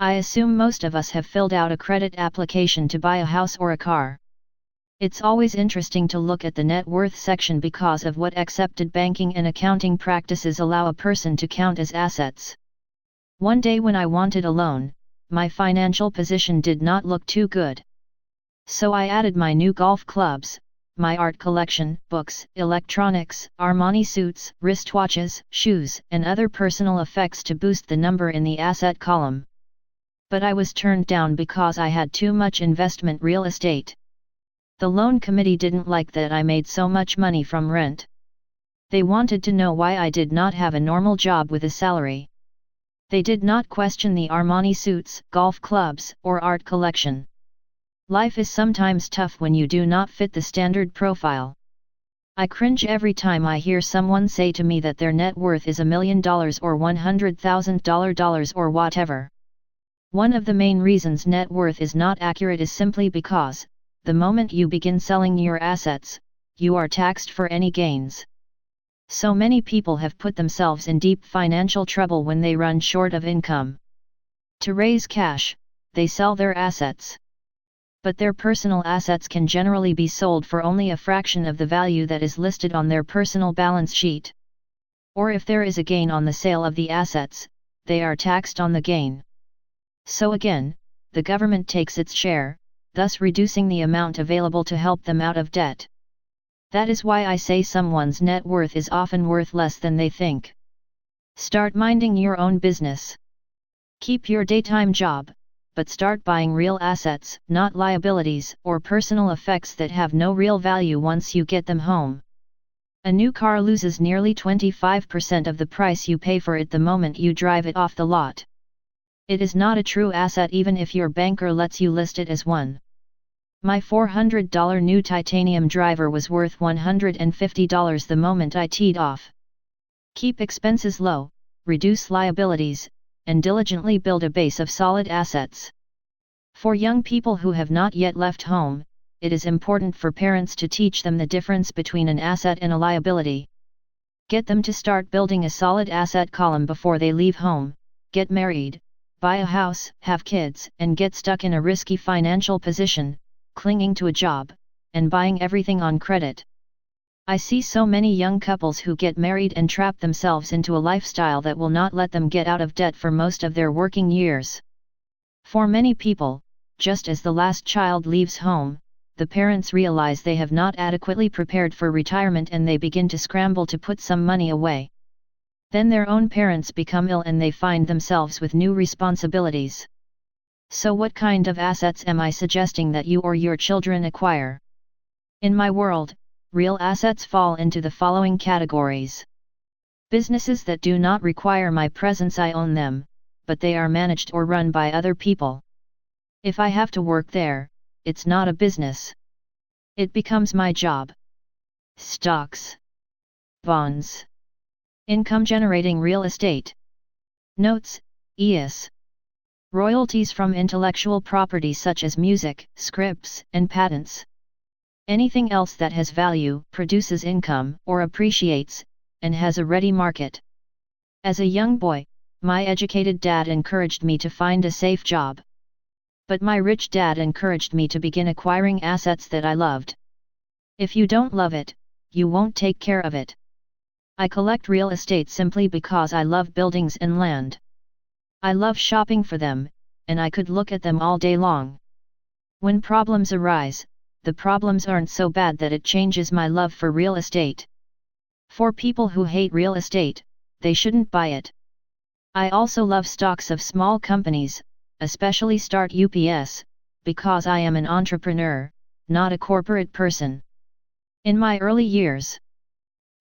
I assume most of us have filled out a credit application to buy a house or a car. It's always interesting to look at the net worth section because of what accepted banking and accounting practices allow a person to count as assets. One day when I wanted a loan, my financial position did not look too good. So I added my new golf clubs, my art collection, books, electronics, Armani suits, wristwatches, shoes, and other personal effects to boost the number in the asset column. But I was turned down because I had too much investment real estate. The loan committee didn't like that I made so much money from rent. They wanted to know why I did not have a normal job with a salary. They did not question the Armani suits, golf clubs, or art collection. Life is sometimes tough when you do not fit the standard profile. I cringe every time I hear someone say to me that their net worth is $1 million or $100,000 or whatever. One of the main reasons net worth is not accurate is simply because, the moment you begin selling your assets, you are taxed for any gains. So many people have put themselves in deep financial trouble when they run short of income. To raise cash, they sell their assets. But their personal assets can generally be sold for only a fraction of the value that is listed on their personal balance sheet. Or if there is a gain on the sale of the assets, they are taxed on the gain. So again, the government takes its share, thus reducing the amount available to help them out of debt. That is why I say someone's net worth is often worth less than they think. Start minding your own business. Keep your daytime job, but start buying real assets, not liabilities or personal effects that have no real value once you get them home. A new car loses nearly 25% of the price you pay for it the moment you drive it off the lot. It is not a true asset even if your banker lets you list it as one. My $400 new titanium driver was worth $150 the moment I teed off. Keep expenses low, reduce liabilities, and diligently build a base of solid assets. For young people who have not yet left home, it is important for parents to teach them the difference between an asset and a liability. Get them to start building a solid asset column before they leave home, get married, buy a house, have kids, and get stuck in a risky financial position, clinging to a job, and buying everything on credit. I see so many young couples who get married and trap themselves into a lifestyle that will not let them get out of debt for most of their working years. For many people, just as the last child leaves home, the parents realize they have not adequately prepared for retirement and they begin to scramble to put some money away. Then their own parents become ill and they find themselves with new responsibilities. So what kind of assets am I suggesting that you or your children acquire? In my world, real assets fall into the following categories. Businesses that do not require my presence. I own them, but they are managed or run by other people. If I have to work there, it's not a business. It becomes my job. Stocks. Bonds. Income-generating real estate. Notes, ES. Royalties from intellectual property such as music, scripts, and patents. Anything else that has value, produces income, or appreciates, and has a ready market. As a young boy, my educated dad encouraged me to find a safe job. But my rich dad encouraged me to begin acquiring assets that I loved. If you don't love it, you won't take care of it. I collect real estate simply because I love buildings and land. I love shopping for them, and I could look at them all day long. When problems arise, the problems aren't so bad that it changes my love for real estate. For people who hate real estate, they shouldn't buy it. I also love stocks of small companies, especially Start UPS, because I am an entrepreneur, not a corporate person. In my early years,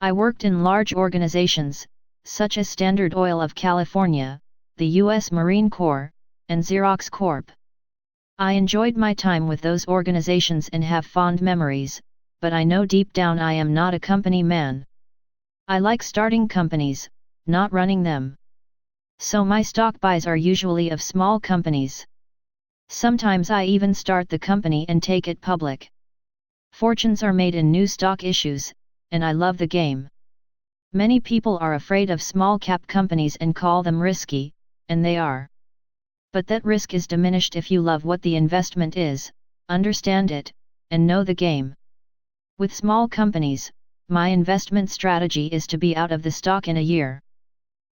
I worked in large organizations, such as Standard Oil of California, the U.S. Marine Corps, and Xerox Corp. I enjoyed my time with those organizations and have fond memories, but I know deep down I am not a company man. I like starting companies, not running them. So my stock buys are usually of small companies. Sometimes I even start the company and take it public. Fortunes are made in new stock issues, and I love the game. Many people are afraid of small cap companies and call them risky, and they are. But that risk is diminished if you love what the investment is, understand it, and know the game. With small companies, my investment strategy is to be out of the stock in a year.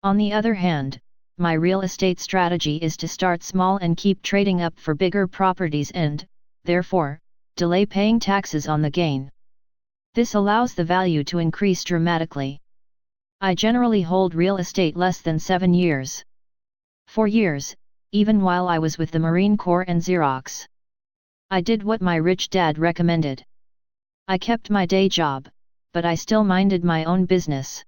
On the other hand, my real estate strategy is to start small and keep trading up for bigger properties and, therefore, delay paying taxes on the gain. This allows the value to increase dramatically. I generally hold real estate less than 7 years. 4 years, even while I was with the Marine Corps and Xerox. I did what my rich dad recommended. I kept my day job, but I still minded my own business.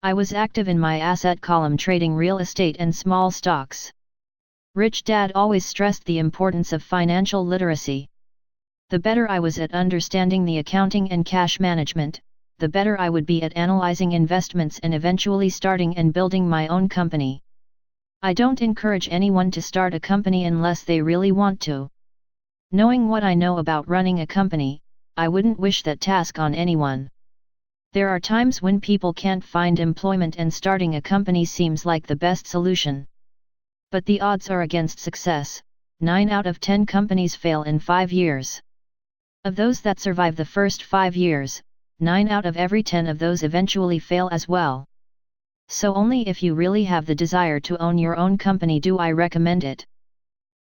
I was active in my asset column trading real estate and small stocks. Rich dad always stressed the importance of financial literacy. The better I was at understanding the accounting and cash management, the better I would be at analyzing investments and eventually starting and building my own company. I don't encourage anyone to start a company unless they really want to. Knowing what I know about running a company, I wouldn't wish that task on anyone. There are times when people can't find employment and starting a company seems like the best solution. But the odds are against success. 9 out of 10 companies fail in 5 years. Of those that survive the first 5 years, 9 out of every 10 of those eventually fail as well. So only if you really have the desire to own your own company do I recommend it.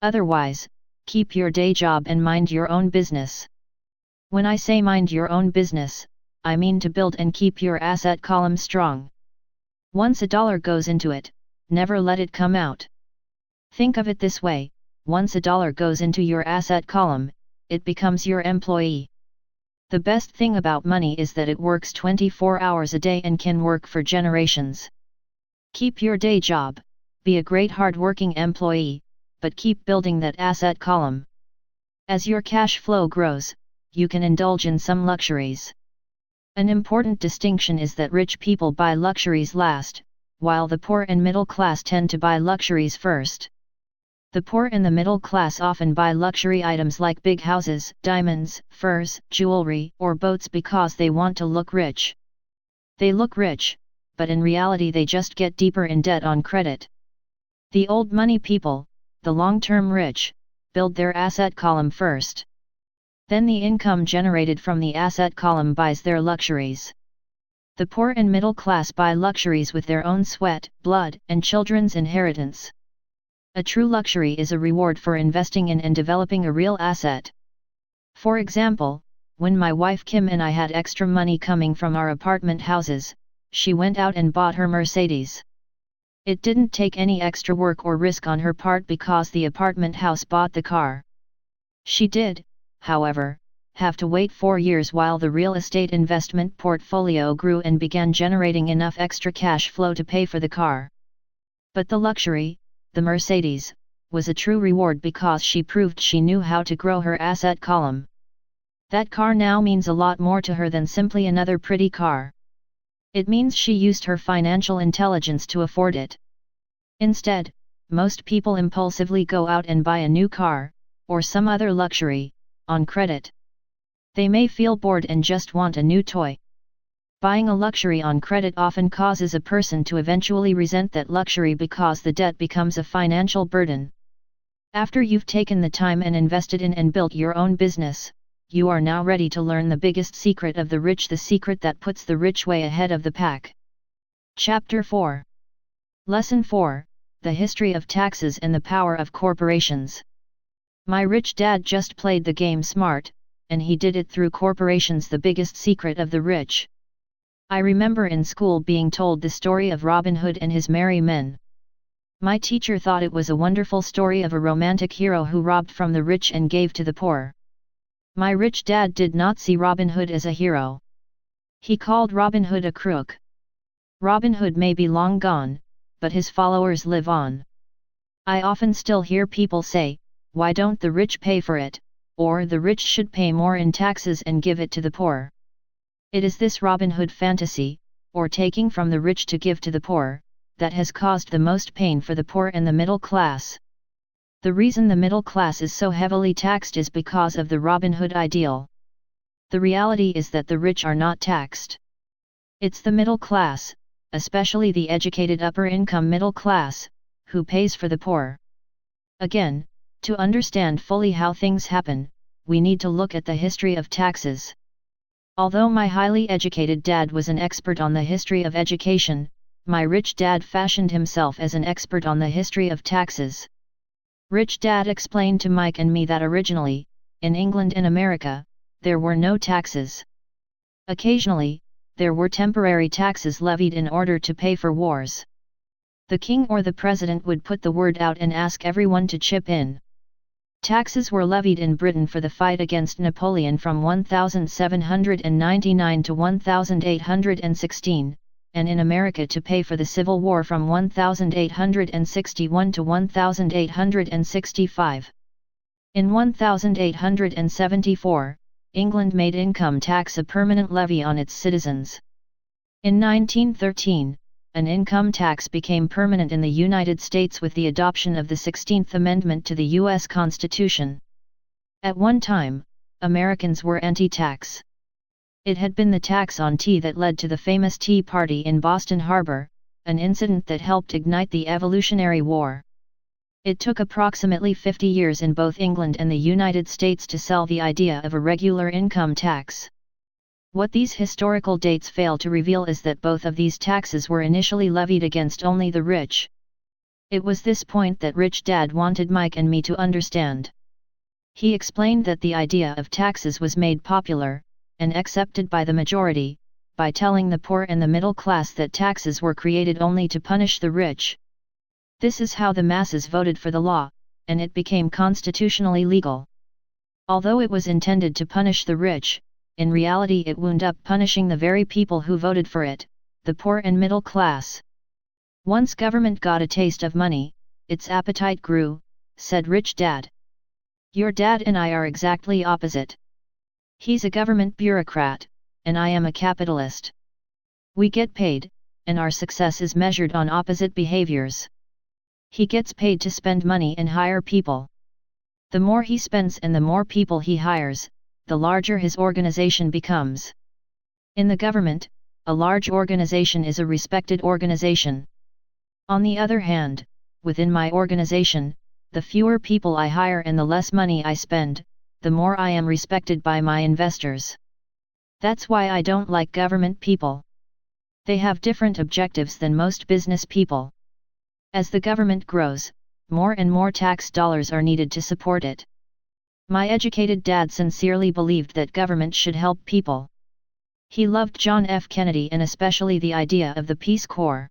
Otherwise, keep your day job and mind your own business. When I say mind your own business, I mean to build and keep your asset column strong. Once a dollar goes into it, never let it come out. Think of it this way, once a dollar goes into your asset column, it becomes your employee. The best thing about money is that it works 24 hours a day and can work for generations. Keep your day job, be a great hard-working employee, but keep building that asset column. As your cash flow grows, you can indulge in some luxuries. An important distinction is that rich people buy luxuries last, while the poor and middle class tend to buy luxuries first. The poor and the middle class often buy luxury items like big houses, diamonds, furs, jewelry, or boats because they want to look rich. They look rich, but in reality they just get deeper in debt on credit. The old money people, the long-term rich, build their asset column first. Then the income generated from the asset column buys their luxuries. The poor and middle class buy luxuries with their own sweat, blood, and children's inheritance. A true luxury is a reward for investing in and developing a real asset. For example, when my wife Kim and I had extra money coming from our apartment houses, she went out and bought her Mercedes. It didn't take any extra work or risk on her part because the apartment house bought the car. She did, however, have to wait 4 years while the real estate investment portfolio grew and began generating enough extra cash flow to pay for the car. But the luxury, the Mercedes, was a true reward because she proved she knew how to grow her asset column. That car now means a lot more to her than simply another pretty car. It means she used her financial intelligence to afford it. Instead, most people impulsively go out and buy a new car, or some other luxury, on credit. They may feel bored and just want a new toy. Buying a luxury on credit often causes a person to eventually resent that luxury because the debt becomes a financial burden. After you've taken the time and invested in and built your own business, you are now ready to learn the biggest secret of the rich, the secret that puts the rich way ahead of the pack. Chapter 4. Lesson 4, The History of Taxes and the Power of Corporations. My rich dad just played the game smart, and he did it through corporations, the biggest secret of the rich. I remember in school being told the story of Robin Hood and his merry men. My teacher thought it was a wonderful story of a romantic hero who robbed from the rich and gave to the poor. My rich dad did not see Robin Hood as a hero. He called Robin Hood a crook. Robin Hood may be long gone, but his followers live on. I often still hear people say, "Why don't the rich pay for it?" or "the rich should pay more in taxes and give it to the poor." It is this Robin Hood fantasy, or taking from the rich to give to the poor, that has caused the most pain for the poor and the middle class. The reason the middle class is so heavily taxed is because of the Robin Hood ideal. The reality is that the rich are not taxed. It's the middle class, especially the educated upper-income middle class, who pays for the poor. Again, to understand fully how things happen, we need to look at the history of taxes. Although my highly educated dad was an expert on the history of education, my rich dad fashioned himself as an expert on the history of taxes. Rich Dad explained to Mike and me that originally, in England and America, there were no taxes. Occasionally, there were temporary taxes levied in order to pay for wars. The king or the president would put the word out and ask everyone to chip in. Taxes were levied in Britain for the fight against Napoleon from 1799 to 1816, and in America to pay for the Civil War from 1861 to 1865. In 1874, England made income tax a permanent levy on its citizens. In 1913, an income tax became permanent in the United States with the adoption of the 16th Amendment to the U.S. Constitution. At one time, Americans were anti-tax. It had been the tax on tea that led to the famous Tea Party in Boston Harbor, an incident that helped ignite the Evolutionary War. It took approximately 50 years in both England and the United States to sell the idea of a regular income tax. What these historical dates fail to reveal is that both of these taxes were initially levied against only the rich. It was this point that Rich Dad wanted Mike and me to understand. He explained that the idea of taxes was made popular, and accepted by the majority, by telling the poor and the middle class that taxes were created only to punish the rich. This is how the masses voted for the law, and it became constitutionally legal. Although it was intended to punish the rich, in reality it wound up punishing the very people who voted for it, the poor and middle class. Once government got a taste of money, its appetite grew, said Rich Dad. Your dad and I are exactly opposite. He's a government bureaucrat, and I am a capitalist. We get paid, and our success is measured on opposite behaviors. He gets paid to spend money and hire people. The more he spends and the more people he hires, the larger his organization becomes. In the government, a large organization is a respected organization. On the other hand, within my organization, the fewer people I hire and the less money I spend, the more I am respected by my investors. That's why I don't like government people. They have different objectives than most business people. As the government grows, more and more tax dollars are needed to support it. My educated dad sincerely believed that government should help people. He loved John F. Kennedy and especially the idea of the Peace Corps.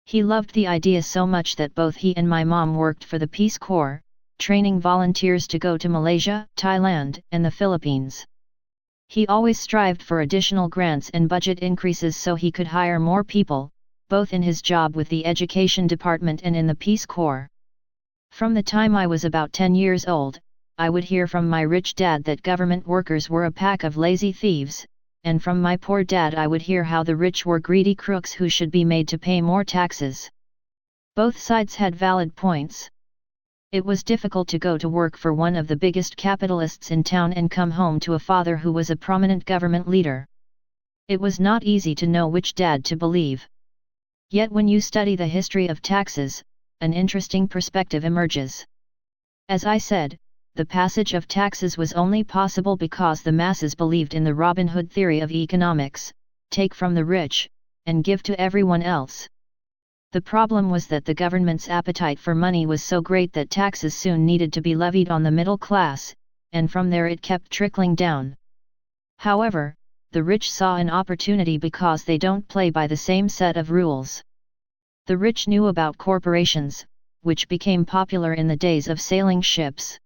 He loved the idea so much that both he and my mom worked for the Peace Corps, training volunteers to go to Malaysia, Thailand, and the Philippines. He always strived for additional grants and budget increases so he could hire more people, both in his job with the Education Department and in the Peace Corps. From the time I was about 10 years old, I would hear from my rich dad that government workers were a pack of lazy thieves, and from my poor dad I would hear how the rich were greedy crooks who should be made to pay more taxes. Both sides had valid points. It was difficult to go to work for one of the biggest capitalists in town and come home to a father who was a prominent government leader. It was not easy to know which dad to believe. Yet when you study the history of taxes, an interesting perspective emerges. As I said, the passage of taxes was only possible because the masses believed in the Robin Hood theory of economics: take from the rich, and give to everyone else. The problem was that the government's appetite for money was so great that taxes soon needed to be levied on the middle class, and from there it kept trickling down. However, the rich saw an opportunity because they don't play by the same set of rules. The rich knew about corporations, which became popular in the days of sailing ships.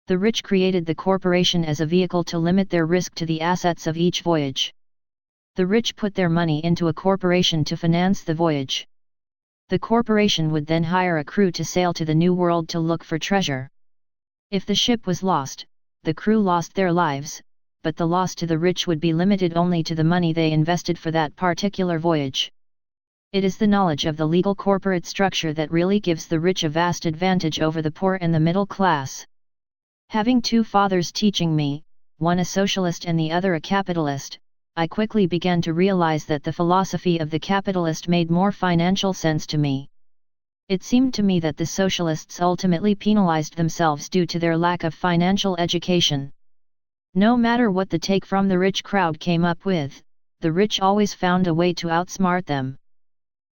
The rich created the corporation as a vehicle to limit their risk to the assets of each voyage. The rich put their money into a corporation to finance the voyage. The corporation would then hire a crew to sail to the New World to look for treasure. If the ship was lost, the crew lost their lives, but the loss to the rich would be limited only to the money they invested for that particular voyage. It is the knowledge of the legal corporate structure that really gives the rich a vast advantage over the poor and the middle class. Having two fathers teaching me, one a socialist and the other a capitalist, I quickly began to realize that the philosophy of the capitalist made more financial sense to me. It seemed to me that the socialists ultimately penalized themselves due to their lack of financial education. No matter what the take from the rich crowd came up with, the rich always found a way to outsmart them.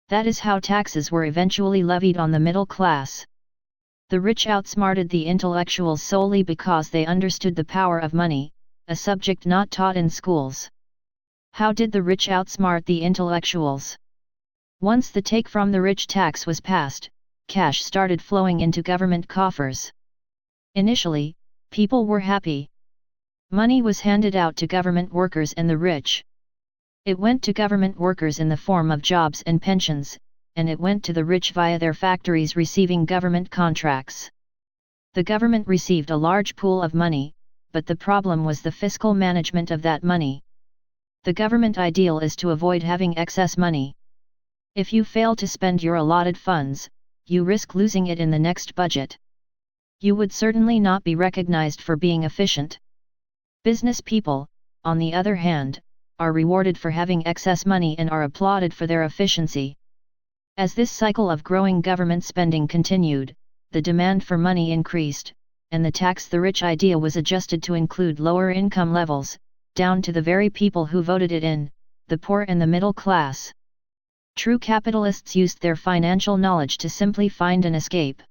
That is how taxes were eventually levied on the middle class. The rich outsmarted the intellectuals solely because they understood the power of money, a subject not taught in schools. How did the rich outsmart the intellectuals? Once the take from the rich tax was passed, cash started flowing into government coffers. Initially, people were happy. Money was handed out to government workers and the rich. It went to government workers in the form of jobs and pensions, and it went to the rich via their factories receiving government contracts. The government received a large pool of money, but the problem was the fiscal management of that money. The government ideal is to avoid having excess money. If you fail to spend your allotted funds, you risk losing it in the next budget. You would certainly not be recognized for being efficient. Business people, on the other hand, are rewarded for having excess money and are applauded for their efficiency. As this cycle of growing government spending continued, the demand for money increased, and the tax the rich idea was adjusted to include lower income levels, down to the very people who voted it in, the poor and the middle class. True capitalists used their financial knowledge to simply find an escape.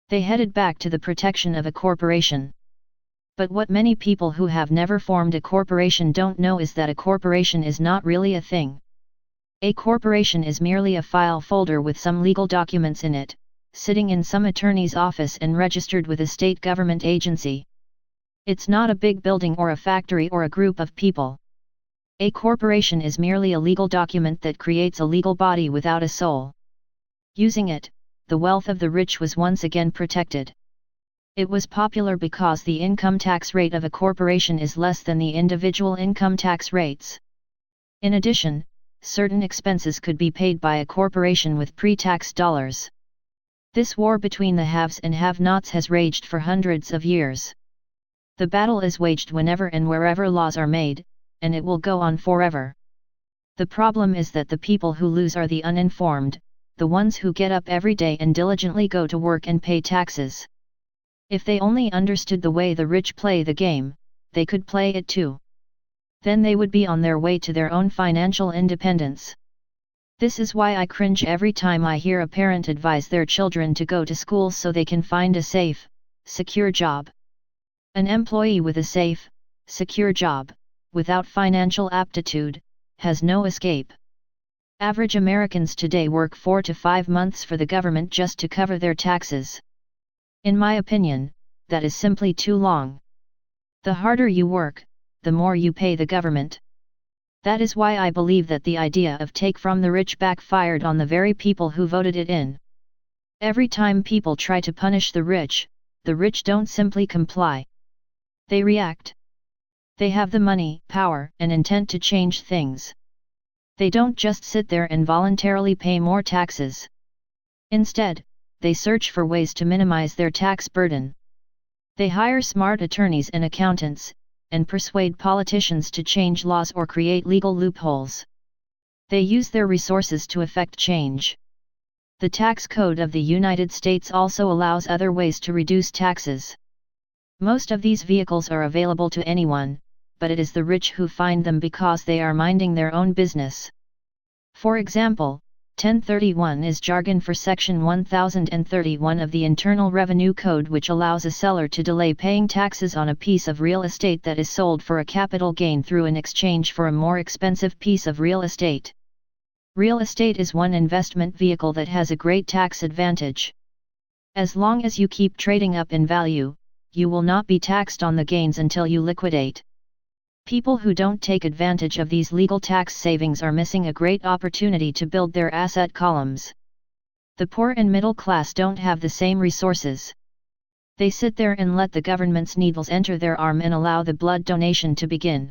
They headed back to the protection of a corporation. But what many people who have never formed a corporation don't know is that a corporation is not really a thing. A corporation is merely a file folder with some legal documents in it, sitting in some attorney's office and registered with a state government agency. It's not a big building or a factory or a group of people. A corporation is merely a legal document that creates a legal body without a soul. Using it, the wealth of the rich was once again protected. It was popular because the income tax rate of a corporation is less than the individual income tax rates. In addition, certain expenses could be paid by a corporation with pre-tax dollars. This war between the haves and have-nots has raged for hundreds of years. The battle is waged whenever and wherever laws are made, and it will go on forever. The problem is that the people who lose are the uninformed, the ones who get up every day and diligently go to work and pay taxes. If they only understood the way the rich play the game, they could play it too. Then they would be on their way to their own financial independence. This is why I cringe every time I hear a parent advise their children to go to school so they can find a safe, secure job. An employee with a safe, secure job, without financial aptitude, has no escape. Average Americans today work 4 to 5 months for the government just to cover their taxes. In my opinion, that is simply too long. The harder you work, the more you pay the government. That is why I believe that the idea of take from the rich backfired on the very people who voted it in. Every time people try to punish the rich don't simply comply. They react. They have the money, power, and intent to change things. They don't just sit there and voluntarily pay more taxes. Instead, they search for ways to minimize their tax burden. They hire smart attorneys and accountants, and persuade politicians to change laws or create legal loopholes. They use their resources to effect change. The tax code of the United States also allows other ways to reduce taxes. Most of these vehicles are available to anyone, but it is the rich who find them because they are minding their own business. For example, 1031 is jargon for Section 1031 of the Internal Revenue Code, which allows a seller to delay paying taxes on a piece of real estate that is sold for a capital gain through an exchange for a more expensive piece of real estate. Real estate is one investment vehicle that has a great tax advantage. As long as you keep trading up in value, you will not be taxed on the gains until you liquidate. People who don't take advantage of these legal tax savings are missing a great opportunity to build their asset columns. The poor and middle class don't have the same resources. They sit there and let the government's needles enter their arm and allow the blood donation to begin.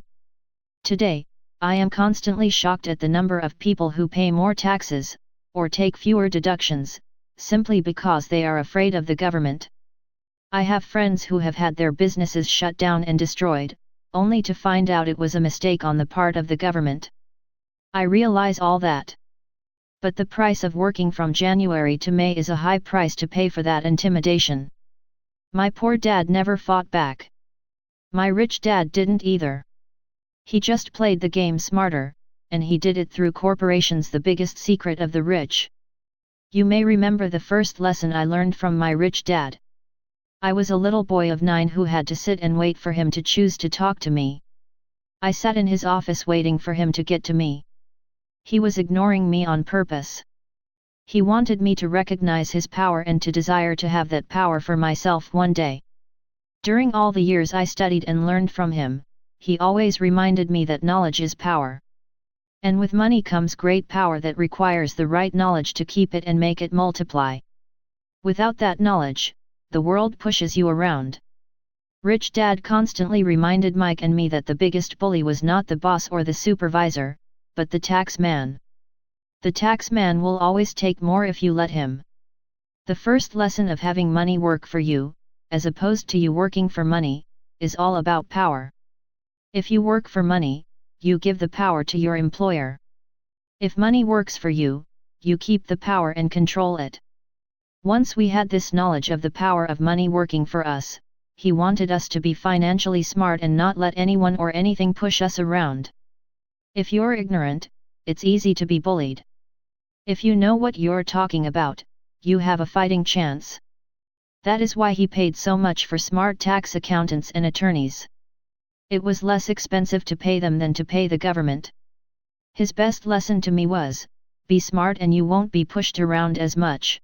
Today, I am constantly shocked at the number of people who pay more taxes, or take fewer deductions, simply because they are afraid of the government. I have friends who have had their businesses shut down and destroyed, only to find out it was a mistake on the part of the government. I realize all that. But the price of working from January to May is a high price to pay for that intimidation. My poor dad never fought back. My rich dad didn't either. He just played the game smarter, and he did it through corporations, the biggest secret of the rich. You may remember the first lesson I learned from my rich dad. I was a little boy of 9 who had to sit and wait for him to choose to talk to me. I sat in his office waiting for him to get to me. He was ignoring me on purpose. He wanted me to recognize his power and to desire to have that power for myself one day. During all the years I studied and learned from him, he always reminded me that knowledge is power. And with money comes great power that requires the right knowledge to keep it and make it multiply. Without that knowledge, the world pushes you around. Rich Dad constantly reminded Mike and me that the biggest bully was not the boss or the supervisor, but the tax man. The tax man will always take more if you let him. The first lesson of having money work for you, as opposed to you working for money, is all about power. If you work for money, you give the power to your employer. If money works for you, you keep the power and control it. Once we had this knowledge of the power of money working for us, he wanted us to be financially smart and not let anyone or anything push us around. If you're ignorant, it's easy to be bullied. If you know what you're talking about, you have a fighting chance. That is why he paid so much for smart tax accountants and attorneys. It was less expensive to pay them than to pay the government. His best lesson to me was, be smart and you won't be pushed around as much.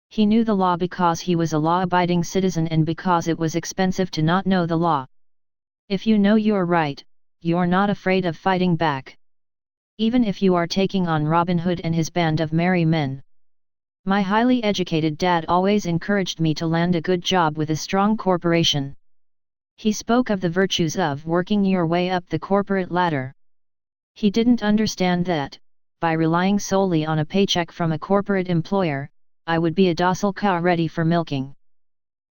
He knew the law because he was a law-abiding citizen and because it was expensive to not know the law. If you know you're right, you're not afraid of fighting back. Even if you are taking on Robin Hood and his band of merry men. My highly educated dad always encouraged me to land a good job with a strong corporation. He spoke of the virtues of working your way up the corporate ladder. He didn't understand that, by relying solely on a paycheck from a corporate employer, I would be a docile cow ready for milking.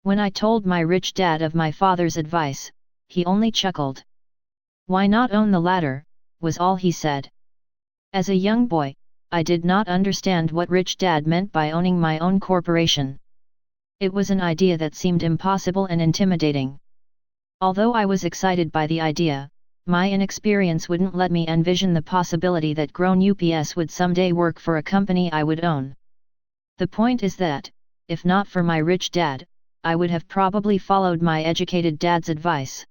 When I told my rich dad of my father's advice, he only chuckled. "Why not own the ladder?" was all he said. As a young boy, I did not understand what rich dad meant by owning my own corporation. It was an idea that seemed impossible and intimidating. Although I was excited by the idea, my inexperience wouldn't let me envision the possibility that grown UPS would someday work for a company I would own. The point is that, if not for my rich dad, I would have probably followed my educated dad's advice.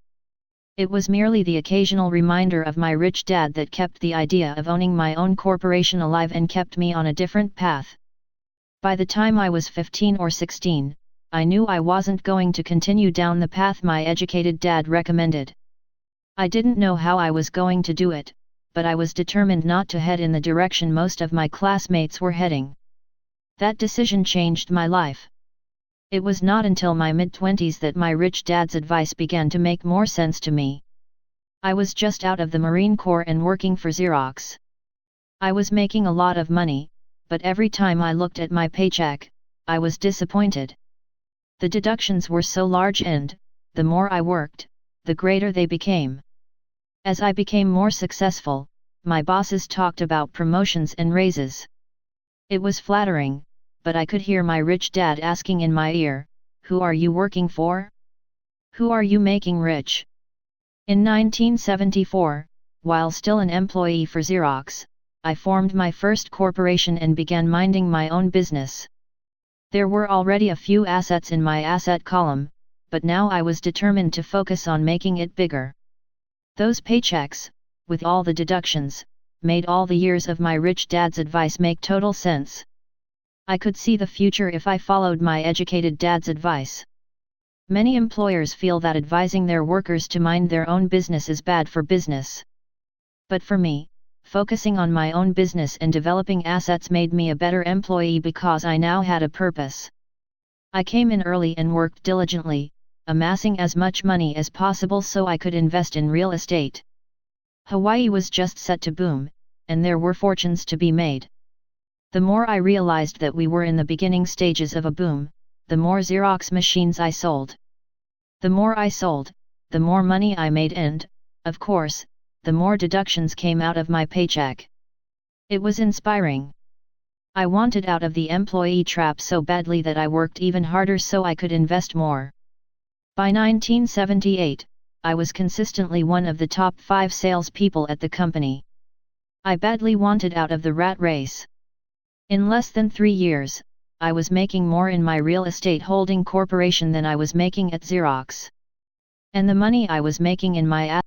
It was merely the occasional reminder of my rich dad that kept the idea of owning my own corporation alive and kept me on a different path. By the time I was 15 or 16, I knew I wasn't going to continue down the path my educated dad recommended. I didn't know how I was going to do it, but I was determined not to head in the direction most of my classmates were heading. That decision changed my life. It was not until my mid-20s that my rich dad's advice began to make more sense to me. I was just out of the Marine Corps and working for Xerox. I was making a lot of money, but every time I looked at my paycheck, I was disappointed. The deductions were so large and, the more I worked, the greater they became. As I became more successful, my bosses talked about promotions and raises. It was flattering, but I could hear my rich dad asking in my ear, "Who are you working for? Who are you making rich?" In 1974, while still an employee for Xerox, I formed my first corporation and began minding my own business. There were already a few assets in my asset column, but now I was determined to focus on making it bigger. Those paychecks, with all the deductions, made all the years of my rich dad's advice make total sense. I could see the future if I followed my educated dad's advice. Many employers feel that advising their workers to mind their own business is bad for business. But for me, focusing on my own business and developing assets made me a better employee because I now had a purpose. I came in early and worked diligently, amassing as much money as possible so I could invest in real estate. Hawaii was just set to boom, and there were fortunes to be made. The more I realized that we were in the beginning stages of a boom, the more Xerox machines I sold. The more I sold, the more money I made and, of course, the more deductions came out of my paycheck. It was inspiring. I wanted out of the employee trap so badly that I worked even harder so I could invest more. By 1978, I was consistently one of the top 5 salespeople at the company. I badly wanted out of the rat race. In less than 3 years, I was making more in my real estate holding corporation than I was making at Xerox. And the money I was making in my